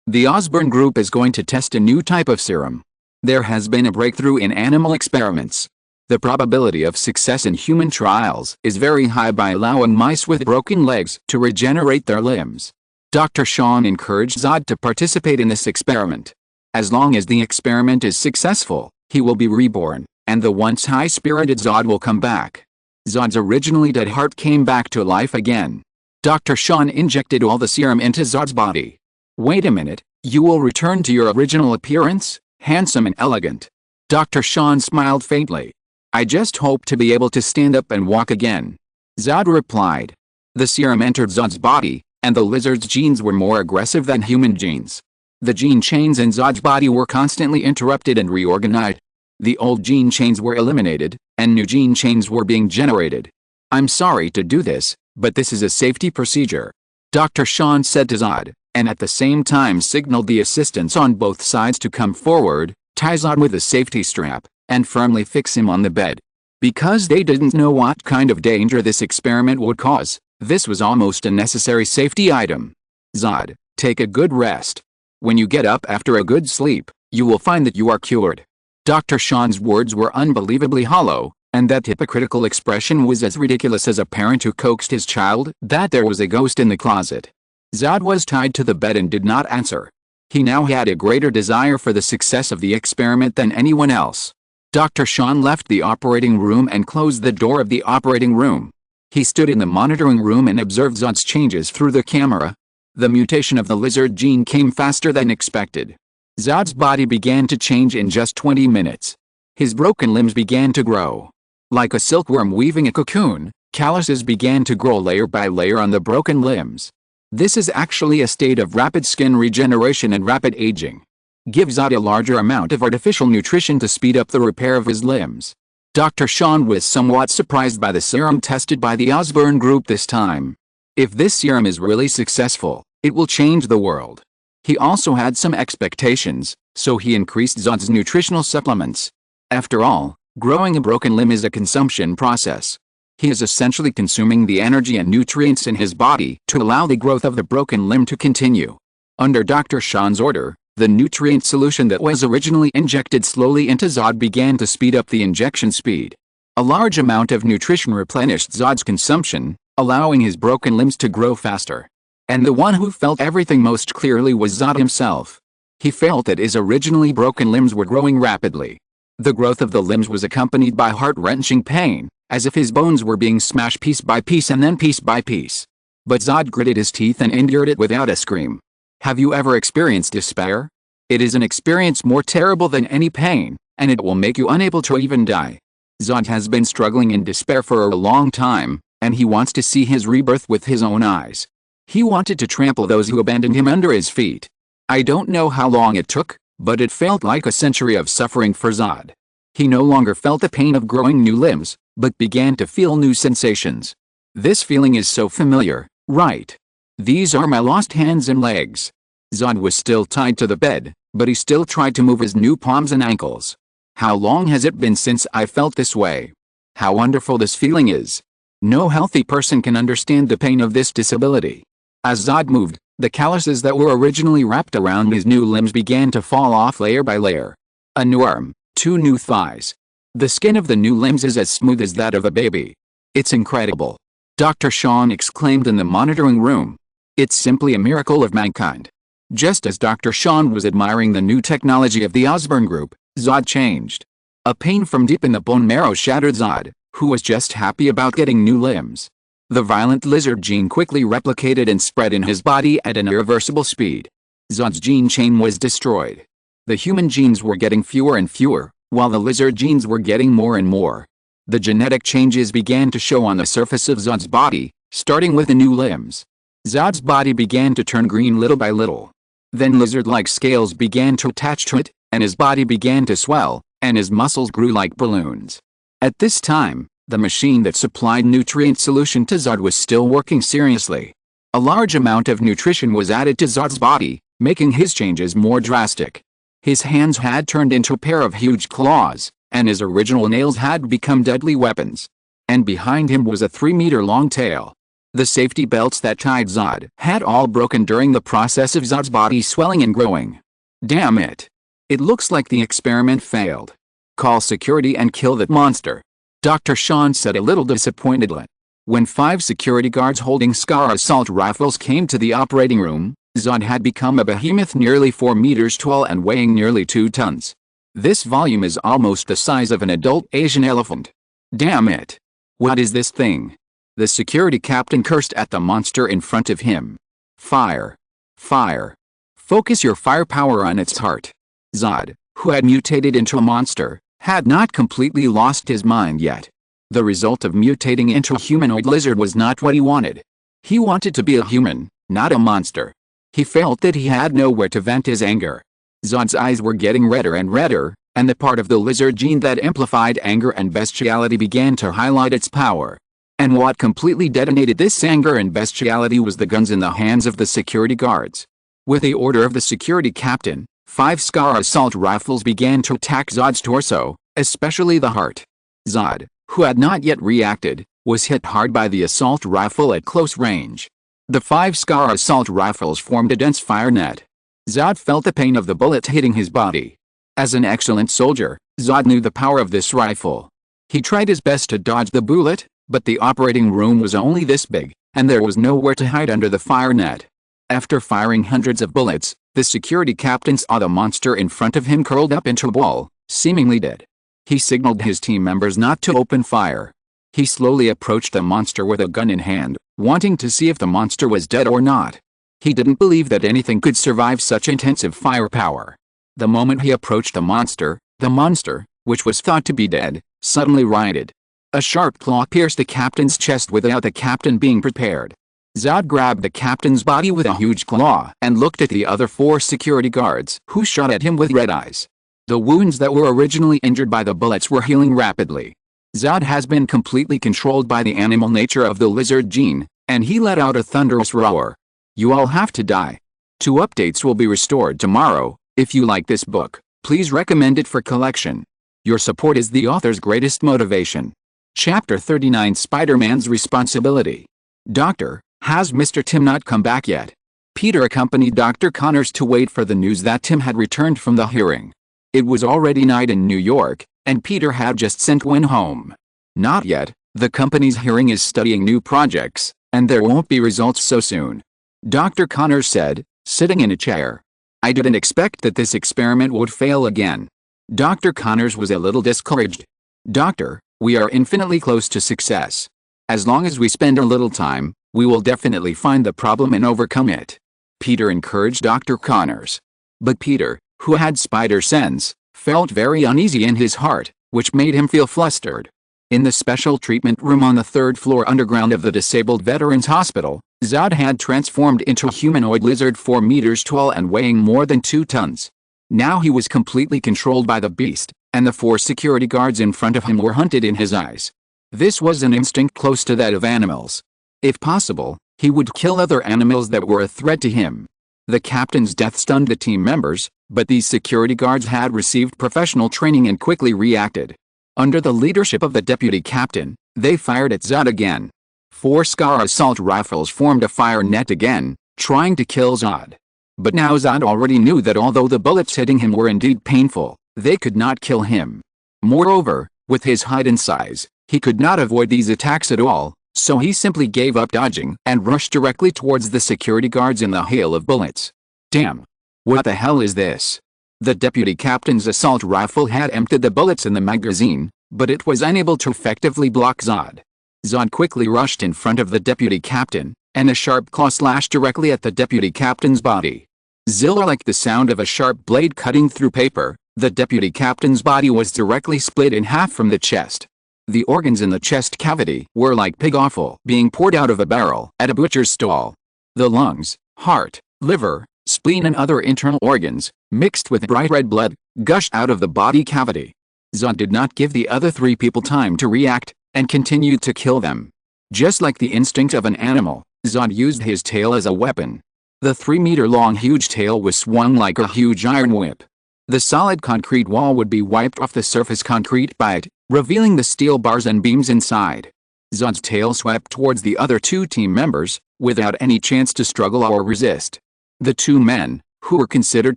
The Osborn Group is going to test a new type of serum. There has been a breakthrough in animal experiments. The probability of success in human trials is very high by allowing mice with broken legs to regenerate their limbs. Dr. Sean encouraged Zod to participate in this experiment. As long as the experiment is successful, he will be reborn, and the once high-spirited Zod will come back. Zod's originally dead heart came back to life again. Dr. Sean injected all the serum into Zod's body. Wait a minute, you will return to your original appearance? handsome and elegant. Dr. Sean smiled faintly. I just hope to be able to stand up and walk again. Zod replied. The serum entered Zod's body, and the lizard's genes were more aggressive than human genes. The gene chains in Zod's body were constantly interrupted and reorganized. The old gene chains were eliminated, and new gene chains were being generated. I'm sorry to do this, but this is a safety procedure, Dr. Sean said to Zod, and at the same time signaled the assistants on both sides to come forward, tie Zod with a safety strap, and firmly fix him on the bed. Because they didn't know what kind of danger this experiment would cause, this was almost a necessary safety item. Zod, take a good rest. When you get up after a good sleep, you will find that you are cured. Dr. Sean's words were unbelievably hollow, and that hypocritical expression was as ridiculous as a parent who coaxed his child that there was a ghost in the closet. Zod was tied to the bed and did not answer. He now had a greater desire for the success of the experiment than anyone else. Dr. Sean left the operating room and closed the door of the operating room. He stood in the monitoring room and observed Zod's changes through the camera. The mutation of the lizard gene came faster than expected. Zod's body began to change in just 20 minutes. His broken limbs began to grow. Like a silkworm weaving a cocoon, calluses began to grow layer by layer on the broken limbs. This is actually a state of rapid skin regeneration and rapid aging. Give Zod a larger amount of artificial nutrition to speed up the repair of his limbs. Dr. Sean was somewhat surprised by the serum tested by the Osborne group this time. If this serum is really successful, it will change the world. He also had some expectations, so he increased Zod's nutritional supplements. After all, growing a broken limb is a consumption process. He is essentially consuming the energy and nutrients in his body to allow the growth of the broken limb to continue. Under Dr. Sean's order, the nutrient solution that was originally injected slowly into Zod began to speed up the injection speed. A large amount of nutrition replenished Zod's consumption, allowing his broken limbs to grow faster. And the one who felt everything most clearly was Zod himself. He felt that his originally broken limbs were growing rapidly. The growth of the limbs was accompanied by heart-wrenching pain, as if his bones were being smashed piece by piece and then piece by piece. But Zod gritted his teeth and endured it without a scream. Have you ever experienced despair? It is an experience more terrible than any pain, and it will make you unable to even die. Zod has been struggling in despair for a long time, and he wants to see his rebirth with his own eyes. He wanted to trample those who abandoned him under his feet. I don't know how long it took, but it felt like a century of suffering for Zod. He no longer felt the pain of growing new limbs, but began to feel new sensations. This feeling is so familiar, right? These are my lost hands and legs. Zod was still tied to the bed, but he still tried to move his new palms and ankles. How long has it been since I felt this way? How wonderful this feeling is. No healthy person can understand the pain of this disability. As Zod moved, the calluses that were originally wrapped around his new limbs began to fall off layer by layer. A new arm, 2 new thighs. The skin of the new limbs is as smooth as that of a baby. It's incredible. Dr. Sean exclaimed in the monitoring room. It's simply a miracle of mankind. Just as Dr. Sean was admiring the new technology of the Osborne group, Zod changed. A pain from deep in the bone marrow shattered Zod, who was just happy about getting new limbs. The violent lizard gene quickly replicated and spread in his body at an irreversible speed. Zod's gene chain was destroyed. The human genes were getting fewer and fewer, while the lizard genes were getting more and more. The genetic changes began to show on the surface of Zod's body, starting with the new limbs. Zod's body began to turn green little by little. Then lizard-like scales began to attach to it, and his body began to swell, and his muscles grew like balloons. At this time, the machine that supplied nutrient solution to Zod was still working seriously. A large amount of nutrition was added to Zod's body, making his changes more drastic. His hands had turned into a pair of huge claws, and his original nails had become deadly weapons. And behind him was a 3-meter-long tail. The safety belts that tied Zod had all broken during the process of Zod's body swelling and growing. Damn it. It looks like the experiment failed. Call security and kill that monster, Dr. Sean said a little disappointedly. When 5 security guards holding Scar assault rifles came to the operating room, Zod had become a behemoth nearly 4 meters tall and weighing nearly 2 tons. This volume is almost the size of an adult Asian elephant. Damn it. What is this thing? The security captain cursed at the monster in front of him. Fire. Fire. Focus your firepower on its heart. Zod, who had mutated into a monster, had not completely lost his mind yet. The result of mutating into a humanoid lizard was not what he wanted. He wanted to be a human, not a monster. He felt that he had nowhere to vent his anger. Zod's eyes were getting redder and redder, and the part of the lizard gene that amplified anger and bestiality began to highlight its power. And what completely detonated this anger and bestiality was the guns in the hands of the security guards. With the order of the security captain, 5 Scar assault rifles began to attack Zod's torso, especially the heart. Zod, who had not yet reacted, was hit hard by the assault rifle at close range. The 5 Scar assault rifles formed a dense fire net. Zod felt the pain of the bullet hitting his body. As an excellent soldier, Zod knew the power of this rifle. He tried his best to dodge the bullet, but the operating room was only this big, and there was nowhere to hide under the fire net. After firing hundreds of bullets, the security captain saw the monster in front of him curled up into a ball, seemingly dead. He signaled his team members not to open fire. He slowly approached the monster with a gun in hand, wanting to see if the monster was dead or not. He didn't believe that anything could survive such intensive firepower. The moment he approached the monster, which was thought to be dead, suddenly rioted. A sharp claw pierced the captain's chest without the captain being prepared. Zod grabbed the captain's body with a huge claw and looked at the other 4 security guards, who shot at him with red eyes. The wounds that were originally injured by the bullets were healing rapidly. Zod has been completely controlled by the animal nature of the lizard gene, and he let out a thunderous roar. You all have to die. 2 updates will be restored tomorrow. If you like this book, please recommend it for collection. Your support is the author's greatest motivation. Chapter 39 Spider-Man's Responsibility. Doctor, has Mr. Tim not come back yet? Peter accompanied Dr. Connors to wait for the news that Tim had returned from the hearing. It was already night in New York, and Peter had just sent Gwen home. Not yet, the company's hearing is studying new projects, and there won't be results so soon. Dr. Connors said, sitting in a chair. I didn't expect that this experiment would fail again. Dr. Connors was a little discouraged. Doctor, we are infinitely close to success. As long as we spend a little time, we will definitely find the problem and overcome it. Peter encouraged Dr. Connors. But Peter, who had spider sense, felt very uneasy in his heart, which made him feel flustered. In the special treatment room on the 3rd floor underground of the Disabled Veterans Hospital, Zod had transformed into a humanoid lizard 4 meters tall and weighing more than 2 tons. Now he was completely controlled by the beast, and the 4 security guards in front of him were hunted in his eyes. This was an instinct close to that of animals. If possible, he would kill other animals that were a threat to him. The captain's death stunned the team members, but these security guards had received professional training and quickly reacted. Under the leadership of the deputy captain, they fired at Zod again. 4 Scar assault rifles formed a fire net again, trying to kill Zod. But now Zod already knew that although the bullets hitting him were indeed painful, they could not kill him. Moreover, with his height and size, he could not avoid these attacks at all, so he simply gave up dodging and rushed directly towards the security guards in the hail of bullets. Damn! What the hell is this? The deputy captain's assault rifle had emptied the bullets in the magazine, but it was unable to effectively block Zod. Zod quickly rushed in front of the deputy captain, and a sharp claw slashed directly at the deputy captain's body. Zilla like the sound of a sharp blade cutting through paper, the deputy captain's body was directly split in half from the chest. The organs in the chest cavity were like pig offal being poured out of a barrel at a butcher's stall. The lungs, heart, liver, spleen and other internal organs, mixed with bright red blood, gushed out of the body cavity. Zod did not give the other 3 people time to react, and continued to kill them. Just like the instinct of an animal, Zod used his tail as a weapon. The 3-meter-long huge tail was swung like a huge iron whip. The solid concrete wall would be wiped off the surface concrete by it, revealing the steel bars and beams inside. Zod's tail swept towards the other 2 team members, without any chance to struggle or resist. The 2 men, who were considered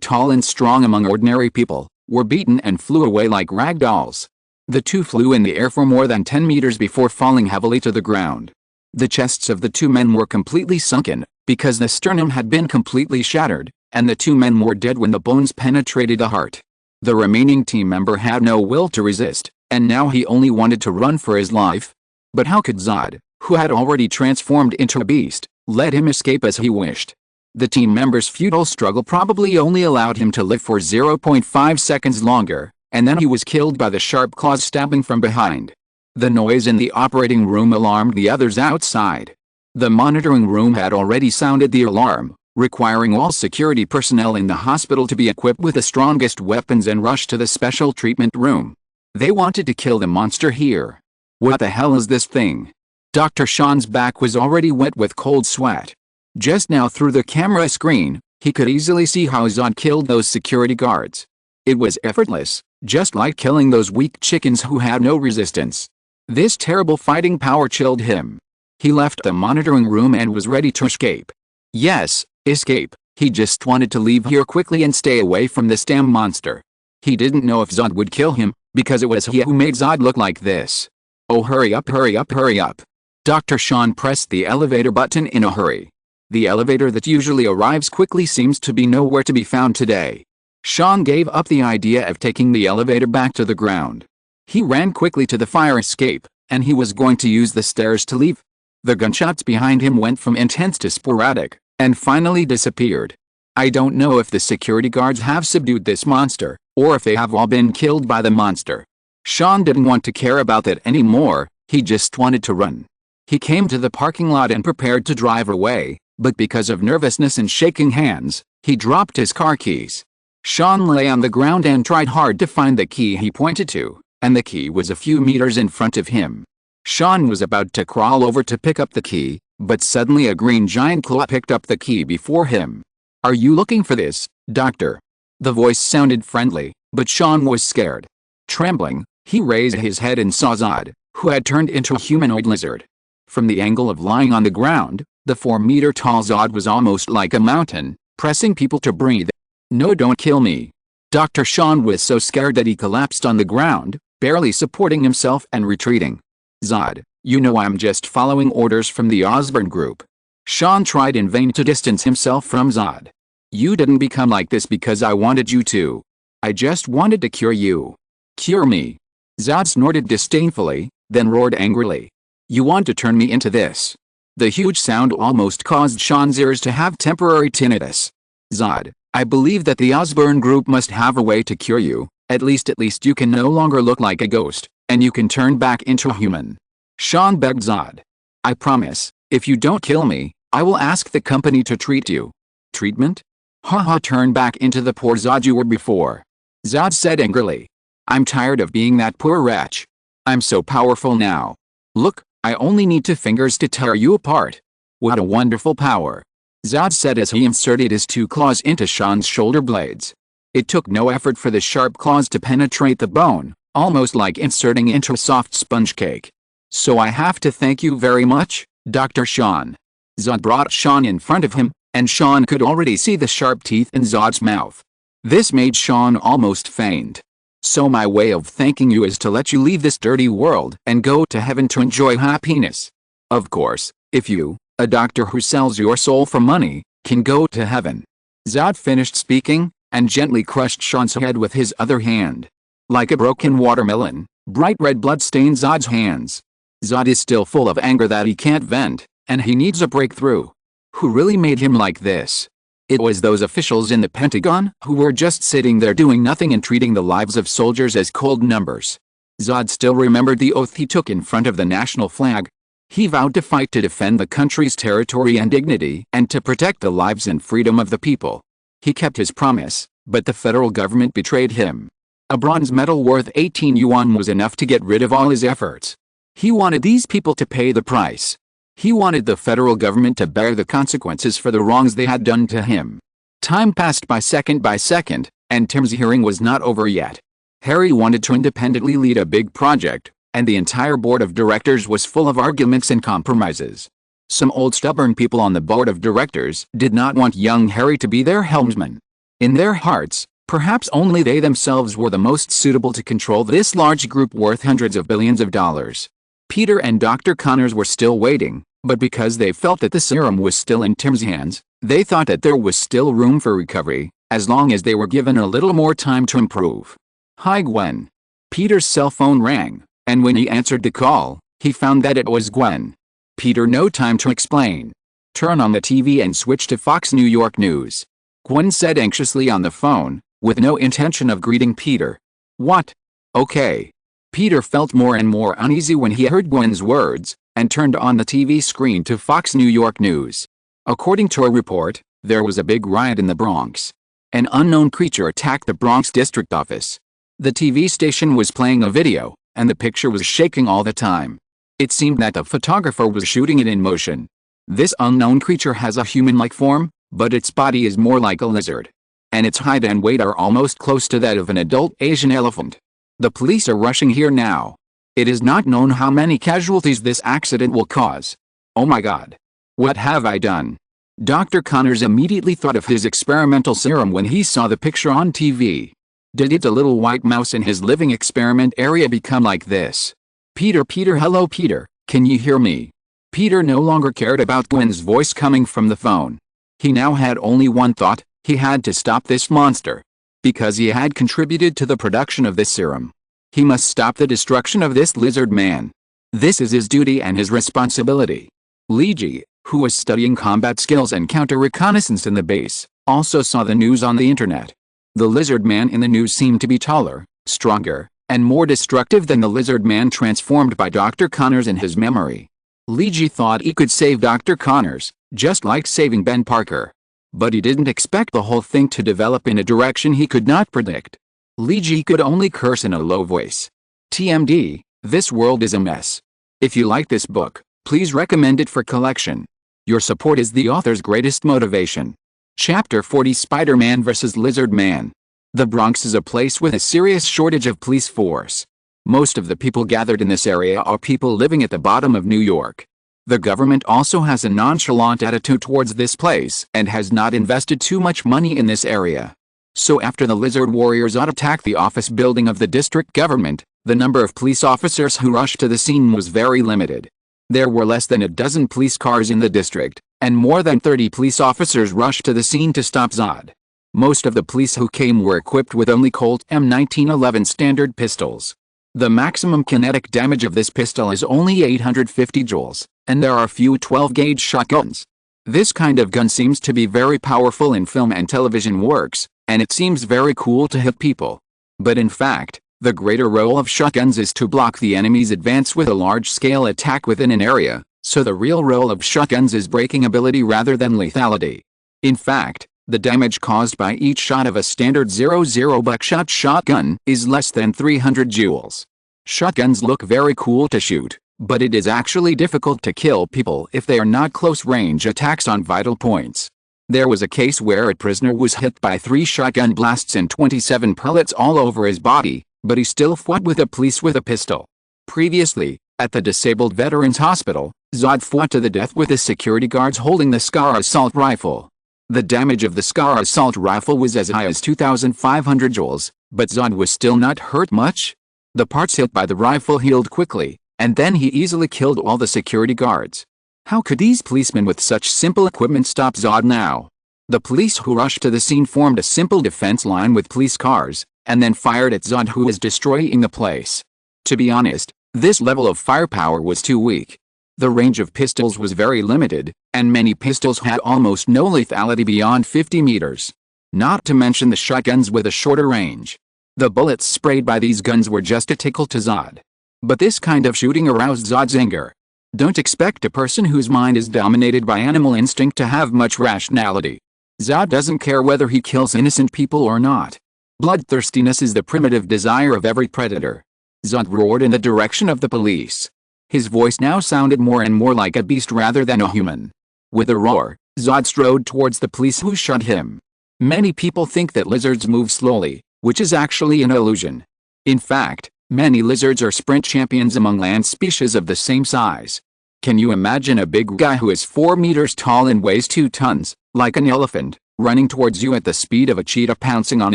tall and strong among ordinary people, were beaten and flew away like rag dolls. The 2 flew in the air for more than 10 meters before falling heavily to the ground. The chests of the 2 men were completely sunken, because the sternum had been completely shattered, and the 2 men were dead when the bones penetrated the heart. The remaining team member had no will to resist, and now he only wanted to run for his life. But how could Zod, who had already transformed into a beast, let him escape as he wished? The team member's futile struggle probably only allowed him to live for 0.5 seconds longer, and then he was killed by the sharp claws stabbing from behind. The noise in the operating room alarmed the others outside. The monitoring room had already sounded the alarm, requiring all security personnel in the hospital to be equipped with the strongest weapons and rush to the special treatment room. They wanted to kill the monster here. What the hell is this thing? Dr. Sean's back was already wet with cold sweat. Just now through the camera screen, he could easily see how Zod killed those security guards. It was effortless, just like killing those weak chickens who had no resistance. This terrible fighting power chilled him. He left the monitoring room and was ready to escape. Yes, escape. He just wanted to leave here quickly and stay away from this damn monster. He didn't know if Zod would kill him, because it was he who made Zod look like this. Oh, hurry up, hurry up, hurry up. Dr. Sean pressed the elevator button in a hurry. The elevator that usually arrives quickly seems to be nowhere to be found today. Sean gave up the idea of taking the elevator back to the ground. He ran quickly to the fire escape, and he was going to use the stairs to leave. The gunshots behind him went from intense to sporadic, and finally disappeared. I don't know if the security guards have subdued this monster, or if they have all been killed by the monster. Sean didn't want to care about that anymore, he just wanted to run. He came to the parking lot and prepared to drive away, but because of nervousness and shaking hands, he dropped his car keys. Sean lay on the ground and tried hard to find the key he pointed to, and the key was a few meters in front of him. Sean was about to crawl over to pick up the key, but suddenly a green giant claw picked up the key before him. Are you looking for this, doctor? The voice sounded friendly, but Sean was scared. Trembling, he raised his head and saw Zod, who had turned into a humanoid lizard. From the angle of lying on the ground, the 4-meter-tall Zod was almost like a mountain, pressing people to breathe. No, don't kill me. Dr. Sean was so scared that he collapsed on the ground, barely supporting himself and retreating. Zod, you know I'm just following orders from the Osborn group. Sean tried in vain to distance himself from Zod. You didn't become like this because I wanted you to. I just wanted to cure you. Cure me. Zod snorted disdainfully, then roared angrily. You want to turn me into this? The huge sound almost caused Sean's ears to have temporary tinnitus. Zod, I believe that the Osborn group must have a way to cure you. At least you can no longer look like a ghost, and you can turn back into a human. Sean begged Zod. I promise, if you don't kill me, I will ask the company to treat you. Treatment? Haha, turn back into the poor Zod you were before. Zod said angrily. I'm tired of being that poor wretch. I'm so powerful now. Look, I only need 2 fingers to tear you apart. What a wonderful power. Zod said as he inserted his 2 claws into Sean's shoulder blades. It took no effort for the sharp claws to penetrate the bone, almost like inserting into a soft sponge cake. So I have to thank you very much, Dr. Sean. Zod brought Sean in front of him, and Sean could already see the sharp teeth in Zod's mouth. This made Sean almost faint. So my way of thanking you is to let you leave this dirty world and go to heaven to enjoy happiness. Of course, if you, a doctor who sells your soul for money, can go to heaven. Zod finished speaking, and gently crushed Sean's head with his other hand. Like a broken watermelon, bright red blood stained Zod's hands. Zod is still full of anger that he can't vent, and he needs a breakthrough. Who really made him like this? It was those officials in the Pentagon who were just sitting there doing nothing and treating the lives of soldiers as cold numbers. Zod still remembered the oath he took in front of the national flag. He vowed to fight to defend the country's territory and dignity and to protect the lives and freedom of the people. He kept his promise, but the federal government betrayed him. A bronze medal worth 18 yuan was enough to get rid of all his efforts. He wanted these people to pay the price. He wanted the federal government to bear the consequences for the wrongs they had done to him. Time passed by second, and Tim's hearing was not over yet. Harry wanted to independently lead a big project, and the entire board of directors was full of arguments and compromises. Some old stubborn people on the board of directors did not want young Harry to be their helmsman. In their hearts, perhaps only they themselves were the most suitable to control this large group worth hundreds of billions of dollars. Peter and Dr. Connors were still waiting, but because they felt that the serum was still in Tim's hands, they thought that there was still room for recovery, as long as they were given a little more time to improve. Hi Gwen. Peter's cell phone rang, and when he answered the call, he found that it was Gwen. Peter, no time to explain. Turn on the TV and switch to Fox New York News. Gwen said anxiously on the phone, with no intention of greeting Peter. What? Okay. Peter felt more and more uneasy when he heard Gwen's words, and turned on the TV screen to Fox New York News. According to a report, there was a big riot in the Bronx. An unknown creature attacked the Bronx district office. The TV station was playing a video, and the picture was shaking all the time. It seemed that the photographer was shooting it in motion. This unknown creature has a human-like form, but its body is more like a lizard. And its height and weight are almost close to that of an adult Asian elephant. The police are rushing here now. It is not known how many casualties this accident will cause. Oh my God. What have I done? Dr. Connors immediately thought of his experimental serum when he saw the picture on TV. Did the little white mouse in his living experiment area become like this? Peter, hello Peter, can you hear me? Peter no longer cared about Gwen's voice coming from the phone. He now had only one thought: he had to stop this monster. Because he had contributed to the production of this serum. He must stop the destruction of this lizard man. This is his duty and his responsibility. Leji, who was studying combat skills and counter-reconnaissance in the base, also saw the news on the internet. The lizard man in the news seemed to be taller, stronger, and more destructive than the lizard man transformed by Dr. Connors in his memory. Leji thought he could save Dr. Connors, just like saving Ben Parker. But he didn't expect the whole thing to develop in a direction he could not predict. Leji could only curse in a low voice. TMD, this world is a mess. If you like this book, please recommend it for collection. Your support is the author's greatest motivation. Chapter 40: Spider-Man vs. Lizard Man. The Bronx is a place with a serious shortage of police force. Most of the people gathered in this area are people living at the bottom of New York. The government also has a nonchalant attitude towards this place and has not invested too much money in this area. So after the lizard warriors attacked the office building of the district government, the number of police officers who rushed to the scene was very limited. There were less than a dozen police cars in the district, and more than 30 police officers rushed to the scene to stop Zod. Most of the police who came were equipped with only Colt M1911 standard pistols. The maximum kinetic damage of this pistol is only 850 joules, and there are few 12-gauge shotguns. This kind of gun seems to be very powerful in film and television works, and it seems very cool to hit people. But in fact, the greater role of shotguns is to block the enemy's advance with a large-scale attack within an area, so the real role of shotguns is breaking ability rather than lethality. In fact, the damage caused by each shot of a standard 00 buckshot shotgun is less than 300 joules. Shotguns look very cool to shoot, but it is actually difficult to kill people if they are not close-range attacks on vital points. There was a case where a prisoner was hit by 3 shotgun blasts and 27 pellets all over his body, but he still fought with the police with a pistol. Previously, at the Disabled Veterans Hospital, Zod fought to the death with the security guards holding the Scar assault rifle. The damage of the Scar assault rifle was as high as 2,500 joules, but Zod was still not hurt much. The parts hit by the rifle healed quickly, and then he easily killed all the security guards. How could these policemen with such simple equipment stop Zod now? The police who rushed to the scene formed a simple defense line with police cars, and then fired at Zod, who was destroying the place. To be honest, this level of firepower was too weak. The range of pistols was very limited, and many pistols had almost no lethality beyond 50 meters. Not to mention the shotguns with a shorter range. The bullets sprayed by these guns were just a tickle to Zod. But this kind of shooting aroused Zod's anger. Don't expect a person whose mind is dominated by animal instinct to have much rationality. Zod doesn't care whether he kills innocent people or not. Bloodthirstiness is the primitive desire of every predator. Zod roared in the direction of the police. His voice now sounded more and more like a beast rather than a human. With a roar, Zod strode towards the police who shot him. Many people think that lizards move slowly, which is actually an illusion. In fact, many lizards are sprint champions among land species of the same size. Can you imagine a big guy who is 4 meters tall and weighs 2 tons, like an elephant, running towards you at the speed of a cheetah pouncing on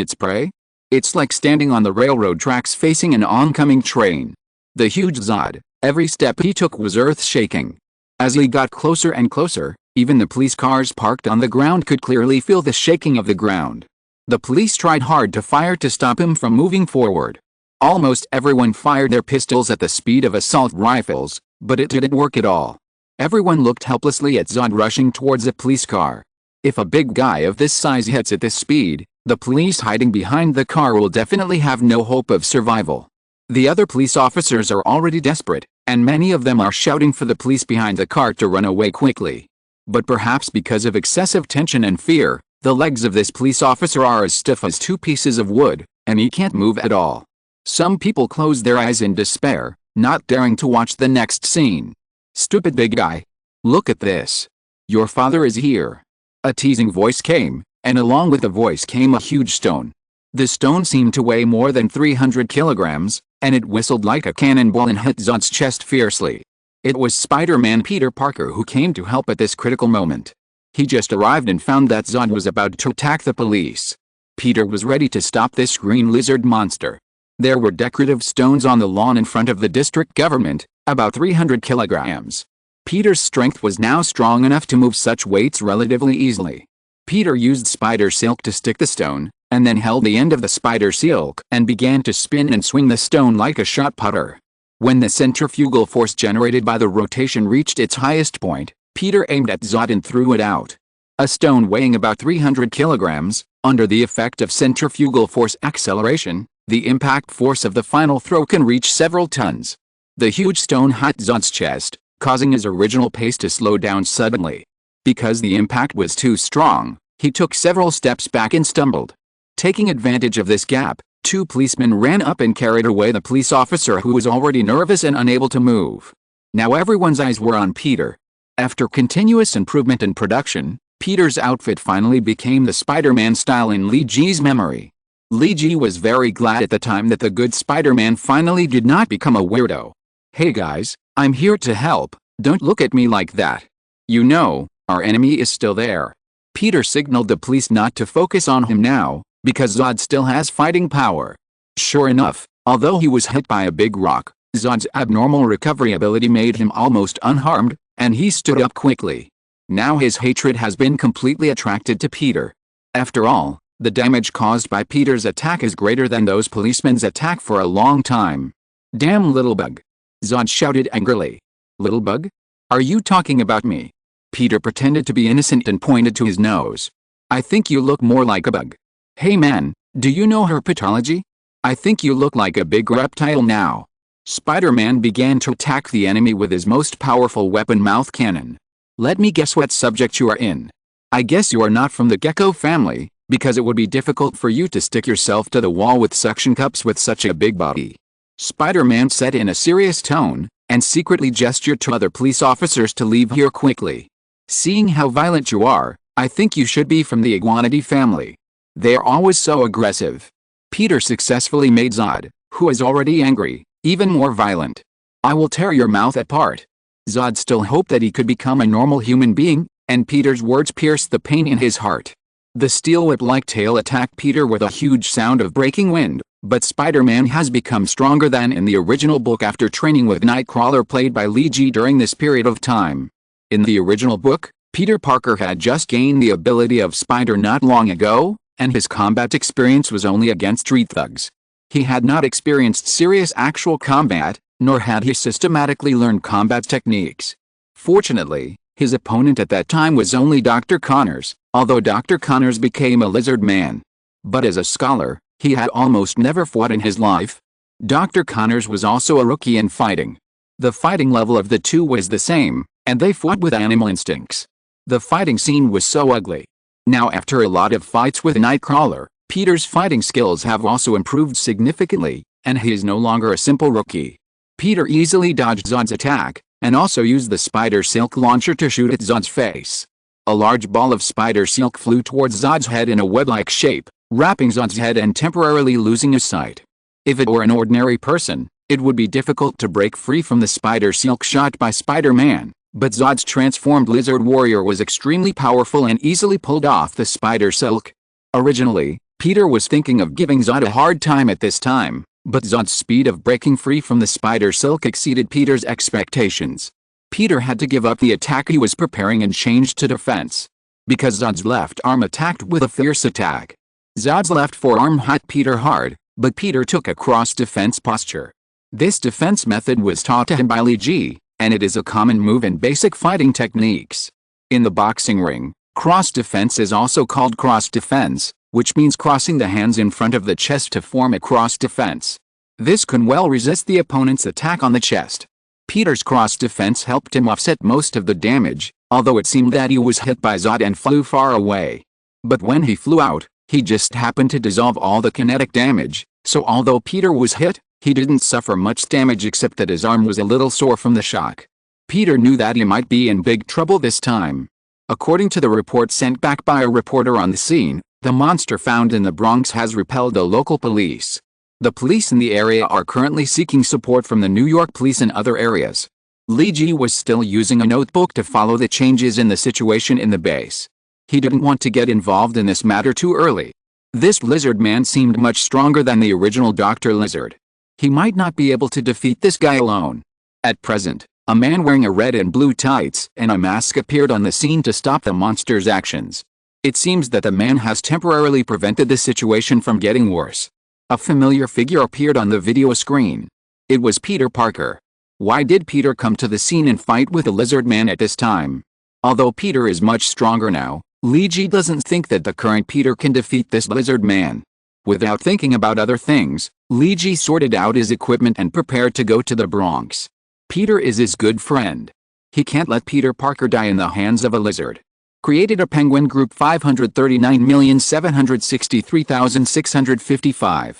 its prey? It's like standing on the railroad tracks facing an oncoming train. The huge Zod, every step he took was earth-shaking. As he got closer and closer, even the police cars parked on the ground could clearly feel the shaking of the ground. The police tried hard to fire to stop him from moving forward. Almost everyone fired their pistols at the speed of assault rifles, but it didn't work at all. Everyone looked helplessly at Zod rushing towards a police car. If a big guy of this size hits at this speed, the police hiding behind the car will definitely have no hope of survival. The other police officers are already desperate, and many of them are shouting for the police behind the car to run away quickly. But perhaps because of excessive tension and fear, the legs of this police officer are as stiff as two pieces of wood, and he can't move at all. Some people close their eyes in despair, not daring to watch the next scene. "Stupid big guy. Look at this. Your father is here." A teasing voice came, and along with the voice came a huge stone. The stone seemed to weigh more than 300 kilograms, and it whistled like a cannonball and hit Zod's chest fiercely. It was Spider-Man Peter Parker who came to help at this critical moment. He just arrived and found that Zod was about to attack the police. Peter was ready to stop this green lizard monster. There were decorative stones on the lawn in front of the district government, about 300 kilograms. Peter's strength was now strong enough to move such weights relatively easily. Peter used spider silk to stick the stone, and then held the end of the spider silk and began to spin and swing the stone like a shot putter. When the centrifugal force generated by the rotation reached its highest point, Peter aimed at Zod and threw it out. A stone weighing about 300 kilograms, under the effect of centrifugal force acceleration, the impact force of the final throw can reach several tons. The huge stone hit Zod's chest, causing his original pace to slow down suddenly. Because the impact was too strong, he took several steps back and stumbled. Taking advantage of this gap, two policemen ran up and carried away the police officer who was already nervous and unable to move. Now everyone's eyes were on Peter. After continuous improvement in production, Peter's outfit finally became the Spider-Man style in Lee Ji's memory. Lee Ji was very glad at the time that the good Spider-Man finally did not become a weirdo. "Hey guys, I'm here to help, don't look at me like that. You know, our enemy is still there." Peter signaled the police not to focus on him now, because Zod still has fighting power. Sure enough, although he was hit by a big rock, Zod's abnormal recovery ability made him almost unharmed, and he stood up quickly. Now his hatred has been completely attracted to Peter. After all, the damage caused by Peter's attack is greater than those policemen's attack for a long time. "Damn little bug!" Zod shouted angrily. "Little bug? Are you talking about me?" Peter pretended to be innocent and pointed to his nose. "I think you look more like a bug." "Hey man, do you know herpetology? I think you look like a big reptile now." Spider-Man began to attack the enemy with his most powerful weapon, mouth cannon. "Let me guess what subject you are in. I guess you are not from the gecko family, because it would be difficult for you to stick yourself to the wall with suction cups with such a big body." Spider-Man said in a serious tone, and secretly gestured to other police officers to leave here quickly. "Seeing how violent you are, I think you should be from the iguanid family. They are always so aggressive." Peter successfully made Zod, who is already angry, even more violent. "I will tear your mouth apart." Zod still hoped that he could become a normal human being, and Peter's words pierced the pain in his heart. The steel whip-like tail attacked Peter with a huge sound of breaking wind, but Spider-Man has become stronger than in the original book after training with Nightcrawler played by Lee Ji during this period of time. In the original book, Peter Parker had just gained the ability of Spider not long ago, and his combat experience was only against street thugs. He had not experienced serious actual combat, nor had he systematically learned combat techniques. Fortunately, his opponent at that time was only Dr. Connors, although Dr. Connors became a lizard man. But as a scholar, he had almost never fought in his life. Dr. Connors was also a rookie in fighting. The fighting level of the two was the same, and they fought with animal instincts. The fighting scene was so ugly. Now after a lot of fights with Nightcrawler, Peter's fighting skills have also improved significantly, and he is no longer a simple rookie. Peter easily dodged Zod's attack, and also used the spider silk launcher to shoot at Zod's face. A large ball of spider silk flew towards Zod's head in a web-like shape, wrapping Zod's head and temporarily losing his sight. If it were an ordinary person, it would be difficult to break free from the spider silk shot by Spider-Man, but Zod's transformed lizard warrior was extremely powerful and easily pulled off the spider silk. Originally, Peter was thinking of giving Zod a hard time at this time, but Zod's speed of breaking free from the spider silk exceeded Peter's expectations. Peter had to give up the attack he was preparing and changed to defense. Because Zod's left arm attacked with a fierce attack. Zod's left forearm hit Peter hard, but Peter took a cross-defense posture. This defense method was taught to him by Lee Ji, and it is a common move in basic fighting techniques. In the boxing ring, cross defense is also called cross defense, which means crossing the hands in front of the chest to form a cross defense. This can well resist the opponent's attack on the chest. Peter's cross defense helped him offset most of the damage, although it seemed that he was hit by Zod and flew far away. But when he flew out, he just happened to dissolve all the kinetic damage, so although Peter was hit, he didn't suffer much damage except that his arm was a little sore from the shock. Peter knew that he might be in big trouble this time. According to the report sent back by a reporter on the scene, the monster found in the Bronx has repelled the local police. The police in the area are currently seeking support from the New York police and other areas. Lee G was still using a notebook to follow the changes in the situation in the base. He didn't want to get involved in this matter too early. This lizard man seemed much stronger than the original Dr. Lizard. He might not be able to defeat this guy alone. At present, a man wearing a red and blue tights and a mask appeared on the scene to stop the monster's actions. It seems that the man has temporarily prevented the situation from getting worse. A familiar figure appeared on the video screen. It was Peter Parker. Why did Peter come to the scene and fight with the lizard man at this time? Although Peter is much stronger now, Lee G doesn't think that the current Peter can defeat this lizard man. Without thinking about other things, Lee G sorted out his equipment and prepared to go to the Bronx. Peter is his good friend. He can't let Peter Parker die in the hands of a lizard. Created a Penguin Group 539,763,655.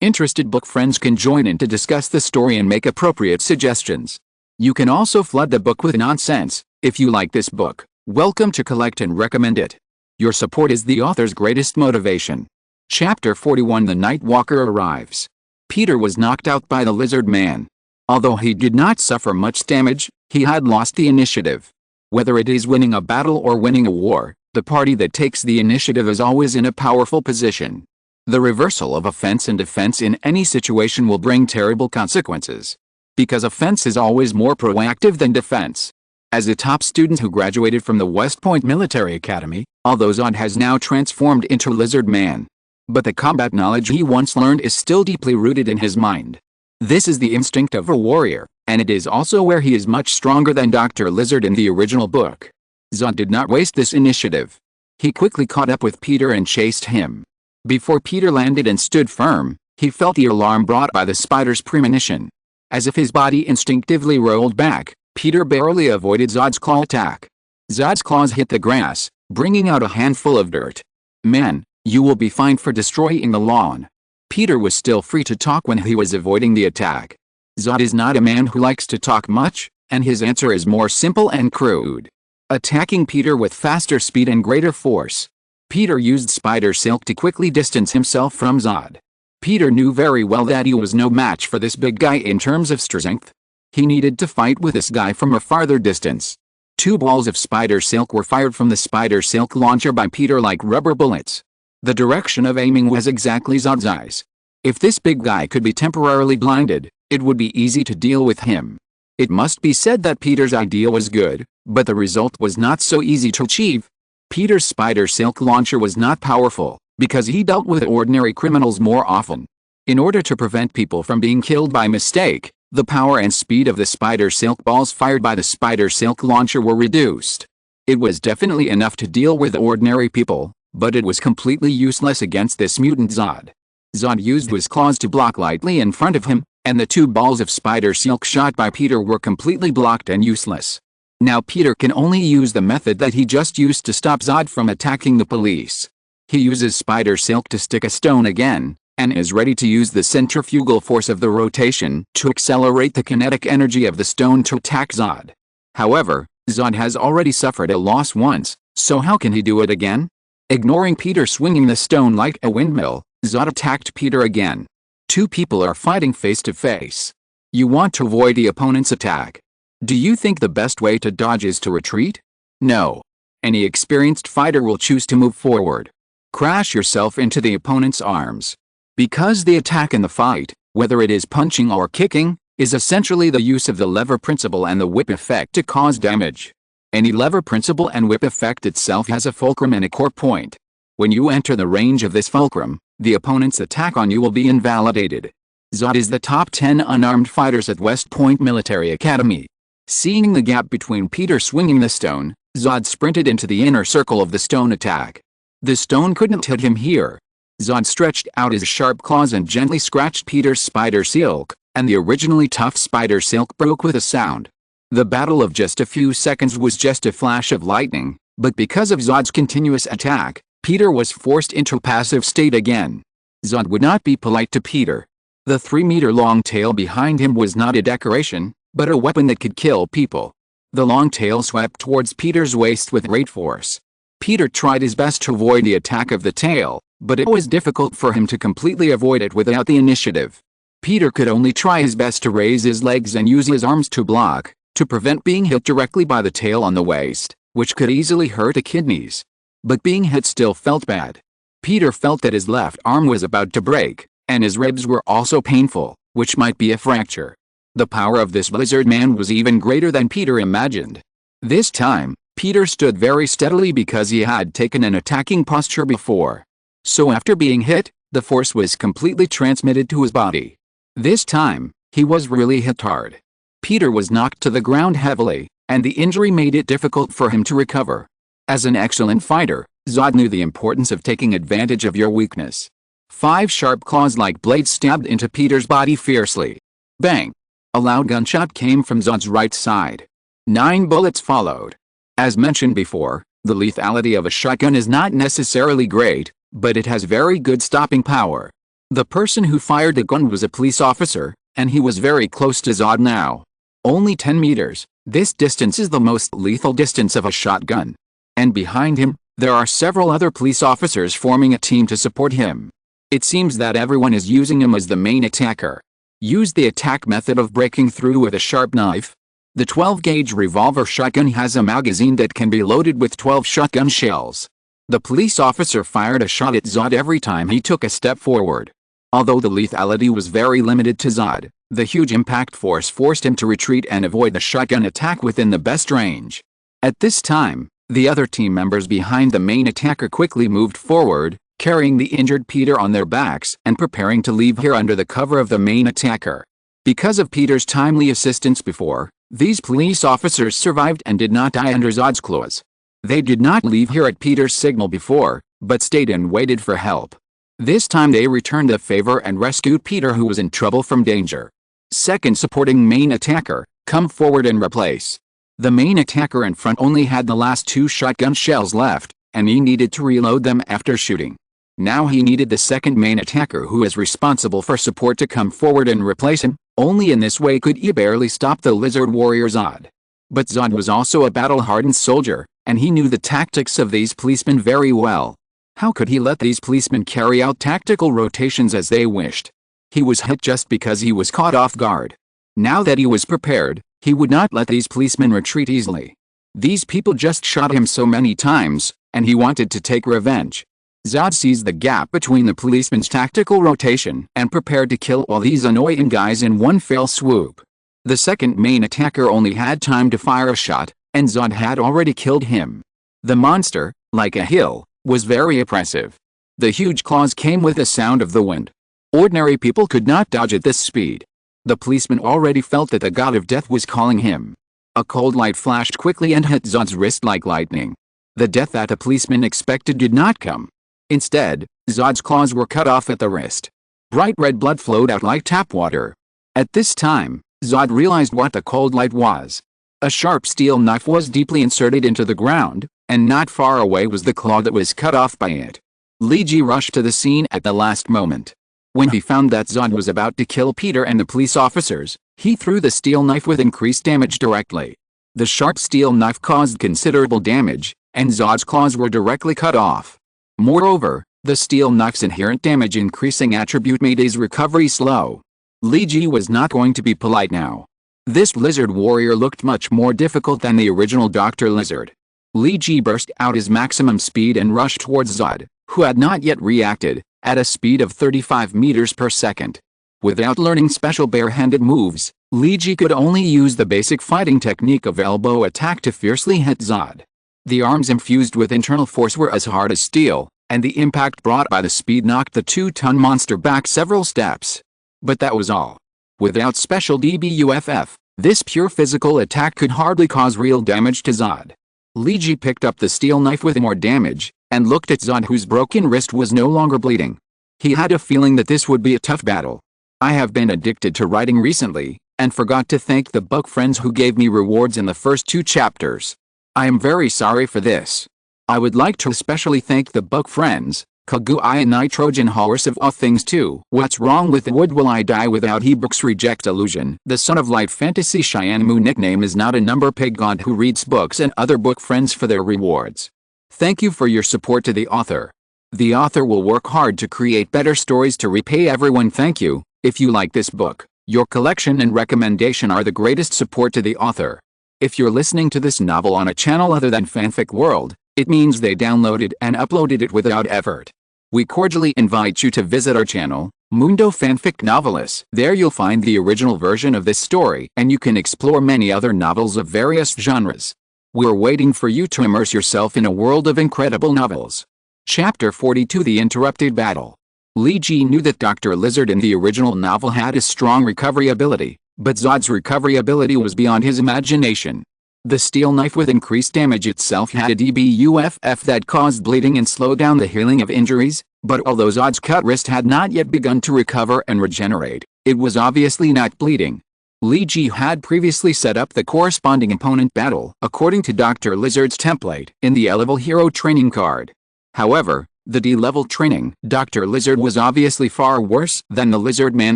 Interested book friends can join in to discuss the story and make appropriate suggestions. You can also flood the book with nonsense. If you like this book, welcome to collect and recommend it. Your support is the author's greatest motivation. Chapter 41 The Night Walker arrives. Peter was knocked out by the lizard man. Although he did not suffer much damage, he had lost the initiative. Whether it is winning a battle or winning a war, the party that takes the initiative is always in a powerful position. The reversal of offense and defense in any situation will bring terrible consequences. Because offense is always more proactive than defense. As a top student who graduated from the West Point Military Academy, although Zod has now transformed into Lizard Man. But the combat knowledge he once learned is still deeply rooted in his mind. This is the instinct of a warrior, and it is also where he is much stronger than Dr. Lizard in the original book. Zod did not waste this initiative. He quickly caught up with Peter and chased him. Before Peter landed and stood firm, he felt the alarm brought by the spider's premonition. As if his body instinctively rolled back, Peter barely avoided Zod's claw attack. Zod's claws hit the grass, bringing out a handful of dirt. "Man, you will be fined for destroying the lawn." Peter was still free to talk when he was avoiding the attack. Zod is not a man who likes to talk much, and his answer is more simple and crude. Attacking Peter with faster speed and greater force. Peter used spider silk to quickly distance himself from Zod. Peter knew very well that he was no match for this big guy in terms of strength. He needed to fight with this guy from a farther distance. 2 balls of spider silk were fired from the spider silk launcher by Peter like rubber bullets. The direction of aiming was exactly Zod's eyes. If this big guy could be temporarily blinded, it would be easy to deal with him. It must be said that Peter's idea was good, but the result was not so easy to achieve. Peter's spider silk launcher was not powerful, because he dealt with ordinary criminals more often. In order to prevent people from being killed by mistake, the power and speed of the spider silk balls fired by the spider silk launcher were reduced. It was definitely enough to deal with ordinary people, but it was completely useless against this mutant Zod. Zod used his claws to block lightly in front of him, and the 2 balls of spider silk shot by Peter were completely blocked and useless. Now Peter can only use the method that he just used to stop Zod from attacking the police. He uses spider silk to stick a stone again, and is ready to use the centrifugal force of the rotation to accelerate the kinetic energy of the stone to attack Zod. However, Zod has already suffered a loss once, so how can he do it again? Ignoring Peter swinging the stone like a windmill, Zod attacked Peter again. 2 people are fighting face to face. You want to avoid the opponent's attack. Do you think the best way to dodge is to retreat? No. Any experienced fighter will choose to move forward. Crash yourself into the opponent's arms. Because the attack in the fight, whether it is punching or kicking, is essentially the use of the lever principle and the whip effect to cause damage. Any lever principle and whip effect itself has a fulcrum and a core point. When you enter the range of this fulcrum, the opponent's attack on you will be invalidated. Zod is the top 10 unarmed fighters at West Point Military Academy. Seeing the gap between Peter swinging the stone, Zod sprinted into the inner circle of the stone attack. The stone couldn't hit him here. Zod stretched out his sharp claws and gently scratched Peter's spider silk, and the originally tough spider silk broke with a sound. The battle of just a few seconds was just a flash of lightning, but because of Zod's continuous attack, Peter was forced into a passive state again. Zod would not be polite to Peter. The 3-meter-long tail behind him was not a decoration, but a weapon that could kill people. The long tail swept towards Peter's waist with great force. Peter tried his best to avoid the attack of the tail, but it was difficult for him to completely avoid it without the initiative. Peter could only try his best to raise his legs and use his arms to block, to prevent being hit directly by the tail on the waist, which could easily hurt the kidneys. But being hit still felt bad. Peter felt that his left arm was about to break, and his ribs were also painful, which might be a fracture. The power of this lizard man was even greater than Peter imagined. This time, Peter stood very steadily because he had taken an attacking posture before. So after being hit, the force was completely transmitted to his body. This time, he was really hit hard. Peter was knocked to the ground heavily, and the injury made it difficult for him to recover. As an excellent fighter, Zod knew the importance of taking advantage of your weakness. 5 sharp claws like blades stabbed into Peter's body fiercely. Bang! A loud gunshot came from Zod's right side. 9 bullets followed. As mentioned before, the lethality of a shotgun is not necessarily great, but it has very good stopping power. The person who fired the gun was a police officer, and he was very close to Zod now. Only 10 meters, this distance is the most lethal distance of a shotgun. And behind him, there are several other police officers forming a team to support him. It seems that everyone is using him as the main attacker. Use the attack method of breaking through with a sharp knife. The 12-gauge revolver shotgun has a magazine that can be loaded with 12 shotgun shells. The police officer fired a shot at Zod every time he took a step forward. Although the lethality was very limited to Zod, the huge impact force forced him to retreat and avoid the shotgun attack within the best range. At this time, the other team members behind the main attacker quickly moved forward, carrying the injured Peter on their backs and preparing to leave here under the cover of the main attacker. Because of Peter's timely assistance before, these police officers survived and did not die under Zod's claws. They did not leave here at Peter's signal before, but stayed and waited for help. This time they returned the favor and rescued Peter, who was in trouble, from danger. Second supporting main attacker, come forward and replace. The main attacker in front only had the last 2 shotgun shells left, and he needed to reload them after shooting. Now he needed the second main attacker, who is responsible for support, to come forward and replace him. Only in this way could he barely stop the lizard warrior Zod. But Zod was also a battle-hardened soldier, and he knew the tactics of these policemen very well. How could he let these policemen carry out tactical rotations as they wished? He was hit just because he was caught off guard. Now that he was prepared, he would not let these policemen retreat easily. These people just shot him so many times, and he wanted to take revenge. Zod seized the gap between the policemen's tactical rotation and prepared to kill all these annoying guys in one fell swoop. The second main attacker only had time to fire a shot, and Zod had already killed him. The monster, like a hill, was very oppressive. The huge claws came with the sound of the wind. Ordinary people could not dodge at this speed. The policeman already felt that the god of death was calling him. A cold light flashed quickly and hit Zod's wrist like lightning. The death that the policeman expected did not come. Instead, Zod's claws were cut off at the wrist. Bright red blood flowed out like tap water. At this time, Zod realized what the cold light was. A sharp steel knife was deeply inserted into the ground, and not far away was the claw that was cut off by it. Li rushed to the scene at the last moment. When he found that Zod was about to kill Peter and the police officers, he threw the steel knife with increased damage directly. The sharp steel knife caused considerable damage, and Zod's claws were directly cut off. Moreover, the steel knife's inherent damage-increasing attribute made his recovery slow. Li was not going to be polite now. This lizard warrior looked much more difficult than the original Dr. Lizard. Li burst out his maximum speed and rushed towards Zod, who had not yet reacted, at a speed of 35 meters per second. Without learning special bare-handed moves, Li could only use the basic fighting technique of elbow attack to fiercely hit Zod. The arms infused with internal force were as hard as steel, and the impact brought by the speed knocked the 2-ton monster back several steps. But that was all. Without special DBUFF, This pure physical attack could hardly cause real damage to Zod. Li Ji picked up the steel knife with more damage, and looked at Zod, whose broken wrist was no longer bleeding. He had a feeling that this would be a tough battle. I have been addicted to writing recently, and forgot to thank the book friends who gave me rewards in the first 2 chapters. I am very sorry for this. I would like to especially thank the book friends, Kagui and Nitrogen Horse of all things too. What's wrong with the wood will I die without he books reject illusion. The Son of Light Fantasy Cheyenne Moon nickname is not a number pig god who reads books and other book friends for their rewards. Thank you for your support to the author. The author will work hard to create better stories to repay everyone. Thank you. If you like this book, your collection and recommendation are the greatest support to the author. If you're listening to this novel on a channel other than Fanfic World, it means they downloaded and uploaded it without effort. We cordially invite you to visit our channel, Mundo Fanfic Novelist. There you'll find the original version of this story, and you can explore many other novels of various genres. We're waiting for you to immerse yourself in a world of incredible novels. Chapter 42: The Interrupted Battle. Li Ji knew that Dr. Lizard in the original novel had a strong recovery ability, but Zod's recovery ability was beyond his imagination. The steel knife with increased damage itself had a debuff that caused bleeding and slowed down the healing of injuries, but although Zod's cut wrist had not yet begun to recover and regenerate, it was obviously not bleeding. Li Ji had previously set up the corresponding opponent battle according to Dr. Lizard's template in the A-level hero training card. However, the D-level training Dr. Lizard was obviously far worse than the lizard man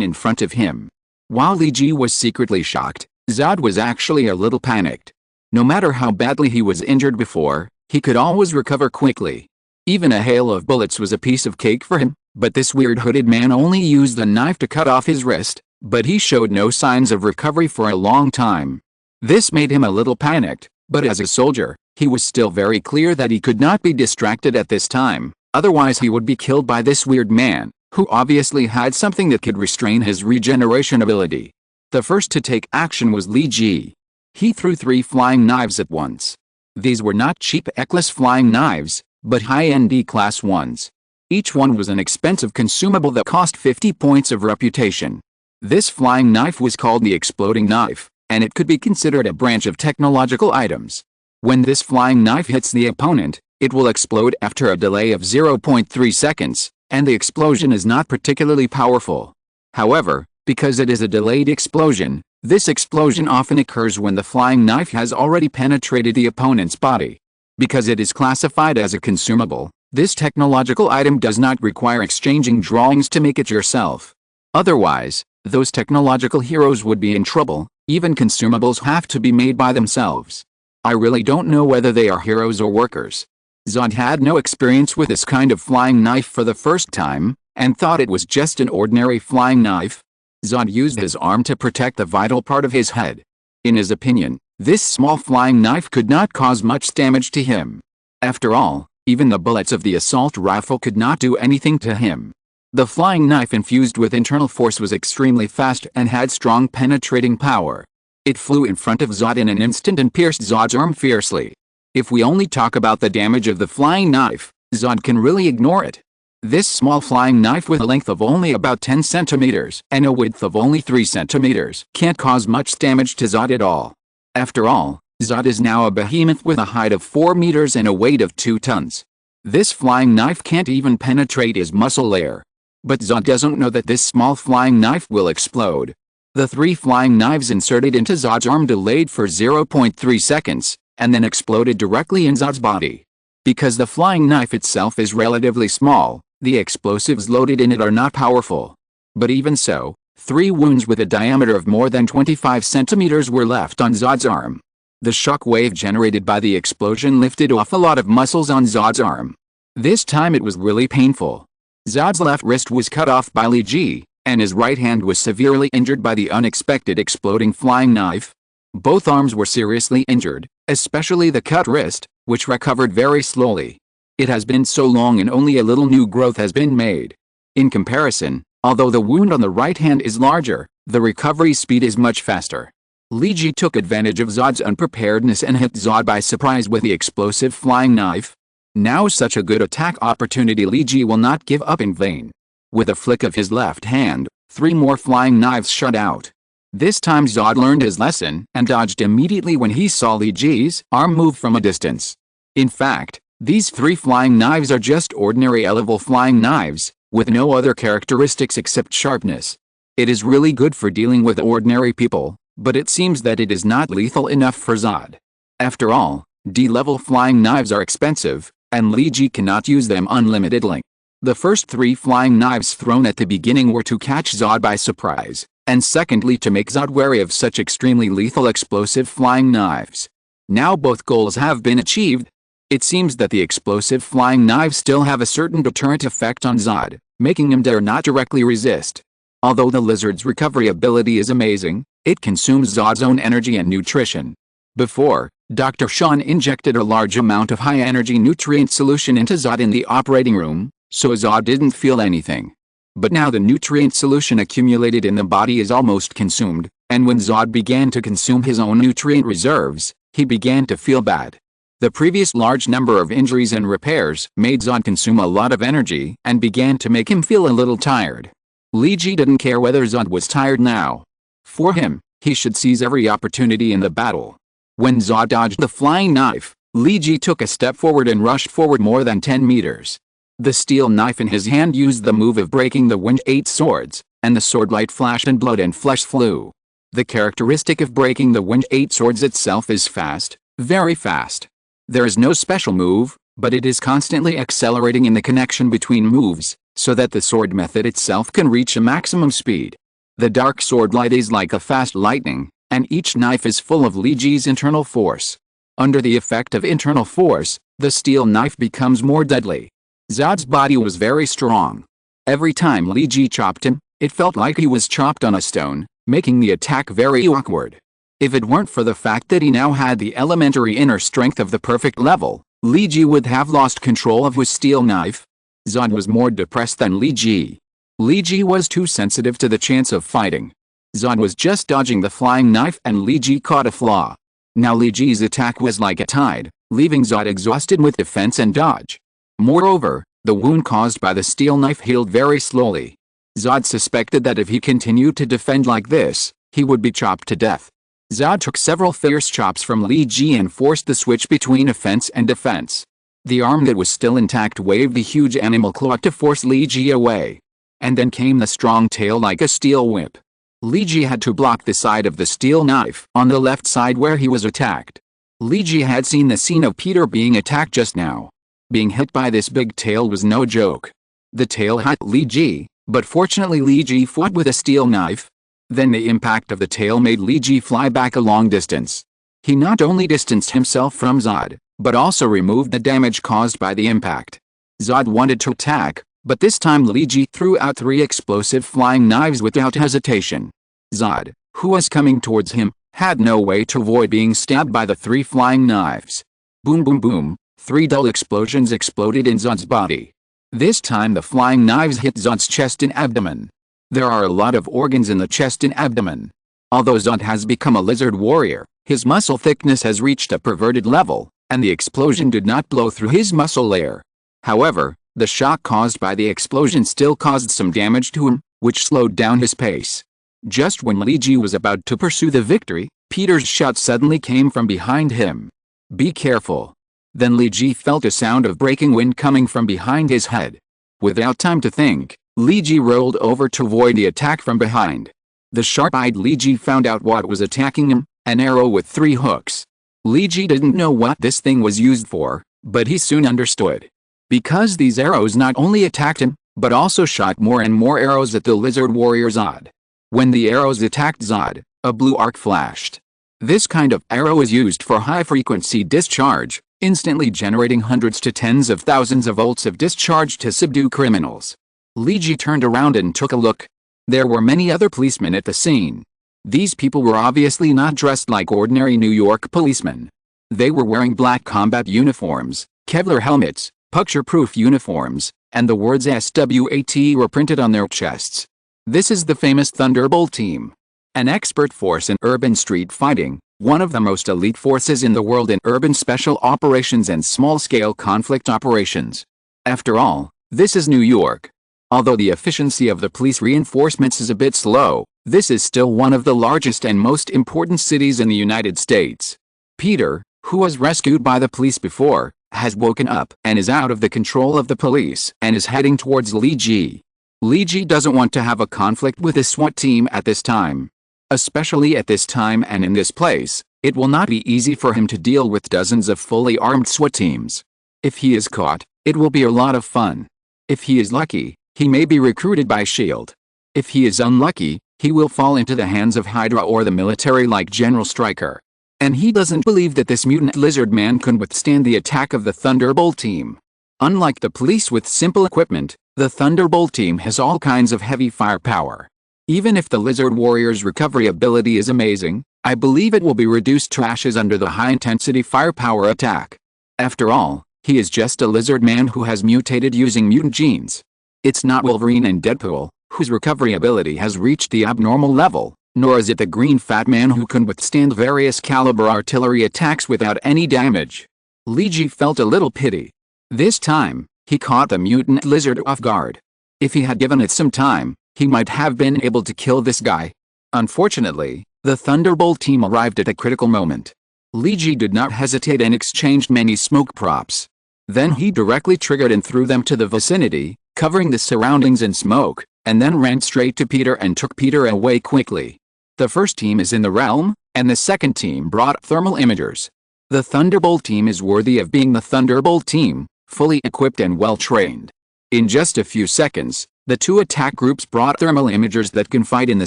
in front of him. While Li Ji was secretly shocked, Zod was actually a little panicked. No matter how badly he was injured before, he could always recover quickly. Even a hail of bullets was a piece of cake for him, but this weird hooded man only used the knife to cut off his wrist, but he showed no signs of recovery for a long time. This made him a little panicked, but as a soldier, he was still very clear that he could not be distracted at this time, otherwise he would be killed by this weird man, who obviously had something that could restrain his regeneration ability. The first to take action was Li Ji. He threw 3 flying knives at once. These were not cheap Eclipse flying knives, but high-end D-class ones. Each one was an expensive consumable that cost 50 points of reputation. This flying knife was called the exploding knife, and it could be considered a branch of technological items. When this flying knife hits the opponent, it will explode after a delay of 0.3 seconds, and the explosion is not particularly powerful. However, because it is a delayed explosion, this explosion often occurs when the flying knife has already penetrated the opponent's body. Because it is classified as a consumable, this technological item does not require exchanging drawings to make it yourself. Otherwise, those technological heroes would be in trouble. Even consumables have to be made by themselves. I really don't know whether they are heroes or workers. Zod had no experience with this kind of flying knife for the first time, and thought it was just an ordinary flying knife. Zod used his arm to protect the vital part of his head. In his opinion, this small flying knife could not cause much damage to him. After all, even the bullets of the assault rifle could not do anything to him. The flying knife infused with internal force was extremely fast and had strong penetrating power. It flew in front of Zod in an instant and pierced Zod's arm fiercely. If we only talk about the damage of the flying knife, Zod can really ignore it. This small flying knife with a length of only about 10 centimeters and a width of only 3 centimeters can't cause much damage to Zod at all. After all, Zod is now a behemoth with a height of 4 meters and a weight of 2 tons. This flying knife can't even penetrate his muscle layer. But Zod doesn't know that this small flying knife will explode. The 3 flying knives inserted into Zod's arm delayed for 0.3 seconds, and then exploded directly in Zod's body. Because the flying knife itself is relatively small, the explosives loaded in it are not powerful. But even so, 3 wounds with a diameter of more than 25 centimeters were left on Zod's arm. The shock wave generated by the explosion lifted off a lot of muscles on Zod's arm. This time it was really painful. Zod's left wrist was cut off by Li Ji, and his right hand was severely injured by the unexpected exploding flying knife. Both arms were seriously injured, especially the cut wrist, which recovered very slowly. It has been so long and only a little new growth has been made. In comparison, although the wound on the right hand is larger, the recovery speed is much faster. Li Ji took advantage of Zod's unpreparedness and hit Zod by surprise with the explosive flying knife. Now such a good attack opportunity, Li Ji will not give up in vain. With a flick of his left hand, 3 more flying knives shot out. This time Zod learned his lesson and dodged immediately when he saw Li Ji's arm move from a distance. In fact, these 3 flying knives are just ordinary level flying knives, with no other characteristics except sharpness. It is really good for dealing with ordinary people, but it seems that it is not lethal enough for Zod. After all, D-level flying knives are expensive, and Li Ji cannot use them unlimitedly. The first 3 flying knives thrown at the beginning were to catch Zod by surprise, and secondly to make Zod wary of such extremely lethal explosive flying knives. Now both goals have been achieved. It seems that the explosive flying knives still have a certain deterrent effect on Zod, making him dare not directly resist. Although the lizard's recovery ability is amazing, it consumes Zod's own energy and nutrition. Before, Dr. Sean injected a large amount of high-energy nutrient solution into Zod in the operating room, so Zod didn't feel anything. But now the nutrient solution accumulated in the body is almost consumed, and when Zod began to consume his own nutrient reserves, he began to feel bad. The previous large number of injuries and repairs made Zod consume a lot of energy and began to make him feel a little tired. Li Ji didn't care whether Zod was tired now. For him, he should seize every opportunity in the battle. When Zod dodged the flying knife, Li Ji took a step forward and rushed forward more than 10 meters. The steel knife in his hand used the move of breaking the wind 8 swords, and the sword light flashed and blood and flesh flew. The characteristic of breaking the wind 8 swords itself is fast, very fast. There is no special move, but it is constantly accelerating in the connection between moves, so that the sword method itself can reach a maximum speed. The dark sword light is like a fast lightning, and each knife is full of Li Ji's internal force. Under the effect of internal force, the steel knife becomes more deadly. Zod's body was very strong. Every time Li Ji chopped him, it felt like he was chopped on a stone, making the attack very awkward. If it weren't for the fact that he now had the elementary inner strength of the perfect level, Li Ji would have lost control of his steel knife. Zod was more depressed than Li Ji. Li Ji was too sensitive to the chance of fighting. Zod was just dodging the flying knife and Li Ji caught a flaw. Now Li Ji's attack was like a tide, leaving Zod exhausted with defense and dodge. Moreover, the wound caused by the steel knife healed very slowly. Zod suspected that if he continued to defend like this, he would be chopped to death. Zod took several fierce chops from Li Ji and forced the switch between offense and defense. The arm that was still intact waved the huge animal claw to force Li Ji away. And then came the strong tail like a steel whip. Li Ji had to block the side of the steel knife on the left side where he was attacked. Li Ji had seen the scene of Peter being attacked just now. Being hit by this big tail was no joke. The tail hit Li Ji, but fortunately Li Ji fought with a steel knife. Then the impact of the tail made Li Ji fly back a long distance. He not only distanced himself from Zod, but also removed the damage caused by the impact. Zod wanted to attack, but this time Li Ji threw out 3 explosive flying knives without hesitation. Zod, who was coming towards him, had no way to avoid being stabbed by the 3 flying knives. Boom boom boom. 3 dull explosions exploded in Zod's body. This time the flying knives hit Zod's chest and abdomen. There are a lot of organs in the chest and abdomen. Although Zod has become a lizard warrior, his muscle thickness has reached a perverted level, and the explosion did not blow through his muscle layer. However, the shock caused by the explosion still caused some damage to him, which slowed down his pace. Just when Li Ji was about to pursue the victory, Peter's shout suddenly came from behind him. "Be careful." Then Li Ji felt a sound of breaking wind coming from behind his head. Without time to think, Li Ji rolled over to avoid the attack from behind. The sharp-eyed Li Ji found out what was attacking him, an arrow with 3 hooks. Li Ji didn't know what this thing was used for, but he soon understood. Because these arrows not only attacked him, but also shot more and more arrows at the lizard warrior Zod. When the arrows attacked Zod, a blue arc flashed. This kind of arrow is used for high-frequency discharge, instantly generating hundreds to tens of thousands of volts of discharge to subdue criminals. Li Ji turned around and took a look. There were many other policemen at the scene. These people were obviously not dressed like ordinary New York policemen. They were wearing black combat uniforms, Kevlar helmets, puncture-proof uniforms, and the words SWAT were printed on their chests. This is the famous Thunderbolt team. An expert force in urban street fighting, one of the most elite forces in the world in urban special operations and small-scale conflict operations. After all, this is New York. Although the efficiency of the police reinforcements is a bit slow, This is still one of the largest and most important cities in the United States. Peter, who was rescued by the police before, has woken up and is out of the control of the police and is heading towards Lee G. Lee G doesn't want to have a conflict with his SWAT team at this time. Especially at this time and in this place, it will not be easy for him to deal with dozens of fully armed SWAT teams. If he is caught, it will be a lot of fun. If he is lucky, he may be recruited by S.H.I.E.L.D. If he is unlucky, he will fall into the hands of Hydra or the military like General Stryker. And he doesn't believe that this mutant lizard man can withstand the attack of the Thunderbolt team. Unlike the police with simple equipment, the Thunderbolt team has all kinds of heavy firepower. Even if the lizard warrior's recovery ability is amazing, I believe it will be reduced to ashes under the high-intensity firepower attack. After all, he is just a lizard man who has mutated using mutant genes. It's not Wolverine and Deadpool, whose recovery ability has reached the abnormal level, nor is it the green fat man who can withstand various caliber artillery attacks without any damage. Lee G felt a little pity. This time, he caught the mutant lizard off guard. If he had given it some time, he might have been able to kill this guy. Unfortunately, the Thunderbolt team arrived at a critical moment. Lee G did not hesitate and exchanged many smoke props. Then he directly triggered and threw them to the vicinity, covering the surroundings in smoke, and then ran straight to Peter and took Peter away quickly. The first team is in the realm, and the second team brought thermal imagers. The Thunderbolt team is worthy of being the Thunderbolt team, fully equipped and well-trained. In just a few seconds, the two attack groups brought thermal imagers that can fight in the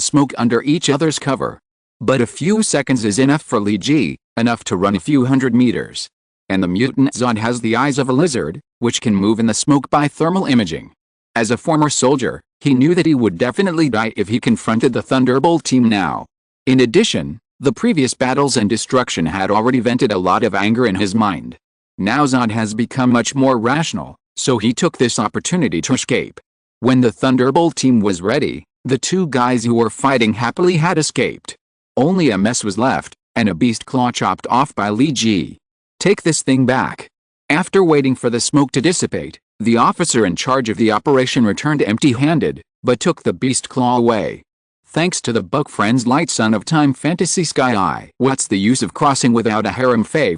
smoke under each other's cover. But a few seconds is enough for Lee G, enough to run a few hundred meters. And the mutant Zod has the eyes of a lizard, which can move in the smoke by thermal imaging. As a former soldier, he knew that he would definitely die if he confronted the Thunderbolt team now. In addition, the previous battles and destruction had already vented a lot of anger in his mind. Now Zod has become much more rational, so he took this opportunity to escape. When the Thunderbolt team was ready, the two guys who were fighting happily had escaped. Only a mess was left, and a beast claw chopped off by Lee G. Take this thing back. After waiting for the smoke to dissipate, the officer in charge of the operation returned empty-handed, but took the beast claw away. Thanks to the Buck Friends Light Son of Time Fantasy Sky Eye. What's the use of crossing without a harem? Fei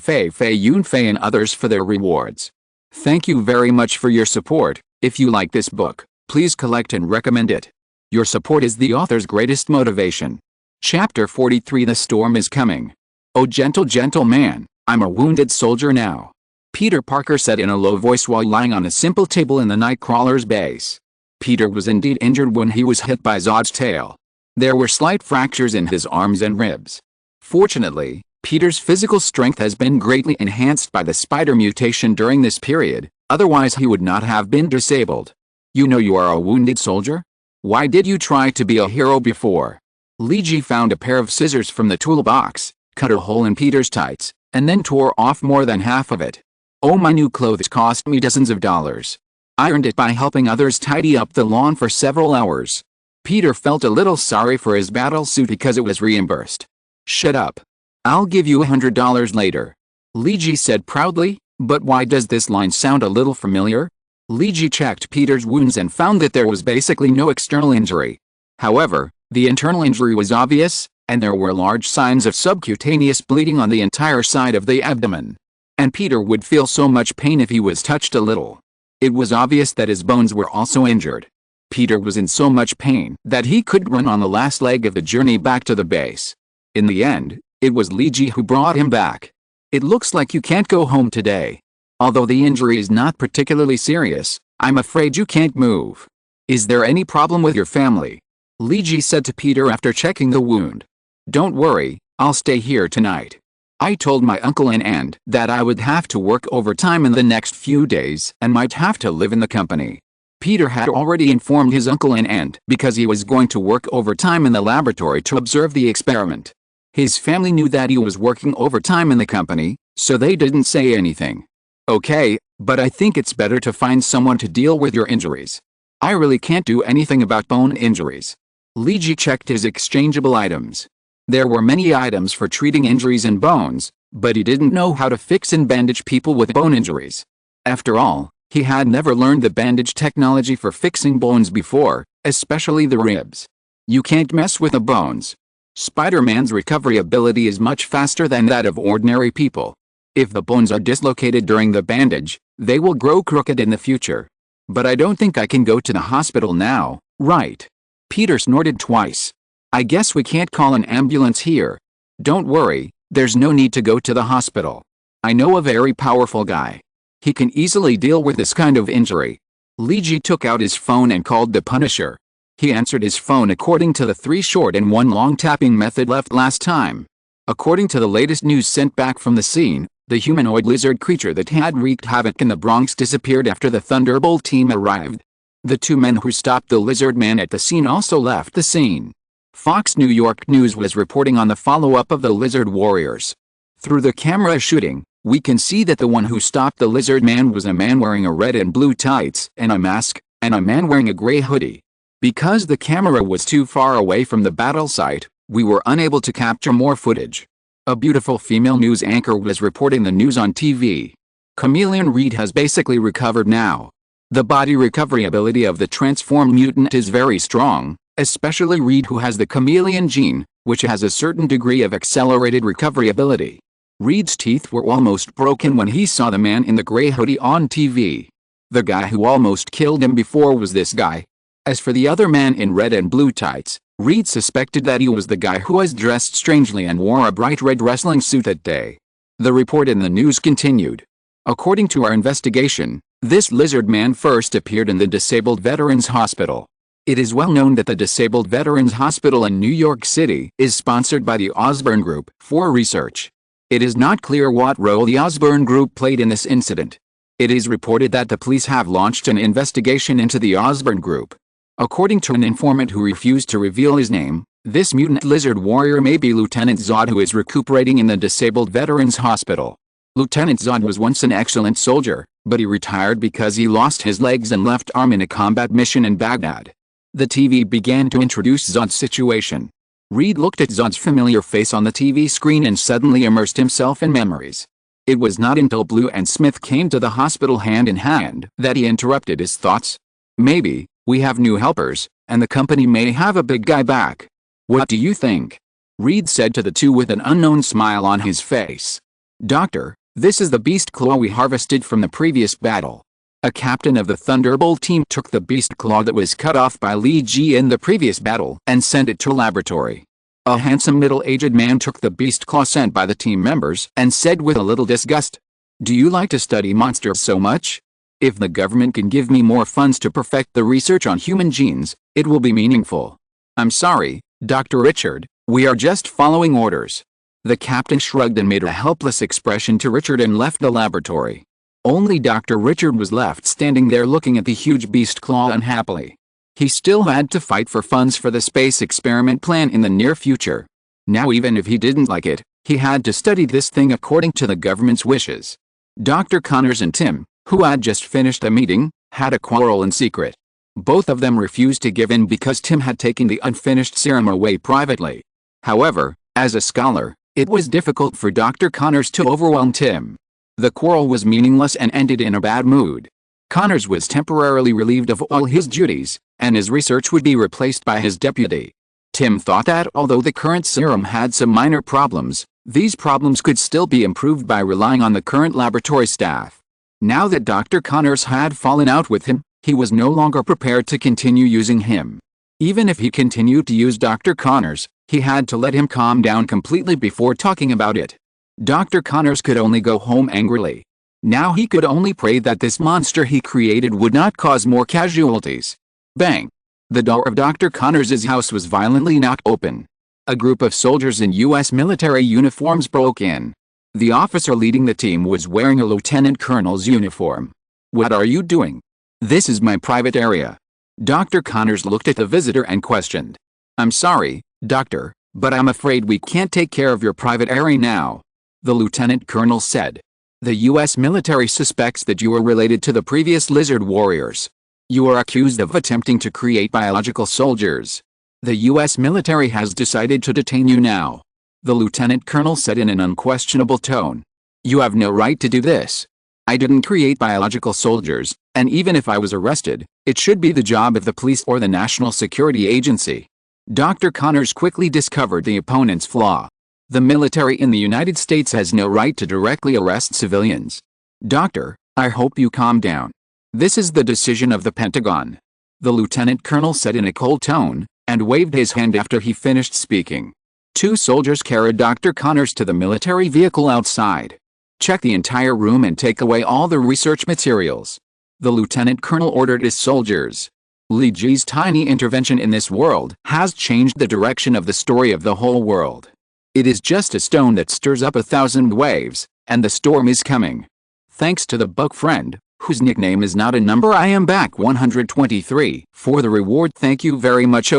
Yun Fei and others for their rewards. Thank you very much for your support. If you like this book, please collect and recommend it. Your support is the author's greatest motivation. Chapter 43. The storm is coming. Oh gentle man, I'm a wounded soldier now. Peter Parker said in a low voice while lying on a simple table in the Nightcrawler's base. Peter was indeed injured when he was hit by Zod's tail. There were slight fractures in his arms and ribs. Fortunately, Peter's physical strength has been greatly enhanced by the spider mutation during this period, otherwise he would not have been disabled. You know you are a wounded soldier? Why did you try to be a hero before? Lee G found a pair of scissors from the toolbox, cut a hole in Peter's tights, and then tore off more than half of it. Oh, my new clothes cost me dozens of dollars. I earned it by helping others tidy up the lawn for several hours. Peter felt a little sorry for his battle suit because it was reimbursed. Shut up. I'll give you $100 later. Lee G said proudly, but why does this line sound a little familiar? Lee G checked Peter's wounds and found that there was basically no external injury. However, the internal injury was obvious, and there were large signs of subcutaneous bleeding on the entire side of the abdomen. And Peter would feel so much pain if he was touched a little. It was obvious that his bones were also injured. Peter was in so much pain that he couldn't run on the last leg of the journey back to the base. In the end, it was Lee G who brought him back. It looks like you can't go home today. Although the injury is not particularly serious, I'm afraid you can't move. Is there any problem with your family? Lee G said to Peter after checking the wound. Don't worry, I'll stay here tonight. I told my uncle and aunt that I would have to work overtime in the next few days and might have to live in the company. Peter had already informed his uncle and aunt because he was going to work overtime in the laboratory to observe the experiment. His family knew that he was working overtime in the company, so they didn't say anything. Okay, but I think it's better to find someone to deal with your injuries. I really can't do anything about bone injuries. Lee G checked his exchangeable items. There were many items for treating injuries in bones, but he didn't know how to fix and bandage people with bone injuries. After all, he had never learned the bandage technology for fixing bones before, especially the ribs. You can't mess with the bones. Spider-Man's recovery ability is much faster than that of ordinary people. If the bones are dislocated during the bandage, they will grow crooked in the future. But I don't think I can go to the hospital now, right? Peter snorted twice. I guess we can't call an ambulance here. Don't worry, there's no need to go to the hospital. I know a very powerful guy. He can easily deal with this kind of injury. Luigi took out his phone and called the Punisher. He answered his phone according to the 3 short and 1 long tapping method left last time. According to the latest news sent back from the scene, the humanoid lizard creature that had wreaked havoc in the Bronx disappeared after the Thunderbolt team arrived. The 2 men who stopped the lizard man at the scene also left the scene. Fox New York News was reporting on the follow-up of the lizard warriors. Through the camera shooting, we can see that the one who stopped the lizard man was a man wearing a red and blue tights and a mask, and a man wearing a gray hoodie. Because the camera was too far away from the battle site, we were unable to capture more footage. A beautiful female news anchor was reporting the news on TV. Chameleon Reed has basically recovered now. The body recovery ability of the transformed mutant is very strong, especially Reed, who has the chameleon gene, which has a certain degree of accelerated recovery ability. Reed's teeth were almost broken when he saw the man in the gray hoodie on TV. The guy who almost killed him before was this guy. As for the other man in red and blue tights, Reed suspected that he was the guy who was dressed strangely and wore a bright red wrestling suit that day. The report in the news continued. According to our investigation, this lizard man first appeared in the Disabled Veterans Hospital. It is well known that the Disabled Veterans Hospital in New York City is sponsored by the Osborne Group for research. It is not clear what role the Osborne Group played in this incident. It is reported that the police have launched an investigation into the Osborne Group. According to an informant who refused to reveal his name, this mutant lizard warrior may be Lieutenant Zod, who is recuperating in the Disabled Veterans Hospital. Lieutenant Zod was once an excellent soldier, but he retired because he lost his legs and left arm in a combat mission in Baghdad. The TV began to introduce Zod's situation. Reed looked at Zod's familiar face on the TV screen and suddenly immersed himself in memories. It was not until Blue and Smith came to the hospital hand in hand that he interrupted his thoughts. Maybe we have new helpers, and the company may have a big guy back. What do you think? Reed said to the 2 with an unknown smile on his face. Doctor, this is the beast claw we harvested from the previous battle. A captain of the Thunderbolt team took the beast claw that was cut off by Lee Ji in the previous battle and sent it to a laboratory. A handsome middle-aged man took the beast claw sent by the team members and said with a little disgust, "Do you like to study monsters so much? If the government can give me more funds to perfect the research on human genes, it will be meaningful." "I'm sorry, Dr. Richard, we are just following orders." The captain shrugged and made a helpless expression to Richard and left the laboratory. Only Dr. Richard was left standing there looking at the huge beast claw unhappily. He still had to fight for funds for the space experiment plan in the near future. Now even if he didn't like it, he had to study this thing according to the government's wishes. Dr. Connors and Tim, who had just finished a meeting, had a quarrel in secret. Both of them refused to give in because Tim had taken the unfinished serum away privately. However, as a scholar, it was difficult for Dr. Connors to overwhelm Tim. The quarrel was meaningless and ended in a bad mood. Connors was temporarily relieved of all his duties, and his research would be replaced by his deputy. Tim thought that although the current serum had some minor problems, these problems could still be improved by relying on the current laboratory staff. Now that Dr. Connors had fallen out with him, he was no longer prepared to continue using him. Even if he continued to use Dr. Connors, he had to let him calm down completely before talking about it. Dr. Connors could only go home angrily. Now he could only pray that this monster he created would not cause more casualties. Bang! The door of Dr. Connors' house was violently knocked open. A group of soldiers in U.S. military uniforms broke in. The officer leading the team was wearing a lieutenant colonel's uniform. "What are you doing?" "This is my private area." Dr. Connors looked at the visitor and questioned. "I'm sorry, doctor, but I'm afraid we can't take care of your private area now," the lieutenant colonel said. "The U.S. military suspects that you are related to the previous lizard warriors. You are accused of attempting to create biological soldiers. The U.S. military has decided to detain you now," the lieutenant colonel said in an unquestionable tone. "You have no right to do this. I didn't create biological soldiers, and even if I was arrested, it should be the job of the police or the National Security Agency." Dr. Connors quickly discovered the opponent's flaw. The military in the United States has no right to directly arrest civilians. Doctor, I hope you calm down. This is the decision of the Pentagon. The lieutenant colonel said in a cold tone, and waved his hand after he finished speaking. Two soldiers carried Dr. Connors to the military vehicle outside. Check the entire room and take away all the research materials. The lieutenant colonel ordered his soldiers. Li Ji's tiny intervention in this world has changed the direction of the story of the whole world. It is just a stone that stirs up 1,000 waves, and the storm is coming. Thanks to the book friend, whose nickname is not a number. I am back 123 for the reward. Thank you very much.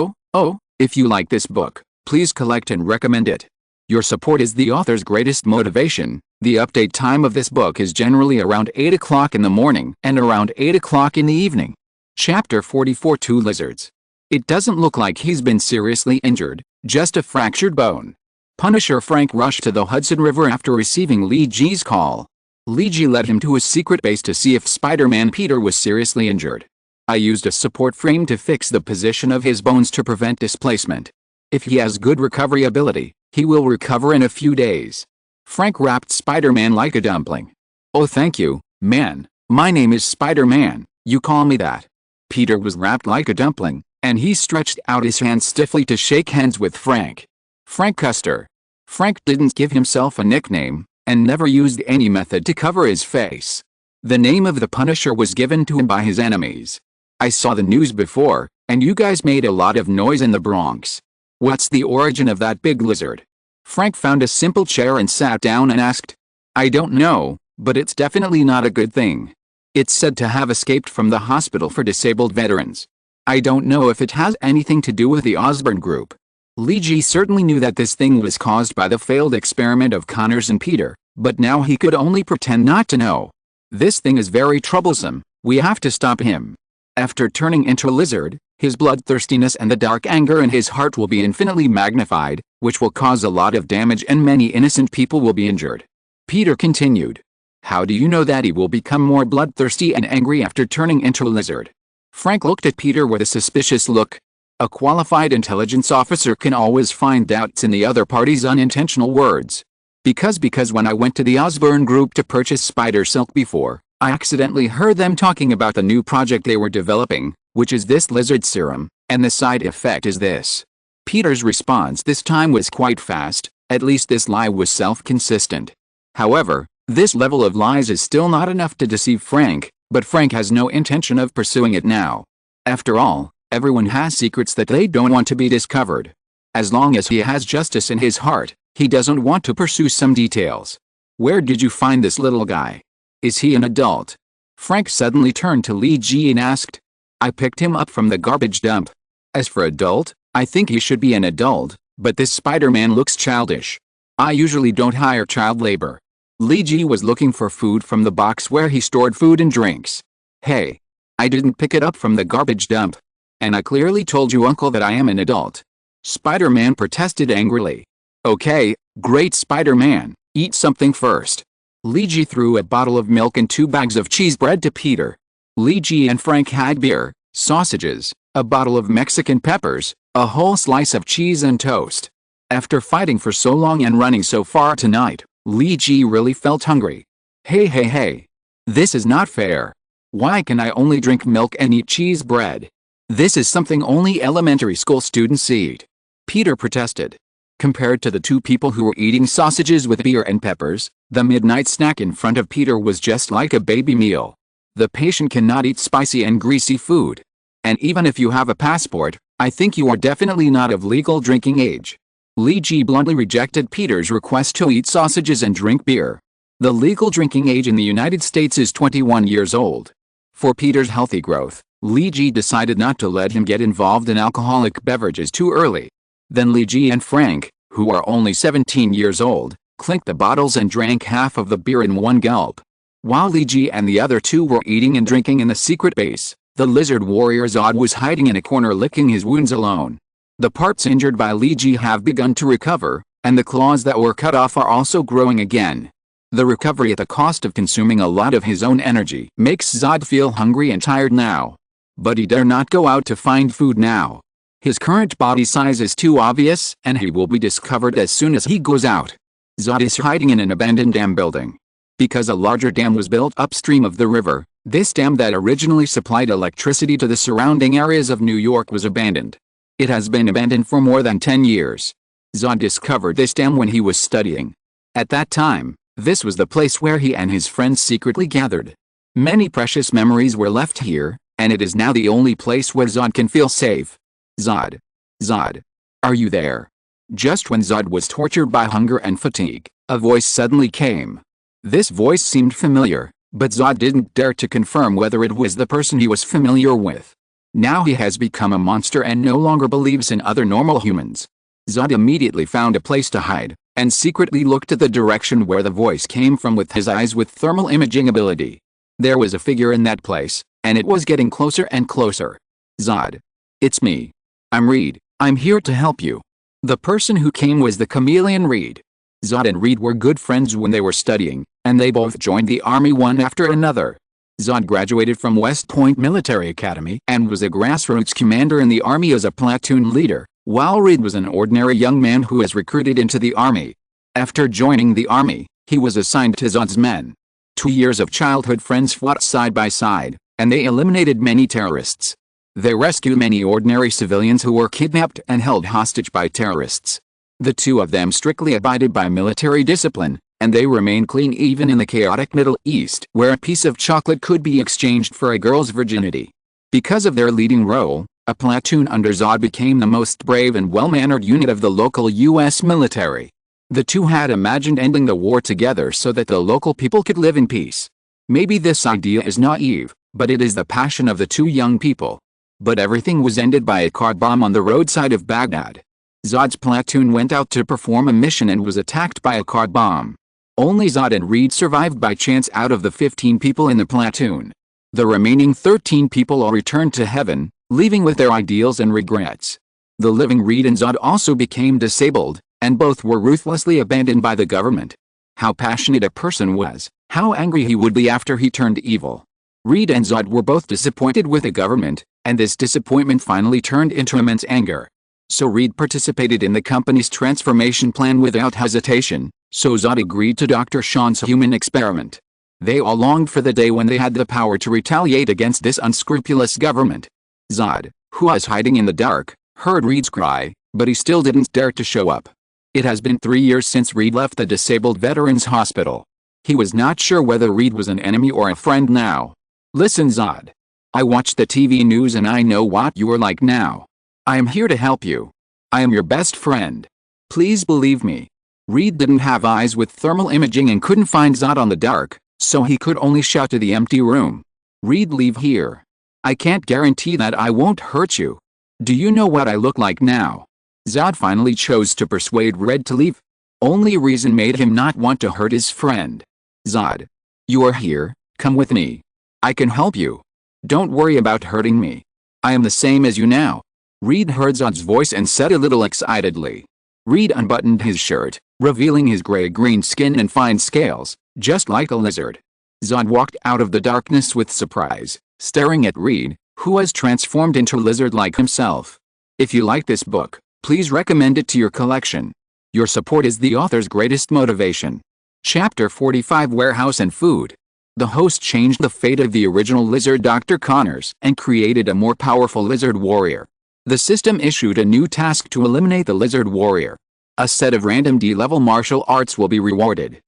If you like this book, please collect and recommend it. Your support is the author's greatest motivation. The update time of this book is generally around 8 o'clock in the morning and around 8 o'clock in the evening. Chapter 44. Two Lizards. It doesn't look like he's been seriously injured, just a fractured bone. Punisher Frank rushed to the Hudson River after receiving Li Ji's call. Li Ji led him to his secret base to see if Spider-Man Peter was seriously injured. I used a support frame to fix the position of his bones to prevent displacement. If he has good recovery ability, he will recover in a few days. Frank wrapped Spider-Man like a dumpling. Oh, thank you, man. My name is Spider-Man, you call me that. Peter was wrapped like a dumpling, and he stretched out his hands stiffly to shake hands with Frank. Frank Custer. Frank didn't give himself a nickname, and never used any method to cover his face. The name of the Punisher was given to him by his enemies. I saw the news before, and you guys made a lot of noise in the Bronx. What's the origin of that big lizard? Frank found a simple chair and sat down and asked. I don't know, but it's definitely not a good thing. It's said to have escaped from the hospital for disabled veterans. I don't know if it has anything to do with the Osborn group. Li Ji certainly knew that this thing was caused by the failed experiment of Connors and Peter, but now he could only pretend not to know. This thing is very troublesome, we have to stop him. After turning into a lizard, his bloodthirstiness and the dark anger in his heart will be infinitely magnified, which will cause a lot of damage and many innocent people will be injured. Peter continued. How do you know that he will become more bloodthirsty and angry after turning into a lizard? Frank looked at Peter with a suspicious look. A qualified intelligence officer can always find doubts in the other party's unintentional words. Because when I went to the Osborn group to purchase spider silk before, I accidentally heard them talking about the new project they were developing, which is this lizard serum, and the side effect is this. Peter's response this time was quite fast, at least this lie was self-consistent. However, this level of lies is still not enough to deceive Frank, but Frank has no intention of pursuing it now. After all, everyone has secrets that they don't want to be discovered. As long as he has justice in his heart, he doesn't want to pursue some details. Where did you find this little guy? Is he an adult? Frank suddenly turned to Li Ji and asked. I picked him up from the garbage dump. As for adult, I think he should be an adult, but this Spider-Man looks childish. I usually don't hire child labor. Li Ji was looking for food from the box where he stored food and drinks. Hey, I didn't pick it up from the garbage dump. And I clearly told you, Uncle, that I am an adult. Spider-Man protested angrily. Okay, great Spider-Man, eat something first. Li Ji threw a bottle of milk and 2 bags of cheese bread to Peter. Li Ji and Frank had beer, sausages, a bottle of Mexican peppers, a whole slice of cheese and toast. After fighting for so long and running so far tonight, Li Ji really felt hungry. Hey. This is not fair. Why can I only drink milk and eat cheese bread? This is something only elementary school students eat. Peter protested. Compared to the two people who were eating sausages with beer and peppers, the midnight snack in front of Peter was just like a baby meal. The patient cannot eat spicy and greasy food. And even if you have a passport, I think you are definitely not of legal drinking age. Li Ji bluntly rejected Peter's request to eat sausages and drink beer. The legal drinking age in the United States is 21 years old. For Peter's healthy growth, Li Ji decided not to let him get involved in alcoholic beverages too early. Then Li Ji and Frank, who are only 17 years old, clinked the bottles and drank half of the beer in one gulp. While Li Ji and the other two were eating and drinking in the secret base, the lizard warrior Zod was hiding in a corner licking his wounds alone. The parts injured by Li Ji have begun to recover, and the claws that were cut off are also growing again. The recovery at the cost of consuming a lot of his own energy makes Zod feel hungry and tired now. But he dare not go out to find food now. His current body size is too obvious, and he will be discovered as soon as he goes out. Zod is hiding in an abandoned dam building. Because a larger dam was built upstream of the river, this dam that originally supplied electricity to the surrounding areas of New York was abandoned. It has been abandoned for more than 10 years. Zod discovered this dam when he was studying. At that time, this was the place where he and his friends secretly gathered. Many precious memories were left here, and it is now the only place where Zod can feel safe. Zod. Zod. Are you there? Just when Zod was tortured by hunger and fatigue, a voice suddenly came. This voice seemed familiar, but Zod didn't dare to confirm whether it was the person he was familiar with. Now he has become a monster and no longer believes in other normal humans. Zod immediately found a place to hide, and secretly looked at the direction where the voice came from with his eyes with thermal imaging ability. There was a figure in that place, and it was getting closer and closer. Zod. It's me. I'm Reed. I'm here to help you. The person who came was the chameleon Reed. Zod and Reed were good friends when they were studying, and they both joined the army one after another. Zod graduated from West Point Military Academy and was a grassroots commander in the army as a platoon leader, while Reed was an ordinary young man who was recruited into the army. After joining the army, he was assigned to Zod's men. 2 years of childhood friends fought side by side, and they eliminated many terrorists. They rescued many ordinary civilians who were kidnapped and held hostage by terrorists. The two of them strictly abided by military discipline, and they remained clean even in the chaotic Middle East where a piece of chocolate could be exchanged for a girl's virginity. Because of their leading role, a platoon under Zod became the most brave and well-mannered unit of the local U.S. military. The two had imagined ending the war together so that the local people could live in peace. Maybe this idea is naive, but it is the passion of the two young people. But everything was ended by a car bomb on the roadside of Baghdad. Zod's platoon went out to perform a mission and was attacked by a car bomb. Only Zod and Reed survived by chance out of the 15 people in the platoon. The remaining 13 people all returned to heaven, leaving with their ideals and regrets. The living Reed and Zod also became disabled, and both were ruthlessly abandoned by the government. How passionate a person was, how angry he would be after he turned evil. Reed and Zod were both disappointed with the government, and this disappointment finally turned into immense anger. So Reed participated in the company's transformation plan without hesitation, so Zod agreed to Dr. Sean's human experiment. They all longed for the day when they had the power to retaliate against this unscrupulous government. Zod, who was hiding in the dark, heard Reed's cry, but he still didn't dare to show up. It has been 3 years since Reed left the disabled veterans hospital. He was not sure whether Reed was an enemy or a friend now. Listen, Zod. I watch the TV news and I know what you are like now. I am here to help you. I am your best friend. Please believe me. Reed didn't have eyes with thermal imaging and couldn't find Zod on the dark, so he could only shout to the empty room. Reed, leave here. I can't guarantee that I won't hurt you. Do you know what I look like now? Zod finally chose to persuade Reed to leave. Only reason made him not want to hurt his friend. Zod. You are here, come with me. I can help you. Don't worry about hurting me. I am the same as you now. Reed heard Zod's voice and said a little excitedly. Reed unbuttoned his shirt, revealing his gray-green skin and fine scales, just like a lizard. Zod walked out of the darkness with surprise, staring at Reed, who was transformed into a lizard like himself. If you like this book, please recommend it to your collection. Your support is the author's greatest motivation. Chapter 45 Warehouse and Food. The host changed the fate of the original lizard Dr. Connors and created a more powerful lizard warrior. The system issued a new task to eliminate the lizard warrior. A set of random D-level martial arts will be rewarded.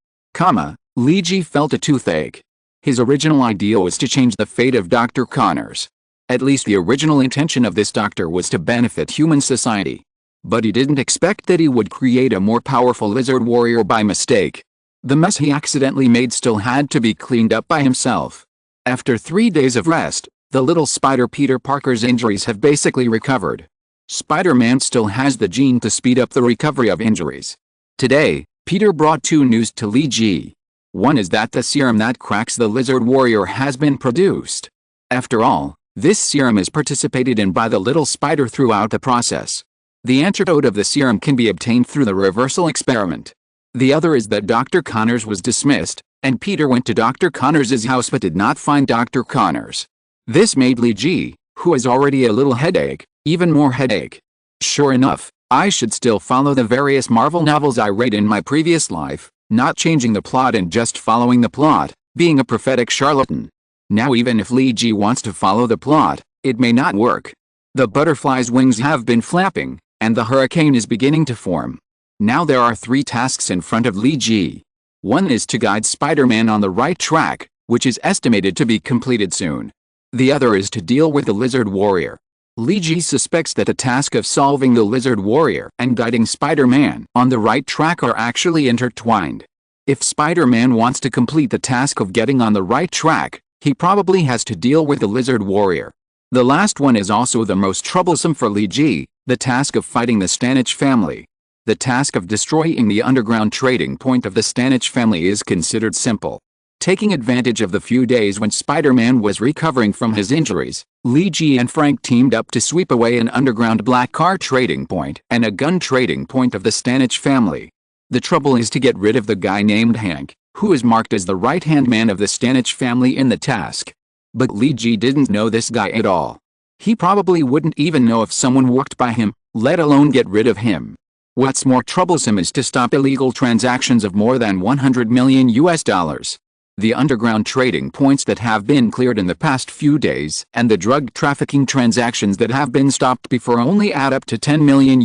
Lee Ji felt a toothache. His original idea was to change the fate of Dr. Connors. At least the original intention of this doctor was to benefit human society. But he didn't expect that he would create a more powerful lizard warrior by mistake. The mess he accidentally made still had to be cleaned up by himself. After 3 days of rest, the little spider Peter Parker's injuries have basically recovered. Spider-Man still has the gene to speed up the recovery of injuries. Today, Peter brought 2 news to Lee Ji. One is that the serum that cracks the lizard warrior has been produced. After all, this serum is participated in by the little spider throughout the process. The antidote of the serum can be obtained through the reversal experiment. The other is that Dr. Connors was dismissed, and Peter went to Dr. Connors' house but did not find Dr. Connors. This made Lee Ji, who has already a little headache, Even more headache. Sure enough, I should still follow the various Marvel novels I read in my previous life, not changing the plot and just following the plot, being a prophetic charlatan. Now even if Lee Ji wants to follow the plot, it may not work. The butterfly's wings have been flapping, and the hurricane is beginning to form. Now there are 3 tasks in front of Lee Ji. One is to guide Spider-Man on the right track, which is estimated to be completed soon. The other is to deal with the Lizard Warrior. Lee Ji suspects that the task of solving the Lizard Warrior and guiding Spider-Man on the right track are actually intertwined. If Spider-Man wants to complete the task of getting on the right track, he probably has to deal with the Lizard Warrior. The last one is also the most troublesome for Lee Ji, the task of fighting the Stanich family. The task of destroying the underground trading point of the Stanich family is considered simple. Taking advantage of the few days when Spider-Man was recovering from his injuries, Lee Ji and Frank teamed up to sweep away an underground black car trading point and a gun trading point of the Stanich family. The trouble is to get rid of the guy named Hank, who is marked as the right-hand man of the Stanich family in the task. But Lee Ji didn't know this guy at all. He probably wouldn't even know if someone walked by him, let alone get rid of him. What's more troublesome is to stop illegal transactions of more than $100 million. The underground trading points that have been cleared in the past few days and the drug trafficking transactions that have been stopped before only add up to $10 million.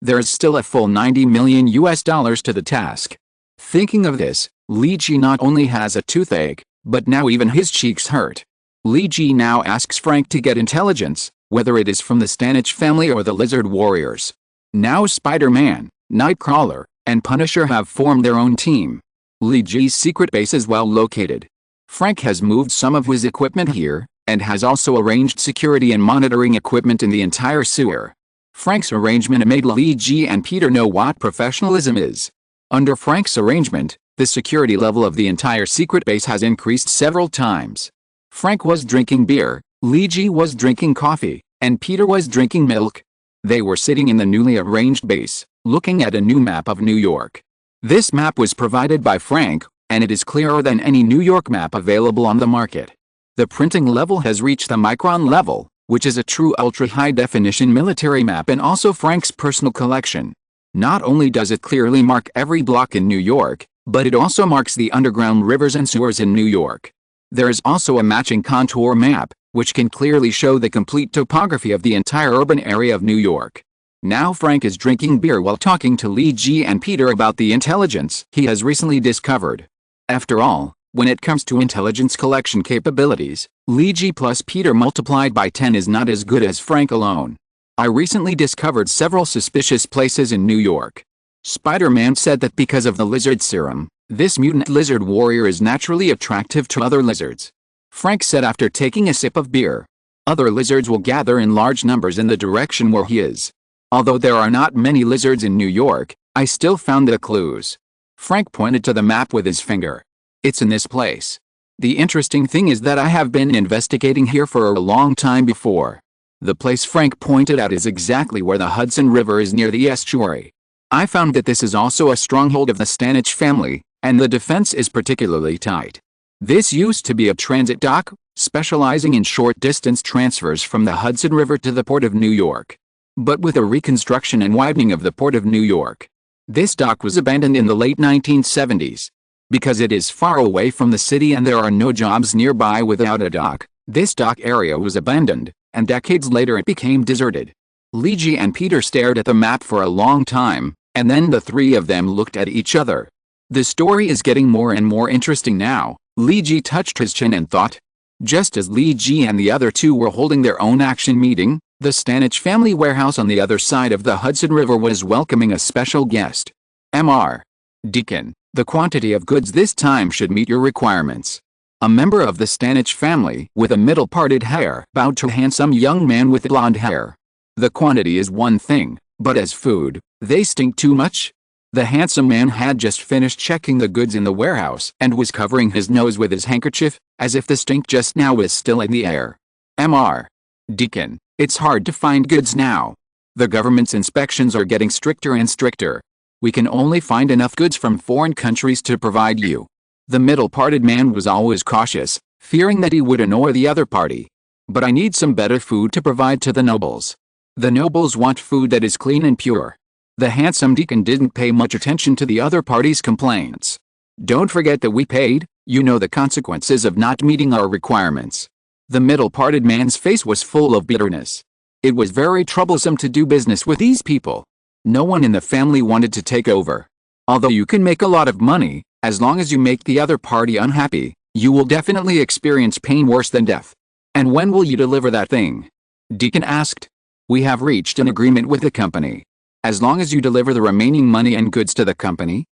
There's still a full $90 million to the task. Thinking of this, Lee Ji not only has a toothache, but now even his cheeks hurt. Lee Ji now asks Frank to get intelligence, whether it is from the Stanich family or the Lizard Warriors. Now Spider-Man, Nightcrawler, and Punisher have formed their own team. Lee Ji's secret base is well located. Frank has moved some of his equipment here, and has also arranged security and monitoring equipment in the entire sewer. Frank's arrangement made Lee Ji and Peter know what professionalism is. Under Frank's arrangement, the security level of the entire secret base has increased several times. Frank was drinking beer, Lee Ji was drinking coffee, and Peter was drinking milk. They were sitting in the newly arranged base, looking at a new map of New York. This map was provided by Frank, and it is clearer than any New York map available on the market. The printing level has reached the micron level, which is a true ultra-high-definition military map and also Frank's personal collection. Not only does it clearly mark every block in New York, but it also marks the underground rivers and sewers in New York. There is also a matching contour map, which can clearly show the complete topography of the entire urban area of New York. Now Frank is drinking beer while talking to Lee Ji and Peter about the intelligence he has recently discovered. After all, when it comes to intelligence collection capabilities, Lee Ji plus Peter multiplied by 10 is not as good as Frank alone. I recently discovered several suspicious places in New York. Spider-Man said that because of the lizard serum, this mutant lizard warrior is naturally attractive to other lizards. Frank said after taking a sip of beer, other lizards will gather in large numbers in the direction where he is. Although there are not many lizards in New York, I still found the clues. Frank pointed to the map with his finger. It's in this place. The interesting thing is that I have been investigating here for a long time before. The place Frank pointed out is exactly where the Hudson River is near the estuary. I found that this is also a stronghold of the Stanich family, and the defense is particularly tight. This used to be a transit dock, specializing in short-distance transfers from the Hudson River to the Port of New York. But with a reconstruction and widening of the Port of New York, this dock was abandoned in the late 1970s. Because it is far away from the city and there are no jobs nearby without a dock, this dock area was abandoned, and decades later it became deserted. Lee Ji and Peter stared at the map for a long time, and then the three of them looked at each other. The story is getting more and more interesting now. Lee Ji touched his chin and thought. Just as Lee Ji and the other two were holding their own action meeting, the Stanich family warehouse on the other side of the Hudson River was welcoming a special guest. Mr. Deacon, the quantity of goods this time should meet your requirements. A member of the Stanich family with a middle-parted hair bowed to a handsome young man with blonde hair. The quantity is one thing, but as food, they stink too much. The handsome man had just finished checking the goods in the warehouse and was covering his nose with his handkerchief, as if the stink just now was still in the air. Mr. Deacon, it's hard to find goods now. The government's inspections are getting stricter and stricter. We can only find enough goods from foreign countries to provide you. The middle-parted man was always cautious, fearing that he would annoy the other party. But I need some better food to provide to the nobles. The nobles want food that is clean and pure. The handsome Deacon didn't pay much attention to the other party's complaints. Don't forget that we paid, you know the consequences of not meeting our requirements. The middle-parted man's face was full of bitterness. It was very troublesome to do business with these people. No one in the family wanted to take over. Although you can make a lot of money, as long as you make the other party unhappy, you will definitely experience pain worse than death. And when will you deliver that thing? Deacon asked. We have reached an agreement with the company. As long as you deliver the remaining money and goods to the company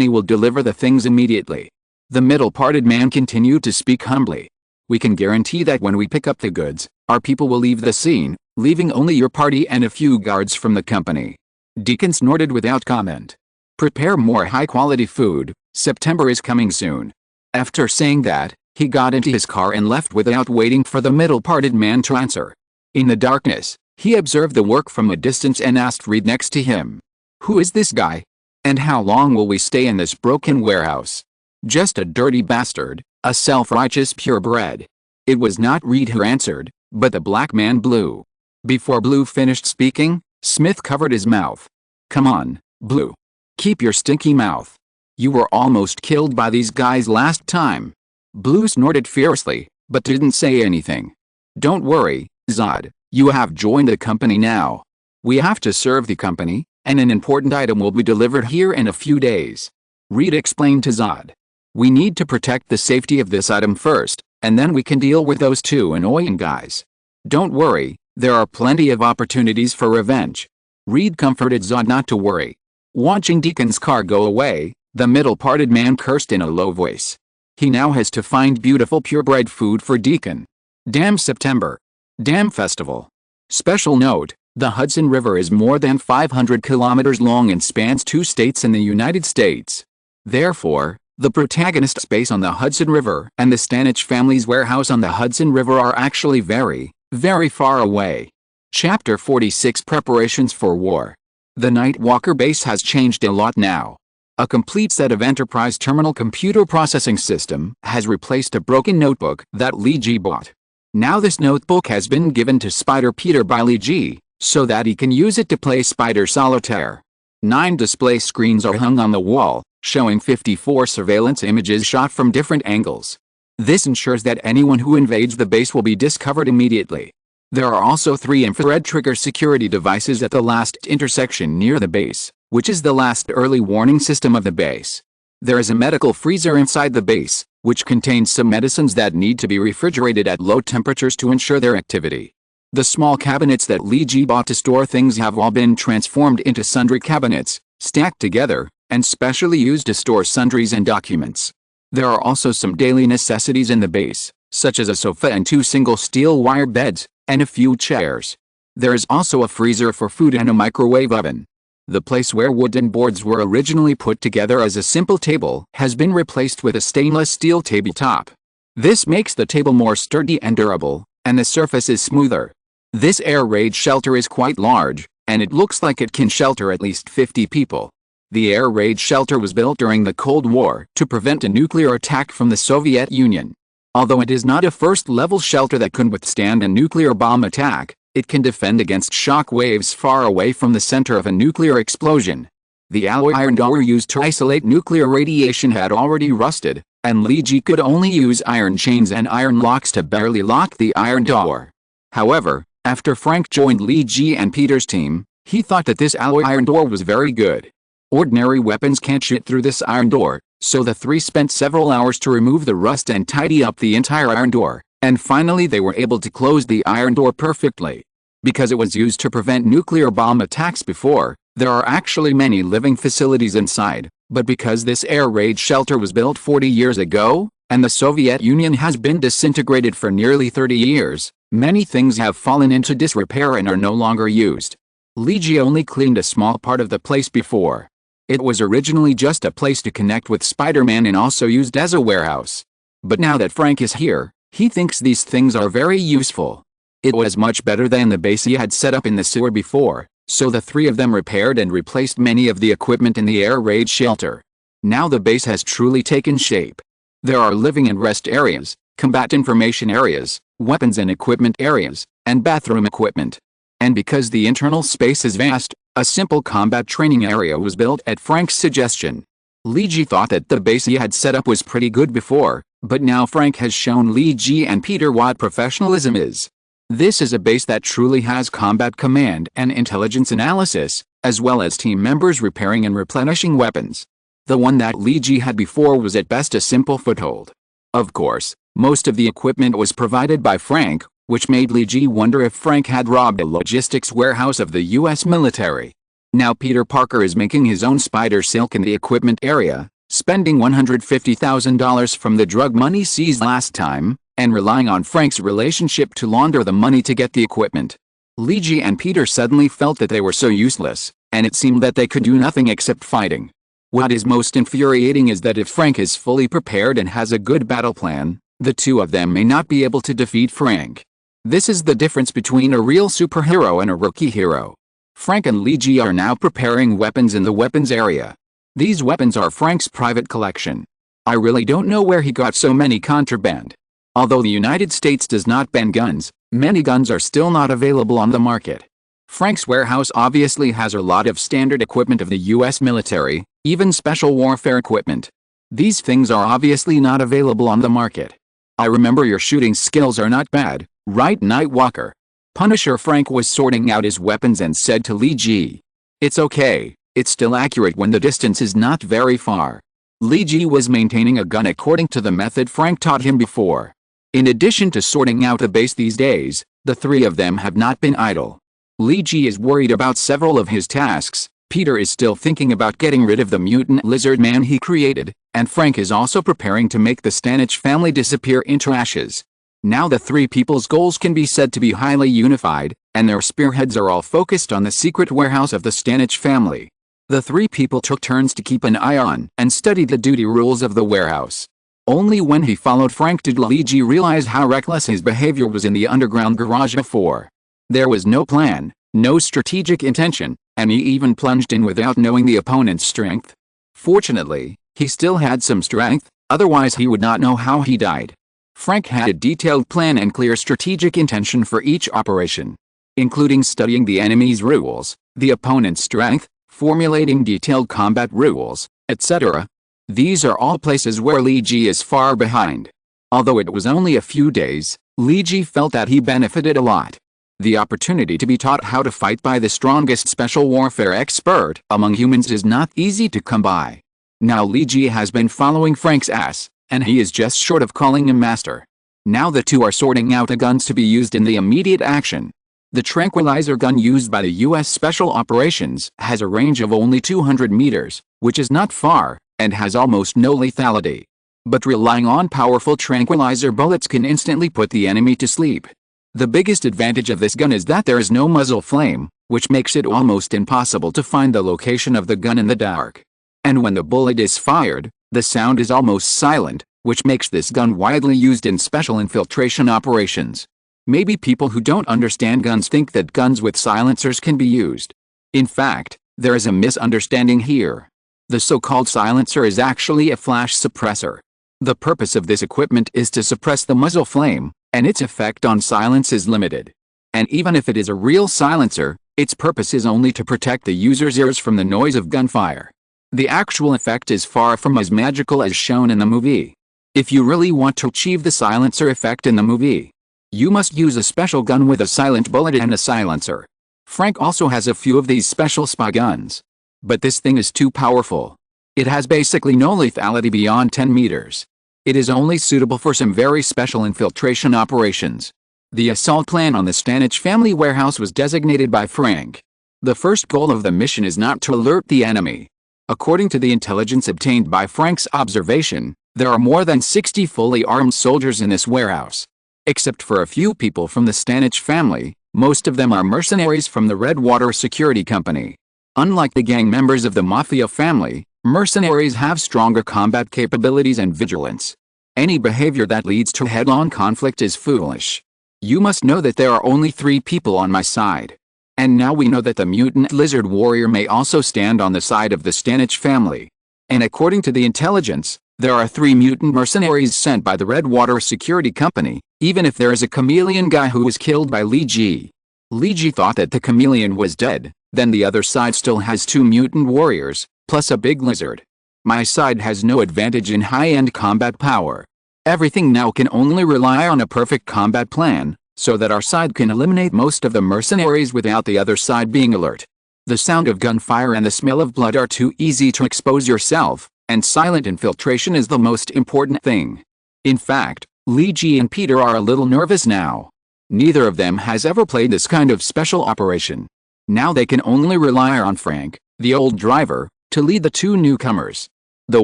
will deliver the things immediately. The middle-parted man continued to speak humbly. We can guarantee that when we pick up the goods, our people will leave the scene, leaving only your party and a few guards from the company. Deacon snorted without comment. Prepare more high-quality food, September is coming soon. After saying that, he got into his car and left without waiting for the middle-parted man to answer. In the darkness, he observed the work from a distance and asked Reed next to him. Who is this guy? And how long will we stay in this broken warehouse? Just a dirty bastard, a self-righteous purebred. It was not Reed who answered, but the black man Blue. Before Blue finished speaking, Smith covered his mouth. Come on, Blue. Keep your stinky mouth. You were almost killed by these guys last time. Blue snorted fiercely, but didn't say anything. Don't worry, Zod, you have joined the company now. We have to serve the company, and an important item will be delivered here in a few days. Reed explained to Zod. We need to protect the safety of this item first, and then we can deal with those two annoying guys. Don't worry, there are plenty of opportunities for revenge. Reed comforted Zod not to worry. Watching Deacon's car go away, the middle-parted man cursed in a low voice. He now has to find beautiful purebred food for Deacon. Damn September. Damn festival. Special note, the Hudson River is more than 500 kilometers long and spans 2 states in the United States. Therefore, the protagonist's base on the Hudson River and the Stanich family's warehouse on the Hudson River are actually very, very far away. Chapter 46 Preparations for War. The Nightwalker base has changed a lot now. A complete set of enterprise terminal computer processing system has replaced a broken notebook that Lee G bought. Now this notebook has been given to Spider Peter by Lee G, so that he can use it to play Spider Solitaire. 9 display screens are hung on the wall, showing 54 surveillance images shot from different angles. This ensures that anyone who invades the base will be discovered immediately. There are also 3 infrared trigger security devices at the last intersection near the base, which is the last early warning system of the base. There is a medical freezer inside the base, which contains some medicines that need to be refrigerated at low temperatures to ensure their activity. The small cabinets that Lee G bought to store things have all been transformed into sundry cabinets, stacked together, and specially used to store sundries and documents. There are also some daily necessities in the base, such as a sofa and 2 single steel wire beds, and a few chairs. There is also a freezer for food and a microwave oven. The place where wooden boards were originally put together as a simple table has been replaced with a stainless steel tabletop. This makes the table more sturdy and durable, and the surface is smoother. This air raid shelter is quite large, and it looks like it can shelter at least 50 people. The air raid shelter was built during the Cold War to prevent a nuclear attack from the Soviet Union. Although it is not a first-level shelter that can withstand a nuclear bomb attack, it can defend against shock waves far away from the center of a nuclear explosion. The alloy iron door used to isolate nuclear radiation had already rusted, and Lee G could only use iron chains and iron locks to barely lock the iron door. However, after Frank joined Lee G and Peter's team, he thought that this alloy iron door was very good. Ordinary weapons can't shoot through this iron door, so the 3 spent several hours to remove the rust and tidy up the entire iron door, and finally they were able to close the iron door perfectly. Because it was used to prevent nuclear bomb attacks before, there are actually many living facilities inside, but because this air raid shelter was built 40 years ago, and the Soviet Union has been disintegrated for nearly 30 years, many things have fallen into disrepair and are no longer used. Lee G only cleaned a small part of the place before. It was originally just a place to connect with Spider-Man and also used as a warehouse. But now that Frank is here, he thinks these things are very useful. It was much better than the base he had set up in the sewer before, so the 3 of them repaired and replaced many of the equipment in the air raid shelter. Now the base has truly taken shape. There are living and rest areas, combat information areas, weapons and equipment areas, and bathroom equipment. And because the internal space is vast, a simple combat training area was built at Frank's suggestion. Li Ji thought that the base he had set up was pretty good before, but now Frank has shown Li Ji and Peter what professionalism is. This is a base that truly has combat command and intelligence analysis, as well as team members repairing and replenishing weapons. The one that Li Ji had before was at best a simple foothold. Of course, most of the equipment was provided by Frank, which made Li Ji wonder if Frank had robbed a logistics warehouse of the US military. Now Peter Parker is making his own spider silk in the equipment area, spending $150,000 from the drug money seized last time, and relying on Frank's relationship to launder the money to get the equipment. Li Ji and Peter suddenly felt that they were so useless, and it seemed that they could do nothing except fighting. What is most infuriating is that if Frank is fully prepared and has a good battle plan, the two of them may not be able to defeat Frank. This is the difference between a real superhero and a rookie hero. Frank and Li Ji are now preparing weapons in the weapons area. These weapons are Frank's private collection. I really don't know where he got so many contraband. Although the United States does not ban guns, many guns are still not available on the market. Frank's warehouse obviously has a lot of standard equipment of the US military, even special warfare equipment. These things are obviously not available on the market. I remember your shooting skills are not bad, right, Nightwalker? Punisher Frank was sorting out his weapons and said to Li Ji. It's okay, it's still accurate when the distance is not very far. Li Ji was maintaining a gun according to the method Frank taught him before. In addition to sorting out a base these days, the three of them have not been idle. Li Ji is worried about several of his tasks, Peter is still thinking about getting rid of the mutant lizard man he created, and Frank is also preparing to make the Stanich family disappear into ashes. Now the three people's goals can be said to be highly unified, and their spearheads are all focused on the secret warehouse of the Stanich family. The three people took turns to keep an eye on and study the duty rules of the warehouse. Only when he followed Frank did Li Ji realize how reckless his behavior was in the underground garage before. There was no plan, no strategic intention, and he even plunged in without knowing the opponent's strength. Fortunately, he still had some strength, otherwise he would not know how he died. Frank had a detailed plan and clear strategic intention for each operation, including studying the enemy's rules, the opponent's strength, formulating detailed combat rules, etc. These are all places where Li Ji is far behind. Although it was only a few days, Li Ji felt that he benefited a lot. The opportunity to be taught how to fight by the strongest special warfare expert among humans is not easy to come by. Now Li Ji has been following Frank's ass, and he is just short of calling him master. Now the two are sorting out the guns to be used in the immediate action. The tranquilizer gun used by the US Special Operations has a range of only 200 meters, which is not far, and has almost no lethality. But relying on powerful tranquilizer bullets can instantly put the enemy to sleep. The biggest advantage of this gun is that there is no muzzle flame, which makes it almost impossible to find the location of the gun in the dark. And when the bullet is fired, the sound is almost silent, which makes this gun widely used in special infiltration operations. Maybe people who don't understand guns think that guns with silencers can be used. In fact, there is a misunderstanding here. The so-called silencer is actually a flash suppressor. The purpose of this equipment is to suppress the muzzle flame, and its effect on silence is limited. And even if it is a real silencer, its purpose is only to protect the user's ears from the noise of gunfire. The actual effect is far from as magical as shown in the movie. If you really want to achieve the silencer effect in the movie, you must use a special gun with a silent bullet and a silencer. Frank also has a few of these special spy guns. But this thing is too powerful. It has basically no lethality beyond 10 meters. It is only suitable for some very special infiltration operations. The assault plan on the Stanich family warehouse was designated by Frank. The first goal of the mission is not to alert the enemy. According to the intelligence obtained by Frank's observation, there are more than 60 fully armed soldiers in this warehouse. Except for a few people from the Stanich family, most of them are mercenaries from the Redwater Security Company. Unlike the gang members of the Mafia family, mercenaries have stronger combat capabilities and vigilance. Any behavior that leads to head-on conflict is foolish. You must know that there are only 3 people on my side. And now we know that the mutant lizard warrior may also stand on the side of the Stanich family. And according to the intelligence, there are 3 mutant mercenaries sent by the Redwater Security Company, Even if there is a chameleon guy who was killed by Lee Ji. Lee Ji thought that the chameleon was dead, then the other side still has 2 mutant warriors, plus a big lizard. My side has no advantage in high-end combat power. Everything now can only rely on a perfect combat plan, so that our side can eliminate most of the mercenaries without the other side being alert. The sound of gunfire and the smell of blood are too easy to expose yourself, and silent infiltration is the most important thing. In fact, Lee Ji and Peter are a little nervous now. Neither of them has ever played this kind of special operation. Now they can only rely on Frank, the old driver, to lead the 2 newcomers. The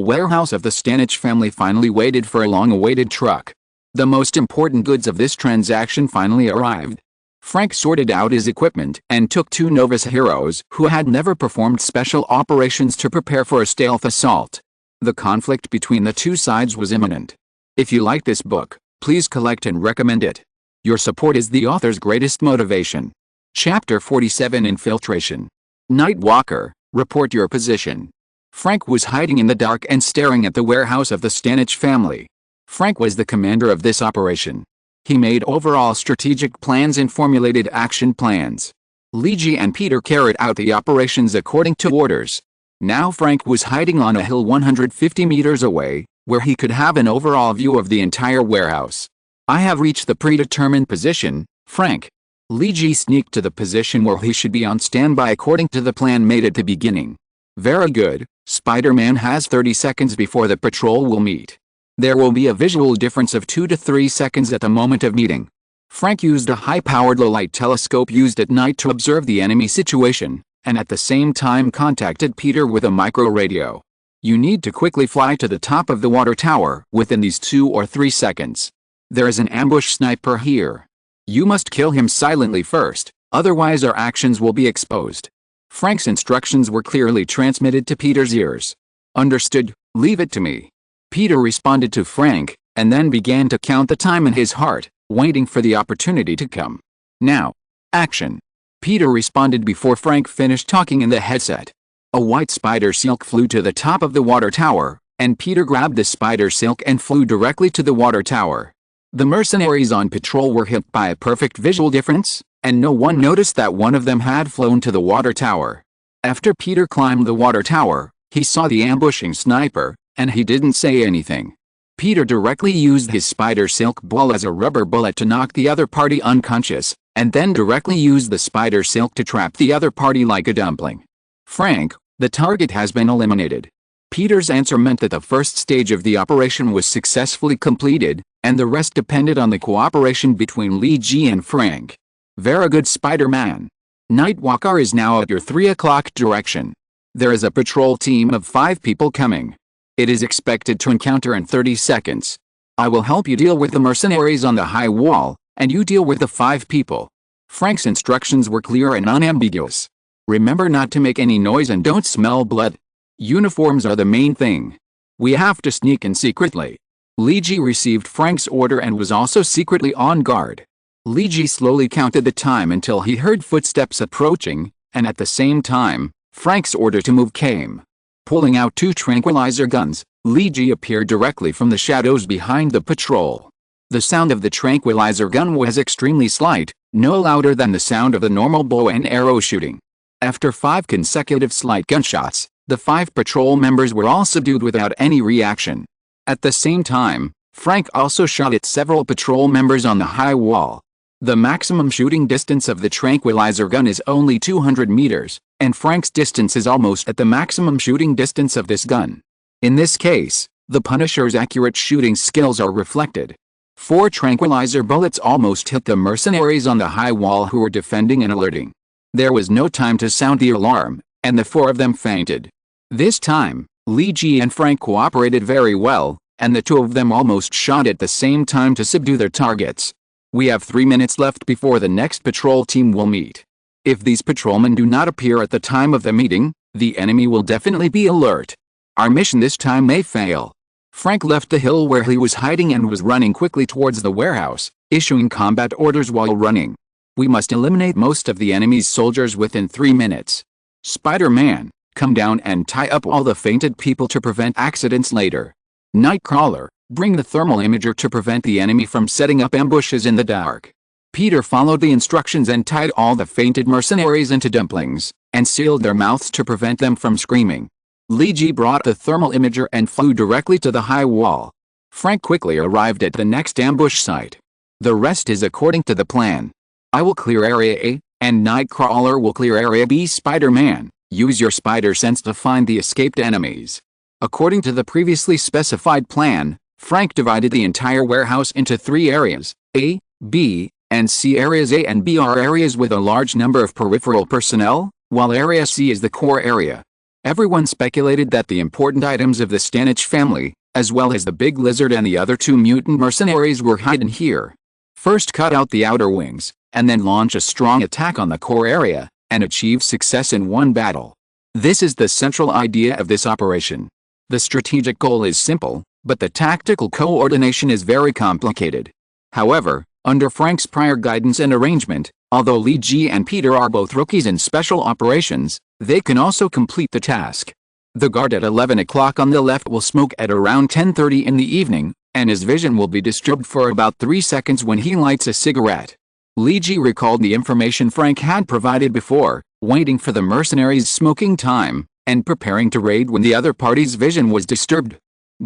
warehouse of the Stanich family finally waited for a long-awaited truck. The most important goods of this transaction finally arrived. Frank sorted out his equipment and took 2 novice heroes who had never performed special operations to prepare for a stealth assault. The conflict between the 2 sides was imminent. If you like this book, please collect and recommend it. Your support is the author's greatest motivation. Chapter 47 Infiltration. Nightwalker, report your position. Frank was hiding in the dark and staring at the warehouse of the Stanich family. Frank was the commander of this operation. He made overall strategic plans and formulated action plans. Lee Ji and Peter carried out the operations according to orders. Now Frank was hiding on a hill 150 meters away, where he could have an overall view of the entire warehouse. I have reached the predetermined position, Frank. Lee Ji sneaked to the position where he should be on standby according to the plan made at the beginning. Very good, Spider-Man has 30 seconds before the patrol will meet. There will be a visual difference of 2 to 3 seconds at the moment of meeting. Frank used a high-powered low-light telescope used at night to observe the enemy situation, and at the same time contacted Peter with a micro-radio. You need to quickly fly to the top of the water tower within these 2 or 3 seconds. There is an ambush sniper here. You must kill him silently first, otherwise our actions will be exposed. Frank's instructions were clearly transmitted to Peter's ears. Understood, leave it to me. Peter responded to Frank, and then began to count the time in his heart, waiting for the opportunity to come. Now. Action. Peter responded before Frank finished talking in the headset. A white spider silk flew to the top of the water tower, and Peter grabbed the spider silk and flew directly to the water tower. The mercenaries on patrol were hit by a perfect visual difference, and no one noticed that one of them had flown to the water tower. After Peter climbed the water tower, he saw the ambushing sniper, and he didn't say anything. Peter directly used his spider silk ball as a rubber bullet to knock the other party unconscious, and then directly used the spider silk to trap the other party like a dumpling. Frank, the target has been eliminated. Peter's answer meant that the first stage of the operation was successfully completed, and the rest depended on the cooperation between Lee Ji and Frank. Very good, Spider-Man. Nightwalker is now at your 3 o'clock direction. There is a patrol team of 5 people coming. It is expected to encounter in 30 seconds. I will help you deal with the mercenaries on the high wall, and you deal with the 5 people. Frank's instructions were clear and unambiguous. Remember not to make any noise and don't smell blood. Uniforms are the main thing. We have to sneak in secretly. Lee Ji received Frank's order and was also secretly on guard. Lee Ji slowly counted the time until he heard footsteps approaching, and at the same time, Frank's order to move came. Pulling out 2 tranquilizer guns, Lee Ji appeared directly from the shadows behind the patrol. The sound of the tranquilizer gun was extremely slight, no louder than the sound of the normal bow and arrow shooting. After 5 consecutive slight gunshots, the 5 patrol members were all subdued without any reaction. At the same time, Frank also shot at several patrol members on the high wall. The maximum shooting distance of the tranquilizer gun is only 200 meters, and Frank's distance is almost at the maximum shooting distance of this gun. In this case, the Punisher's accurate shooting skills are reflected. 4 tranquilizer bullets almost hit the mercenaries on the high wall who were defending and alerting. There was no time to sound the alarm, and the 4 of them fainted. This time, Lee Ji and Frank cooperated very well, and the 2 of them almost shot at the same time to subdue their targets. We have 3 minutes left before the next patrol team will meet. If these patrolmen do not appear at the time of the meeting, the enemy will definitely be alert. Our mission this time may fail. Frank left the hill where he was hiding and was running quickly towards the warehouse, issuing combat orders while running. We must eliminate most of the enemy's soldiers within 3 minutes. Spider-Man, come down and tie up all the fainted people to prevent accidents later. Nightcrawler, Bring the thermal imager to prevent the enemy from setting up ambushes in the dark. Peter followed the instructions and tied all the fainted mercenaries into dumplings, and sealed their mouths to prevent them from screaming. Lee Ji brought the thermal imager and flew directly to the high wall. Frank quickly arrived at the next ambush site. The rest is according to the plan. I will clear Area A, and Nightcrawler will clear Area B. Spider-Man, use your spider sense to find the escaped enemies. According to the previously specified plan, Frank divided the entire warehouse into 3 areas, A, B, and C. Areas A and B are areas with a large number of peripheral personnel, while Area C is the core area. Everyone speculated that the important items of the Stanich family, as well as the big lizard and the other 2 mutant mercenaries, were hidden here. First cut out the outer wings, and then launch a strong attack on the core area, and achieve success in one battle. This is the central idea of this operation. The strategic goal is simple, but the tactical coordination is very complicated. However, under Frank's prior guidance and arrangement, although Lee Ji and Peter are both rookies in special operations, they can also complete the task. The guard at 11 o'clock on the left will smoke at around 10:30 in the evening, and his vision will be disturbed for about 3 seconds when he lights a cigarette. Lee Ji recalled the information Frank had provided before, waiting for the mercenaries' smoking time, and preparing to raid when the other party's vision was disturbed.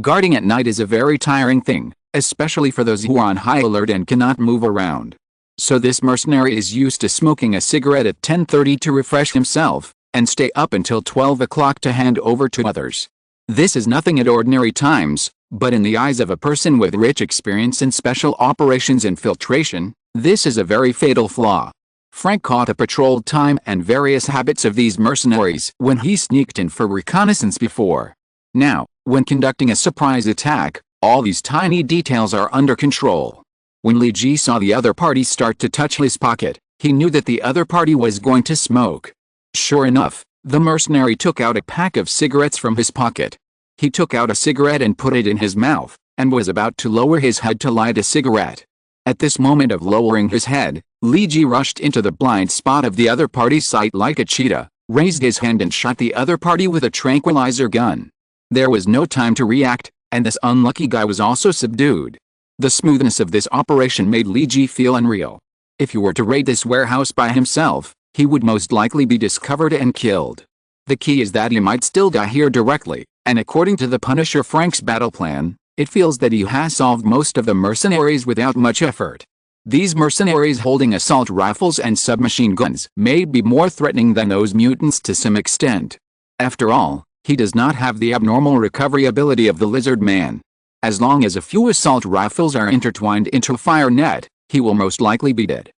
Guarding at night is a very tiring thing, especially for those who are on high alert and cannot move around. So this mercenary is used to smoking a cigarette at 10:30 to refresh himself, and stay up until 12 o'clock to hand over to others. This is nothing at ordinary times, but in the eyes of a person with rich experience in special operations infiltration, this is a very fatal flaw. Frank caught a patrol time and various habits of these mercenaries when he sneaked in for reconnaissance before. Now, when conducting a surprise attack, all these tiny details are under control. When Lee Ji saw the other party start to touch his pocket, he knew that the other party was going to smoke. Sure enough, the mercenary took out a pack of cigarettes from his pocket. He took out a cigarette and put it in his mouth, and was about to lower his head to light a cigarette. At this moment of lowering his head, Lee Ji rushed into the blind spot of the other party's sight like a cheetah, raised his hand and shot the other party with a tranquilizer gun. There was no time to react, and this unlucky guy was also subdued. The smoothness of this operation made Lee Ji feel unreal. If he were to raid this warehouse by himself, he would most likely be discovered and killed. The key is that he might still die here directly, and according to the Punisher Frank's battle plan, it feels that he has solved most of the mercenaries without much effort. These mercenaries holding assault rifles and submachine guns may be more threatening than those mutants to some extent. After all, he does not have the abnormal recovery ability of the lizard man. As long as a few assault rifles are intertwined into a fire net, he will most likely be dead.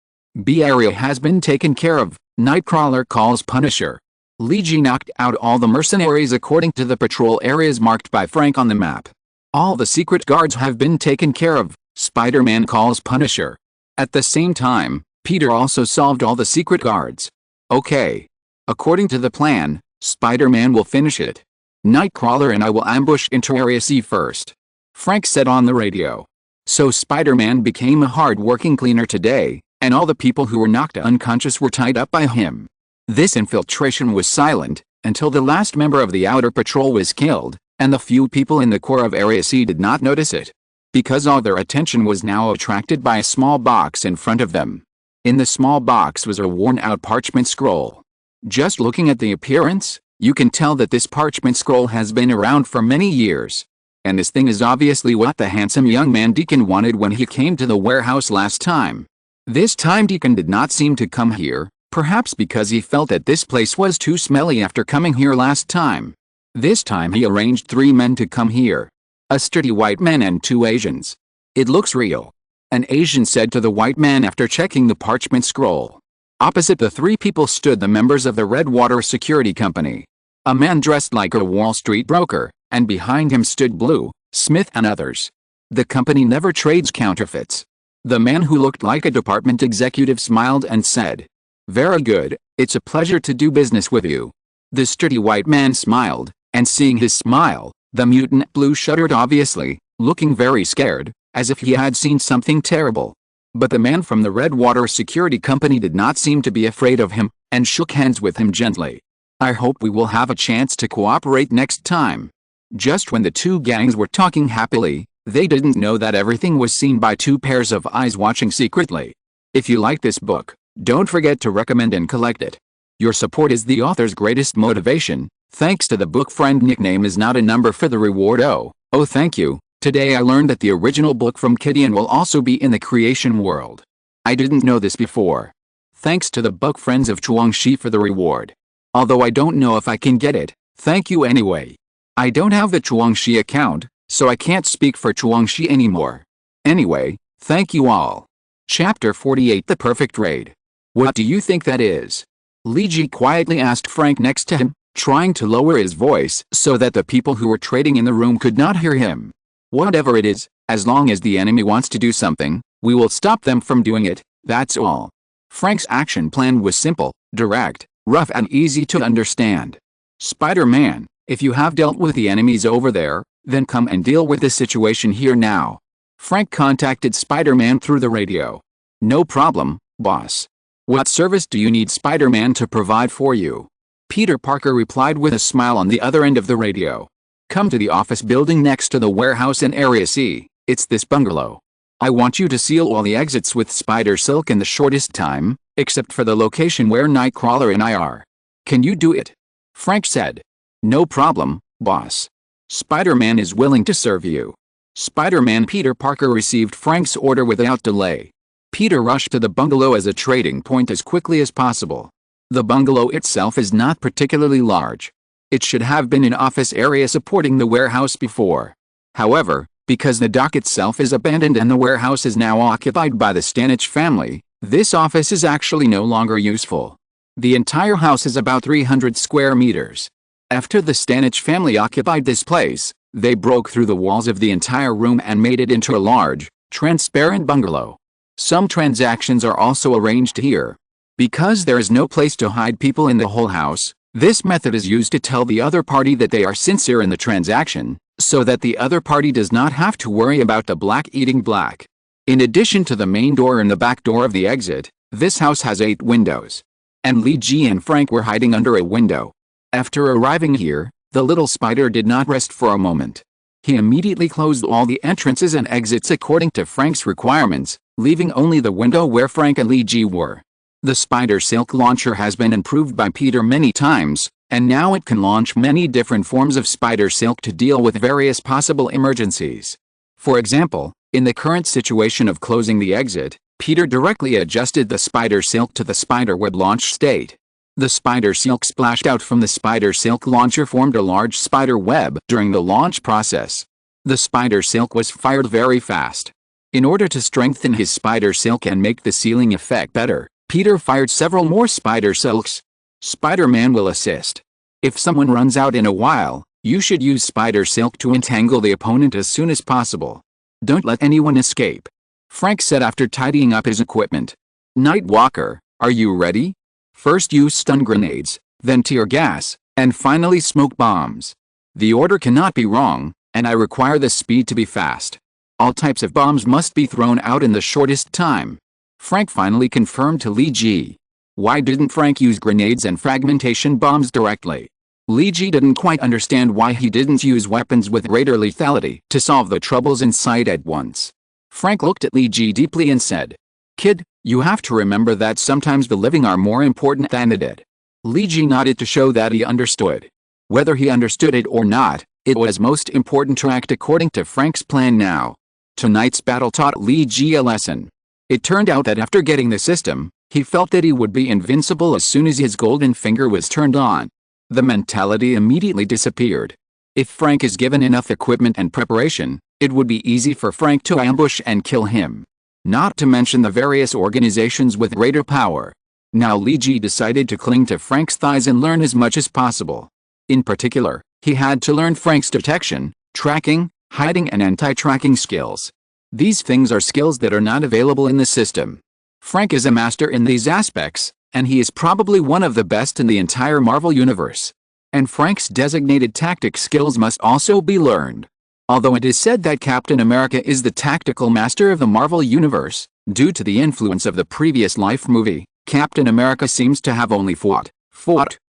B area has been taken care of, Nightcrawler calls Punisher. Lee Ji knocked out all the mercenaries according to the patrol areas marked by Frank on the map. All the secret guards have been taken care of, Spider-Man calls Punisher. At the same time, Peter also solved all the secret guards. Okay. According to the plan, Spider-Man will finish it. Nightcrawler and I will ambush into Area C first. Frank said on the radio. So Spider-Man became a hard-working cleaner today, and all the people who were knocked unconscious were tied up by him. This infiltration was silent, until the last member of the outer patrol was killed, and the few people in the core of Area C did not notice it. Because all their attention was now attracted by a small box in front of them. In the small box was a worn-out parchment scroll. Just looking at the appearance, you can tell that this parchment scroll has been around for many years. And this thing is obviously what the handsome young man Deacon wanted when he came to the warehouse last time. This time Deacon did not seem to come here, perhaps because he felt that this place was too smelly after coming here last time. This time he arranged 3 men to come here. A sturdy white man and 2 Asians. It looks real. An Asian said to the white man after checking the parchment scroll. Opposite the 3 people stood the members of the Redwater Security Company. A man dressed like a Wall Street broker, and behind him stood Blue, Smith and others. The company never trades counterfeits. The man who looked like a department executive smiled and said, "Very good, it's a pleasure to do business with you." The sturdy white man smiled, and seeing his smile, the mutant Blue shuddered obviously, looking very scared, as if he had seen something terrible. But the man from the Redwater Security Company did not seem to be afraid of him, and shook hands with him gently. "I hope we will have a chance to cooperate next time." Just when the 2 gangs were talking happily, They didn't know that everything was seen by two pairs of eyes watching secretly. If you like this book, don't forget to recommend and collect it. Your support is the author's greatest motivation. Thanks to the book friend. Nickname is not a number for the reward. Oh, thank you. Today I learned that the original book from Gideon will also be in the creation world. I didn't know this before. Thanks to the book friends of Chuangxi for the reward. Although I don't know if I can get it, thank you anyway. I don't have the Chuangxi account, so I can't speak for Chuangxi anymore. Anyway, thank you all. Chapter 48 The Perfect Raid. What do you think that is? Li Ji quietly asked Frank next to him, trying to lower his voice so that the people who were trading in the room could not hear him. Whatever it is, as long as the enemy wants to do something, we will stop them from doing it, that's all. Frank's action plan was simple, direct, rough and easy to understand. Spider-Man, if you have dealt with the enemies over there, then come and deal with the situation here now. Frank contacted Spider-Man through the radio. No problem, boss. What service do you need Spider-Man to provide for you? Peter Parker replied with a smile on the other end of the radio. Come to the office building next to the warehouse in Area C, it's this bungalow. I want you to seal all the exits with spider silk in the shortest time, except for the location where Nightcrawler and I are. Can you do it? Frank said. No problem, boss. Spider-Man is willing to serve you. Spider-Man Peter Parker received Frank's order without delay. Peter rushed to the bungalow as a trading point as quickly as possible. The bungalow itself is not particularly large. It should have been an office area supporting the warehouse before. However, because the dock itself is abandoned and the warehouse is now occupied by the Stanich family, this office is actually no longer useful. The entire house is about 300 square meters. After the Stanich family occupied this place, they broke through the walls of the entire room and made it into a large, transparent bungalow. Some transactions are also arranged here. Because there is no place to hide people in the whole house, this method is used to tell the other party that they are sincere in the transaction, so that the other party does not have to worry about the black eating black. In addition to the main door and the back door of the exit, this house has 8 windows. And Li Ji and Frank were hiding under a window. After arriving here, the little spider did not rest for a moment. He immediately closed all the entrances and exits according to Frank's requirements, leaving only the window where Frank and Li Ji were. The spider silk launcher has been improved by Peter many times, and now it can launch many different forms of spider silk to deal with various possible emergencies. For example, in the current situation of closing the exit, Peter directly adjusted the spider silk to the spider web launch state. The spider silk splashed out from the spider silk launcher formed a large spider web during the launch process. The spider silk was fired very fast. In order to strengthen his spider silk and make the sealing effect better, Peter fired several more spider silks. Spider-Man will assist. If someone runs out in a while, you should use spider silk to entangle the opponent as soon as possible. Don't let anyone escape. Frank said after tidying up his equipment. Nightwalker, are you ready? First use stun grenades, then tear gas, and finally smoke bombs. The order cannot be wrong, and I require the speed to be fast. All types of bombs must be thrown out in the shortest time. Frank finally confirmed to Li Ji. Why didn't Frank use grenades and fragmentation bombs directly? Li Ji didn't quite understand why he didn't use weapons with greater lethality to solve the troubles in sight at once. Frank looked at Li Ji deeply and said, Kid, you have to remember that sometimes the living are more important than the dead. Li Ji nodded to show that he understood. Whether he understood it or not, it was most important to act according to Frank's plan now. Tonight's battle taught Li Ji a lesson. It turned out that after getting the system, he felt that he would be invincible as soon as his golden finger was turned on. The mentality immediately disappeared. If Frank is given enough equipment and preparation, it would be easy for Frank to ambush and kill him. Not to mention the various organizations with greater power. Now Li Ji decided to cling to Frank's thighs and learn as much as possible. In particular, he had to learn Frank's detection, tracking, hiding and anti-tracking skills. These things are skills that are not available in the system. Frank is a master in these aspects, and he is probably one of the best in the entire Marvel Universe. And Frank's designated tactic skills must also be learned. Although it is said that Captain America is the tactical master of the Marvel Universe, due to the influence of the previous Life movie, Captain America seems to have only fought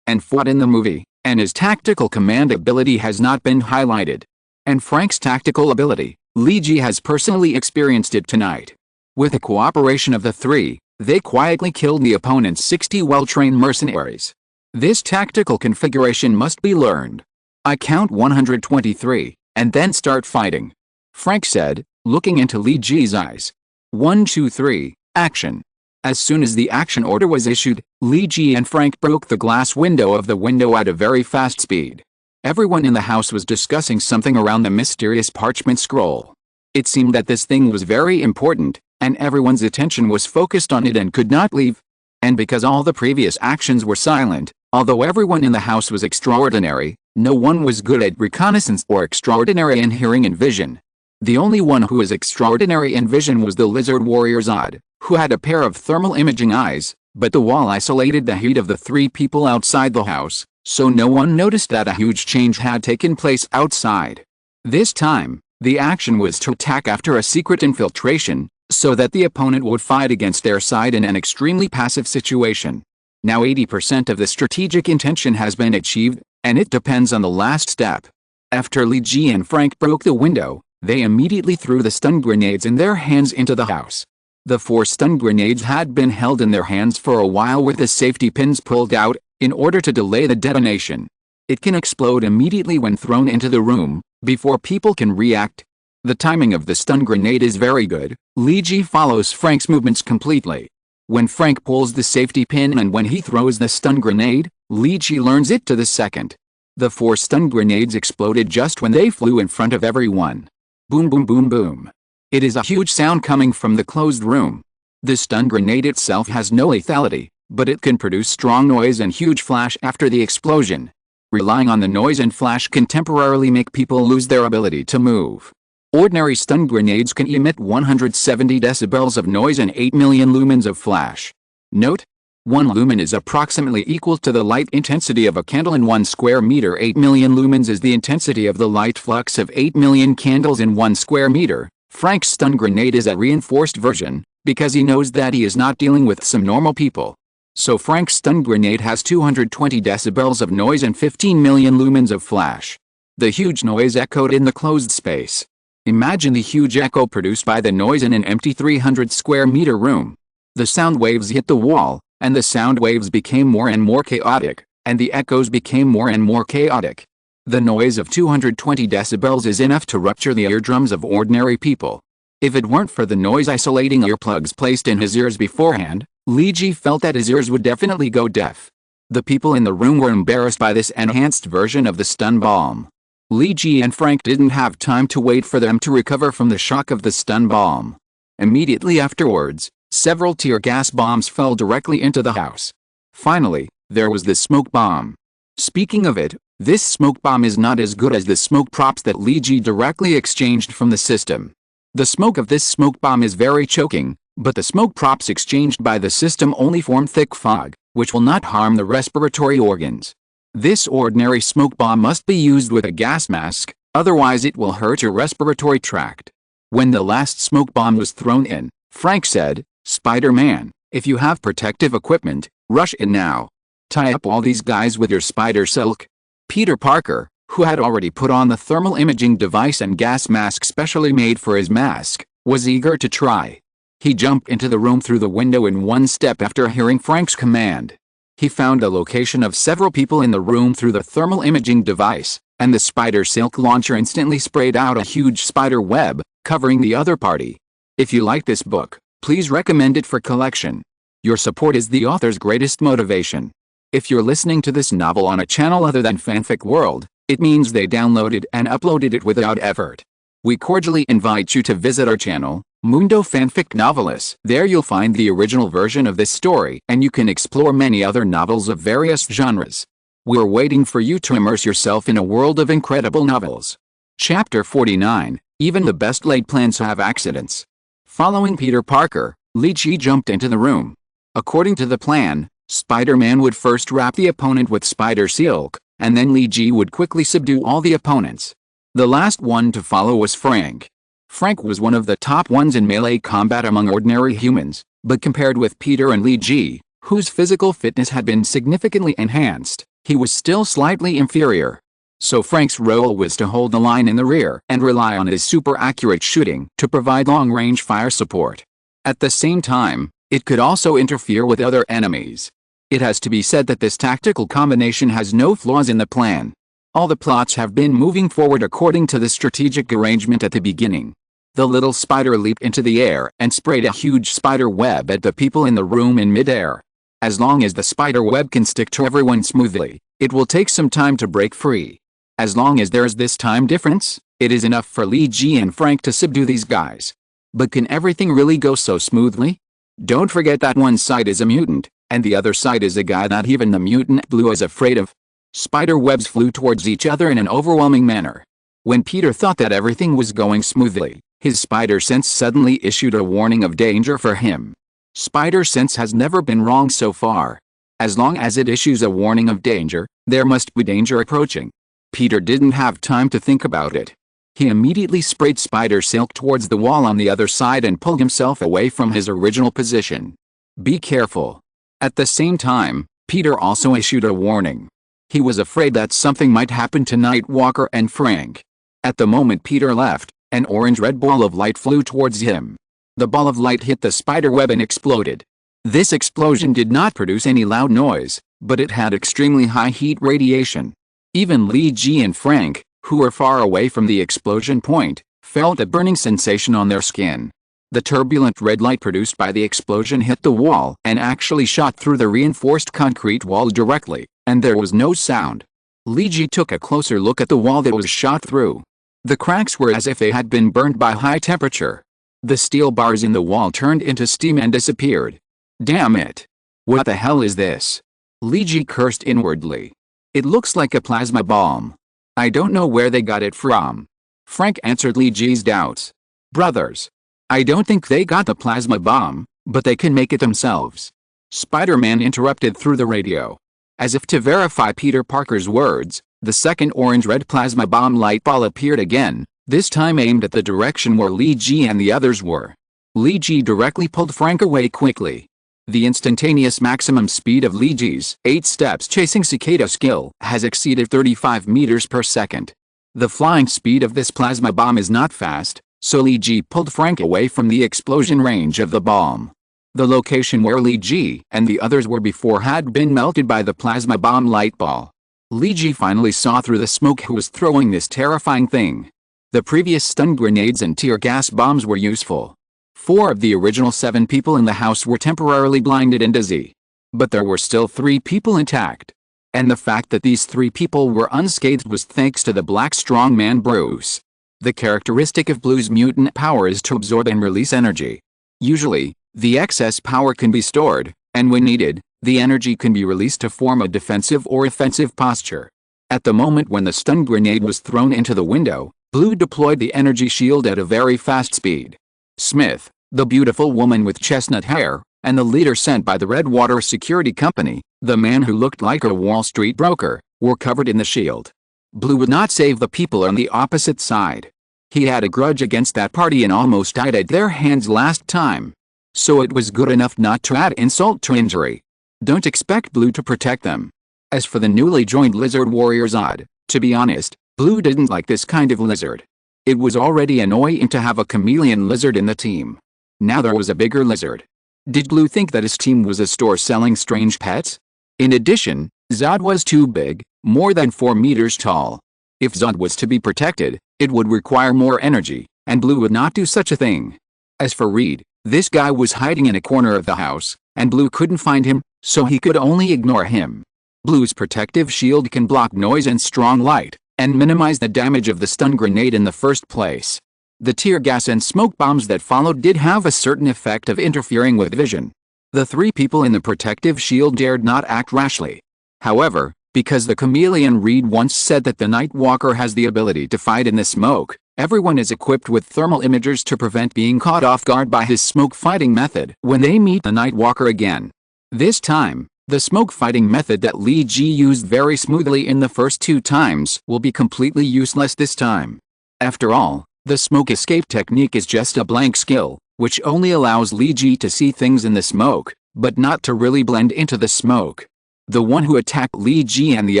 in the movie, and his tactical command ability has not been highlighted. And Frank's tactical ability, Li Ji has personally experienced it tonight. With the cooperation of the three, they quietly killed the opponent's 60 well-trained mercenaries. This tactical configuration must be learned. I count 123, and then start fighting. Frank said, looking into Li Ji's eyes. 1, 2, 3, action. As soon as the action order was issued, Li Ji and Frank broke the glass window of the window at a very fast speed. Everyone in the house was discussing something around the mysterious parchment scroll. It seemed that this thing was very important, and everyone's attention was focused on it and could not leave. And because all the previous actions were silent, although everyone in the house was extraordinary, no one was good at reconnaissance or extraordinary in hearing and vision. The only one who was extraordinary in vision was the lizard warrior Zod, who had a pair of thermal imaging eyes, but the wall isolated the heat of the three people outside the house, so no one noticed that a huge change had taken place outside. This time, the action was to attack after a secret infiltration, so that the opponent would fight against their side in an extremely passive situation. Now 80% of the strategic intention has been achieved, and it depends on the last step. After Li Ji and Frank broke the window, they immediately threw the stun grenades in their hands into the house. The 4 stun grenades had been held in their hands for a while with the safety pins pulled out, in order to delay the detonation. It can explode immediately when thrown into the room, before people can react. The timing of the stun grenade is very good. Li Ji follows Frank's movements completely. When Frank pulls the safety pin and when he throws the stun grenade, Li Ji learns it to the second. The 4 stun grenades exploded just when they flew in front of everyone. Boom boom boom boom. It is a huge sound coming from the closed room. The stun grenade itself has no lethality, but it can produce strong noise and huge flash after the explosion. Relying on the noise and flash can temporarily make people lose their ability to move. Ordinary stun grenades can emit 170 decibels of noise and 8 million lumens of flash. Note: 1 lumen is approximately equal to the light intensity of a candle in 1 square meter. 8 million lumens is the intensity of the light flux of 8 million candles in 1 square meter. Frank's stun grenade is a reinforced version, because he knows that he is not dealing with some normal people. So Frank's stun grenade has 220 decibels of noise and 15 million lumens of flash. The huge noise echoed in the closed space. Imagine the huge echo produced by the noise in an empty 300 square meter room. The sound waves hit the wall, and the sound waves became more and more chaotic, and the echoes became more and more chaotic. The noise of 220 decibels is enough to rupture the eardrums of ordinary people. If it weren't for the noise-isolating earplugs placed in his ears beforehand, Li Ji felt that his ears would definitely go deaf. The people in the room were embarrassed by this enhanced version of the stun bomb. Li Ji and Frank didn't have time to wait for them to recover from the shock of the stun bomb. Immediately afterwards, several tear gas bombs fell directly into the house. Finally, there was the smoke bomb. Speaking of it, this smoke bomb is not as good as the smoke props that Li Ji directly exchanged from the system. The smoke of this smoke bomb is very choking, but the smoke props exchanged by the system only form thick fog, which will not harm the respiratory organs. This ordinary smoke bomb must be used with a gas mask, otherwise it will hurt your respiratory tract. When the last smoke bomb was thrown in, Frank said, "Spider-Man, if you have protective equipment, rush in now. Tie up all these guys with your spider silk." Peter Parker, who had already put on the thermal imaging device and gas mask specially made for his mask, was eager to try. He jumped into the room through the window in one step after hearing Frank's command. He found the location of several people in the room through the thermal imaging device, and the spider silk launcher instantly sprayed out a huge spider web, covering the other party. If you like this book, please recommend it for collection. Your support is the author's greatest motivation. If you're listening to this novel on a channel other than Fanfic World, it means they downloaded and uploaded it without effort. We cordially invite you to visit our channel, Mundo Fanfic Novelis. There you'll find the original version of this story, and you can explore many other novels of various genres. We're waiting for you to immerse yourself in a world of incredible novels. Chapter 49, Even the Best Laid Plans Have Accidents. Following Peter Parker, Li Ji jumped into the room. According to the plan, Spider-Man would first wrap the opponent with spider silk, and then Li Ji would quickly subdue all the opponents. The last one to follow was Frank. Frank was one of the top ones in melee combat among ordinary humans, but compared with Peter and Li Ji, whose physical fitness had been significantly enhanced, he was still slightly inferior. So Frank's role was to hold the line in the rear and rely on his super accurate shooting to provide long-range fire support. At the same time, it could also interfere with other enemies. It has to be said that this tactical combination has no flaws in the plan. All the plots have been moving forward according to the strategic arrangement at the beginning. The little spider leaped into the air and sprayed a huge spider web at the people in the room in midair. As long as the spider web can stick to everyone smoothly, it will take some time to break free. As long as there is this time difference, it is enough for Lee Ji and Frank to subdue these guys. But can everything really go so smoothly? Don't forget that one side is a mutant, and the other side is a guy that even the mutant Blue is afraid of. Spider webs flew towards each other in an overwhelming manner. When Peter thought that everything was going smoothly, his spider sense suddenly issued a warning of danger for him. Spider sense has never been wrong so far. As long as it issues a warning of danger, there must be danger approaching. Peter didn't have time to think about it. He immediately sprayed spider silk towards the wall on the other side and pulled himself away from his original position. Be careful. At the same time, Peter also issued a warning. He was afraid that something might happen to Nightwalker and Frank. At the moment Peter left, an orange-red ball of light flew towards him. The ball of light hit the spider web and exploded. This explosion did not produce any loud noise, but it had extremely high heat radiation. Even Lee Ji and Frank, who were far away from the explosion point, felt a burning sensation on their skin. The turbulent red light produced by the explosion hit the wall and actually shot through the reinforced concrete wall directly, and there was no sound. Lee Ji took a closer look at the wall that was shot through. The cracks were as if they had been burned by high temperature. The steel bars in the wall turned into steam and disappeared. Damn it! What the hell is this? Lee Ji cursed inwardly. It looks like a plasma bomb. I don't know where they got it from. Frank answered Lee Ji's doubts. Brothers, I don't think they got the plasma bomb, but they can make it themselves. Spider-Man interrupted through the radio. As if to verify Peter Parker's words, the second orange-red plasma bomb light ball appeared again, this time aimed at the direction where Lee Ji and the others were. Lee Ji directly pulled Frank away quickly. The instantaneous maximum speed of Lee Ji's 8 steps chasing cicada skill has exceeded 35 meters per second. The flying speed of this plasma bomb is not fast, so Lee Ji pulled Frank away from the explosion range of the bomb. The location where Lee Ji and the others were before had been melted by the plasma bomb light ball. Lee Ji finally saw through the smoke who was throwing this terrifying thing. The previous stun grenades and tear gas bombs were useful. 4 of the original 7 people in the house were temporarily blinded and dizzy. But there were still 3 people intact. And the fact that these 3 people were unscathed was thanks to the black strongman Bruce. The characteristic of Blue's mutant power is to absorb and release energy. Usually, the excess power can be stored, and when needed, the energy can be released to form a defensive or offensive posture. At the moment when the stun grenade was thrown into the window, Blue deployed the energy shield at a very fast speed. Smith, the beautiful woman with chestnut hair, and the leader sent by the Redwater Security Company, the man who looked like a Wall Street broker, were covered in the shield. Blue would not save the people on the opposite side. He had a grudge against that party and almost died at their hands last time. So it was good enough not to add insult to injury. Don't expect Blue to protect them. As for the newly joined lizard warrior Zod, to be honest, Blue didn't like this kind of lizard. It was already annoying to have a chameleon lizard in the team. Now there was a bigger lizard. Did Blue think that his team was a store selling strange pets? In addition, Zod was too big, more than 4 meters tall. If Zod was to be protected, it would require more energy, and Blue would not do such a thing. As for Reed, this guy was hiding in a corner of the house, and Blue couldn't find him, so he could only ignore him. Blue's protective shield can block noise and strong light, and minimize the damage of the stun grenade in the first place. The tear gas and smoke bombs that followed did have a certain effect of interfering with vision. The 3 people in the protective shield dared not act rashly. However, because the chameleon Reed once said that the Nightwalker has the ability to fight in the smoke, everyone is equipped with thermal imagers to prevent being caught off guard by his smoke fighting method when they meet the Nightwalker again. This time, the smoke fighting method that Lee Ji used very smoothly in the first 2 times will be completely useless this time. After all, the smoke escape technique is just a blank skill, which only allows Lee Ji to see things in the smoke, but not to really blend into the smoke. The one who attacked Li Ji and the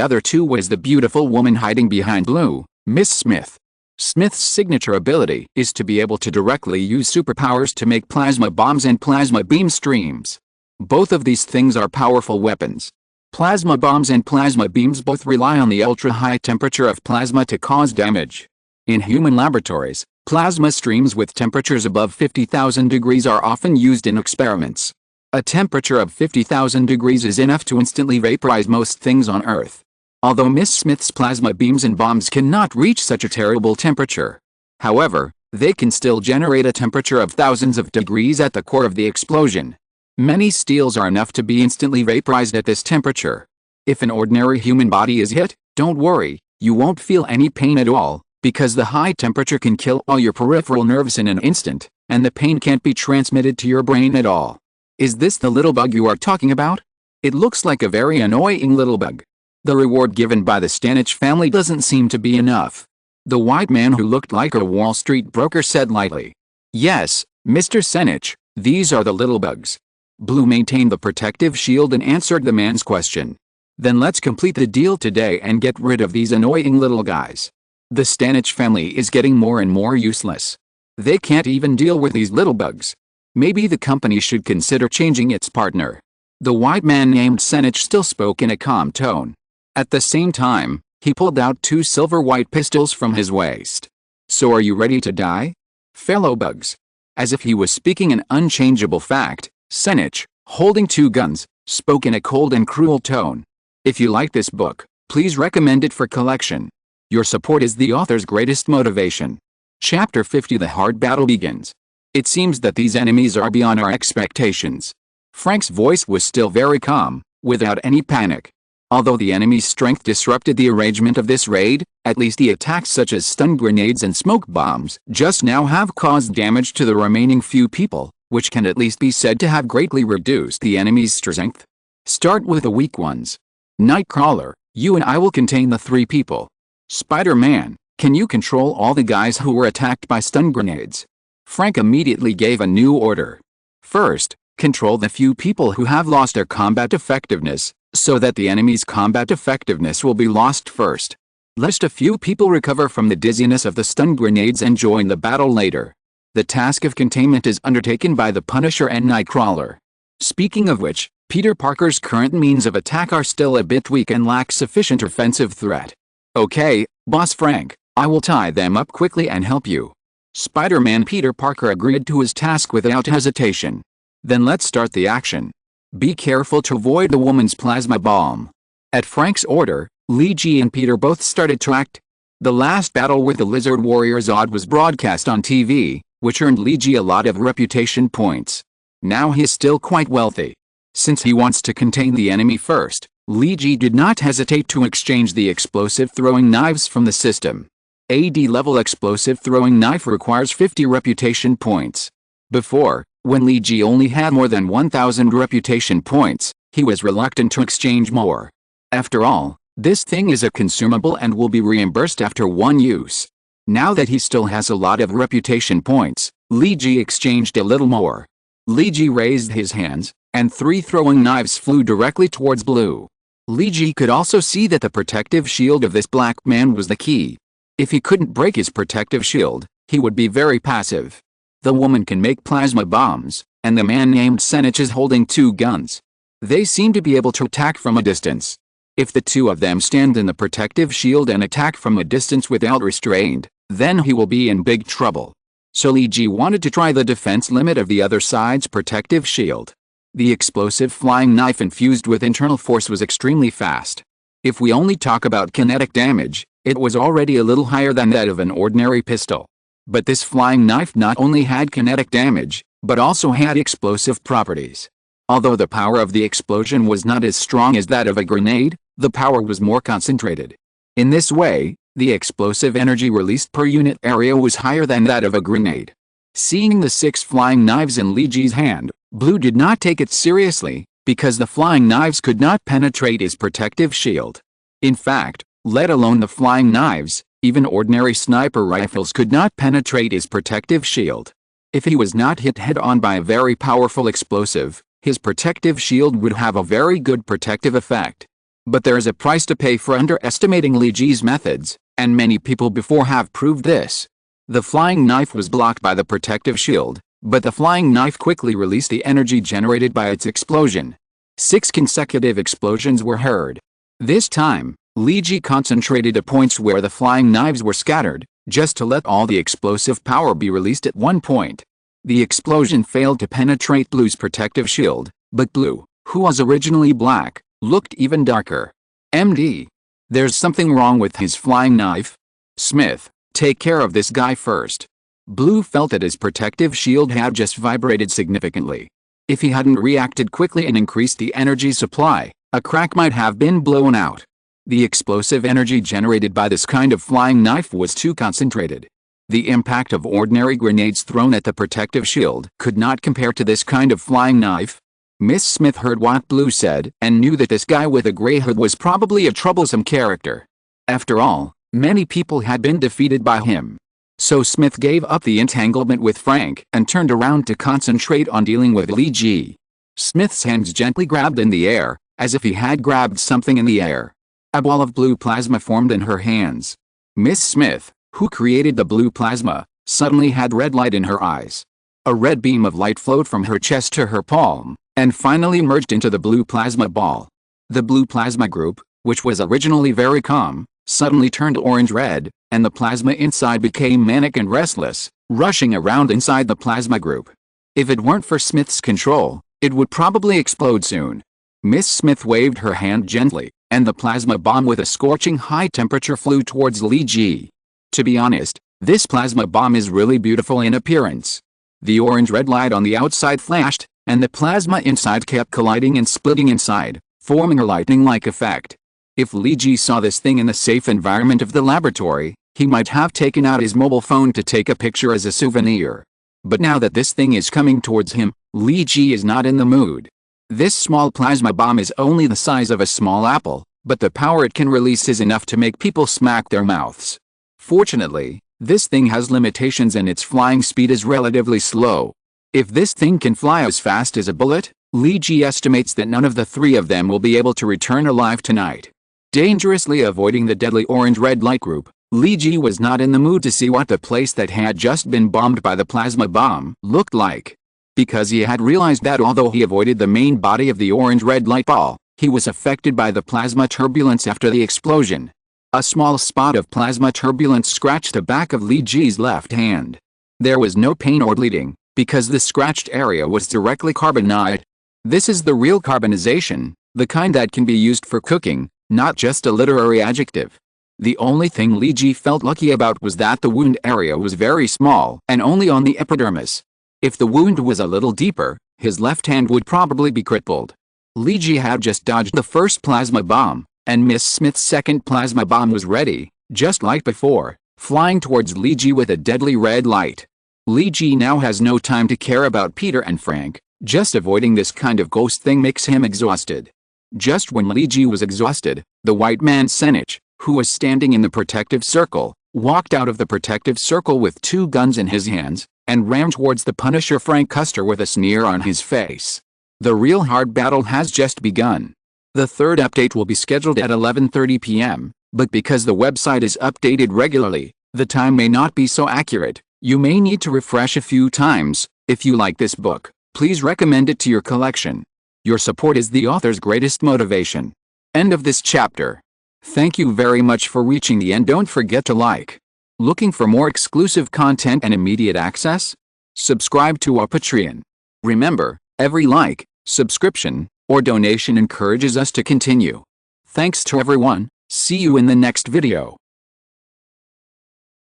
other two was the beautiful woman hiding behind Blue, Miss Smith. Smith's signature ability is to be able to directly use superpowers to make plasma bombs and plasma beam streams. Both of these things are powerful weapons. Plasma bombs and plasma beams both rely on the ultra-high temperature of plasma to cause damage. In human laboratories, plasma streams with temperatures above 50,000 degrees are often used in experiments. A temperature of 50,000 degrees is enough to instantly vaporize most things on Earth. Although Miss Smith's plasma beams and bombs cannot reach such a terrible temperature. However, they can still generate a temperature of thousands of degrees at the core of the explosion. Many steels are enough to be instantly vaporized at this temperature. If an ordinary human body is hit, don't worry, you won't feel any pain at all, because the high temperature can kill all your peripheral nerves in an instant, and the pain can't be transmitted to your brain at all. Is this the little bug you are talking about? It looks like a very annoying little bug. The reward given by the Stanich family doesn't seem to be enough. The white man who looked like a Wall Street broker said lightly. Yes, Mr. Stanich, these are the little bugs. Blue maintained the protective shield and answered the man's question. Then let's complete the deal today and get rid of these annoying little guys. The Stanich family is getting more and more useless. They can't even deal with these little bugs. Maybe the company should consider changing its partner. The white man named Stanich still spoke in a calm tone. At the same time, he pulled out two silver-white pistols from his waist. So are you ready to die? Fellow bugs. As if he was speaking an unchangeable fact, Stanich, holding two guns, spoke in a cold and cruel tone. If you like this book, please recommend it for collection. Your support is the author's greatest motivation. Chapter 50. The hard battle begins. It seems that these enemies are beyond our expectations. Frank's voice was still very calm, without any panic. Although the enemy's strength disrupted the arrangement of this raid, at least the attacks such as stun grenades and smoke bombs just now have caused damage to the remaining few people, which can at least be said to have greatly reduced the enemy's strength. Start with the weak ones. Nightcrawler, you and I will contain the three people. Spider-Man, can you control all the guys who were attacked by stun grenades? Frank immediately gave a new order. First, control the few people who have lost their combat effectiveness, so that the enemy's combat effectiveness will be lost first. Let a few people recover from the dizziness of the stun grenades and join the battle later. The task of containment is undertaken by the Punisher and Nightcrawler. Speaking of which, Peter Parker's current means of attack are still a bit weak and lack sufficient offensive threat. Okay, Boss Frank, I will tie them up quickly and help you. Spider-Man Peter Parker agreed to his task without hesitation. Then let's start the action. Be careful to avoid the woman's plasma bomb. At Frank's order, Li Ji and Peter both started to act. The last battle with the Lizard Warrior Zod was broadcast on TV, which earned Li Ji a lot of reputation points. Now he is still quite wealthy. Since he wants to contain the enemy first, Li Ji did not hesitate to exchange the explosive throwing knives from the system. AD-level explosive throwing knife requires 50 reputation points. Before, when Li Ji only had more than 1,000 reputation points, he was reluctant to exchange more. After all, this thing is a consumable and will be reimbursed after one use. Now that he still has a lot of reputation points, Li Ji exchanged a little more. Li Ji raised his hands, and 3 throwing knives flew directly towards Blue. Li Ji could also see that the protective shield of this black man was the key. If he couldn't break his protective shield, he would be very passive. The woman can make plasma bombs, and the man named Stanich is holding 2 guns. They seem to be able to attack from a distance. If the 2 of them stand in the protective shield and attack from a distance without restraint, then he will be in big trouble. So Li Ji wanted to try the defense limit of the other side's protective shield. The explosive flying knife infused with internal force was extremely fast. If we only talk about kinetic damage, it was already a little higher than that of an ordinary pistol. But this flying knife not only had kinetic damage, but also had explosive properties. Although the power of the explosion was not as strong as that of a grenade, the power was more concentrated. In this way, the explosive energy released per unit area was higher than that of a grenade. Seeing the 6 flying knives in Li Ji's hand, Blue did not take it seriously, because the flying knives could not penetrate his protective shield. In fact, let alone the flying knives, even ordinary sniper rifles could not penetrate his protective shield. If he was not hit head-on by a very powerful explosive, His protective shield would have a very good protective effect. But there is a price to pay for underestimating Li Ji's methods, and many people before have proved this. The flying knife was blocked by the protective shield, but the flying knife quickly released the energy generated by its explosion. 6 consecutive explosions were heard. This time, Li Ji concentrated at points where the flying knives were scattered, just to let all the explosive power be released at one point. The explosion failed to penetrate Blue's protective shield, but Blue, who was originally black, looked even darker. MD. There's something wrong with his flying knife. Smith, take care of this guy first. Blue felt that his protective shield had just vibrated significantly. If he hadn't reacted quickly and increased the energy supply, a crack might have been blown out. The explosive energy generated by this kind of flying knife was too concentrated. The impact of ordinary grenades thrown at the protective shield could not compare to this kind of flying knife. Miss Smith heard what Blue said and knew that this guy with a gray hood was probably a troublesome character. After all, many people had been defeated by him. So Smith gave up the entanglement with Frank and turned around to concentrate on dealing with Li Ji. Smith's hands gently grabbed in the air, as if he had grabbed something in the air. A ball of blue plasma formed in her hands. Miss Smith, who created the blue plasma, suddenly had red light in her eyes. A red beam of light flowed from her chest to her palm, and finally merged into the blue plasma ball. The blue plasma group, which was originally very calm, suddenly turned orange-red, and the plasma inside became manic and restless, rushing around inside the plasma group. If it weren't for Smith's control, it would probably explode soon. Miss Smith waved her hand gently, and the plasma bomb with a scorching high temperature flew towards Li Ji. To be honest, this plasma bomb is really beautiful in appearance. The orange-red light on the outside flashed, and the plasma inside kept colliding and splitting inside, forming a lightning-like effect. If Li Ji saw this thing in the safe environment of the laboratory, he might have taken out his mobile phone to take a picture as a souvenir. But now that this thing is coming towards him, Li Ji is not in the mood. This small plasma bomb is only the size of a small apple, but the power it can release is enough to make people smack their mouths. Fortunately, this thing has limitations and its flying speed is relatively slow. If this thing can fly as fast as a bullet, Li Ji estimates that none of the 3 of them will be able to return alive tonight. Dangerously avoiding the deadly orange-red light group, Li Ji was not in the mood to see what the place that had just been bombed by the plasma bomb looked like. Because he had realized that although he avoided the main body of the orange-red light ball, he was affected by the plasma turbulence after the explosion. A small spot of plasma turbulence scratched the back of Li Ji's left hand. There was no pain or bleeding, because the scratched area was directly carbonized. This is the real carbonization, the kind that can be used for cooking, not just a literary adjective. The only thing Li Ji felt lucky about was that the wound area was very small and only on the epidermis. If the wound was a little deeper, his left hand would probably be crippled. Li Ji had just dodged the first plasma bomb, and Miss Smith's second plasma bomb was ready, just like before, flying towards Li Ji with a deadly red light. Li Ji now has no time to care about Peter and Frank, just avoiding this kind of ghost thing makes him exhausted. Just when Li Ji was exhausted, the white man Senich, who was standing in the protective circle, walked out of the protective circle with 2 guns in his hands, and ran towards the Punisher Frank Custer with a sneer on his face. The real hard battle has just begun. The 3rd update will be scheduled at 11:30 p.m., but because the website is updated regularly, the time may not be so accurate. You may need to refresh a few times. If you like this book, please recommend it to your collection. Your support is the author's greatest motivation. End of this chapter. Thank you very much for reaching the end. Don't forget to like. Looking for more exclusive content and immediate access? Subscribe to our Patreon. Remember, every like, subscription, or donation encourages us to continue. Thanks to everyone. See you in the next video.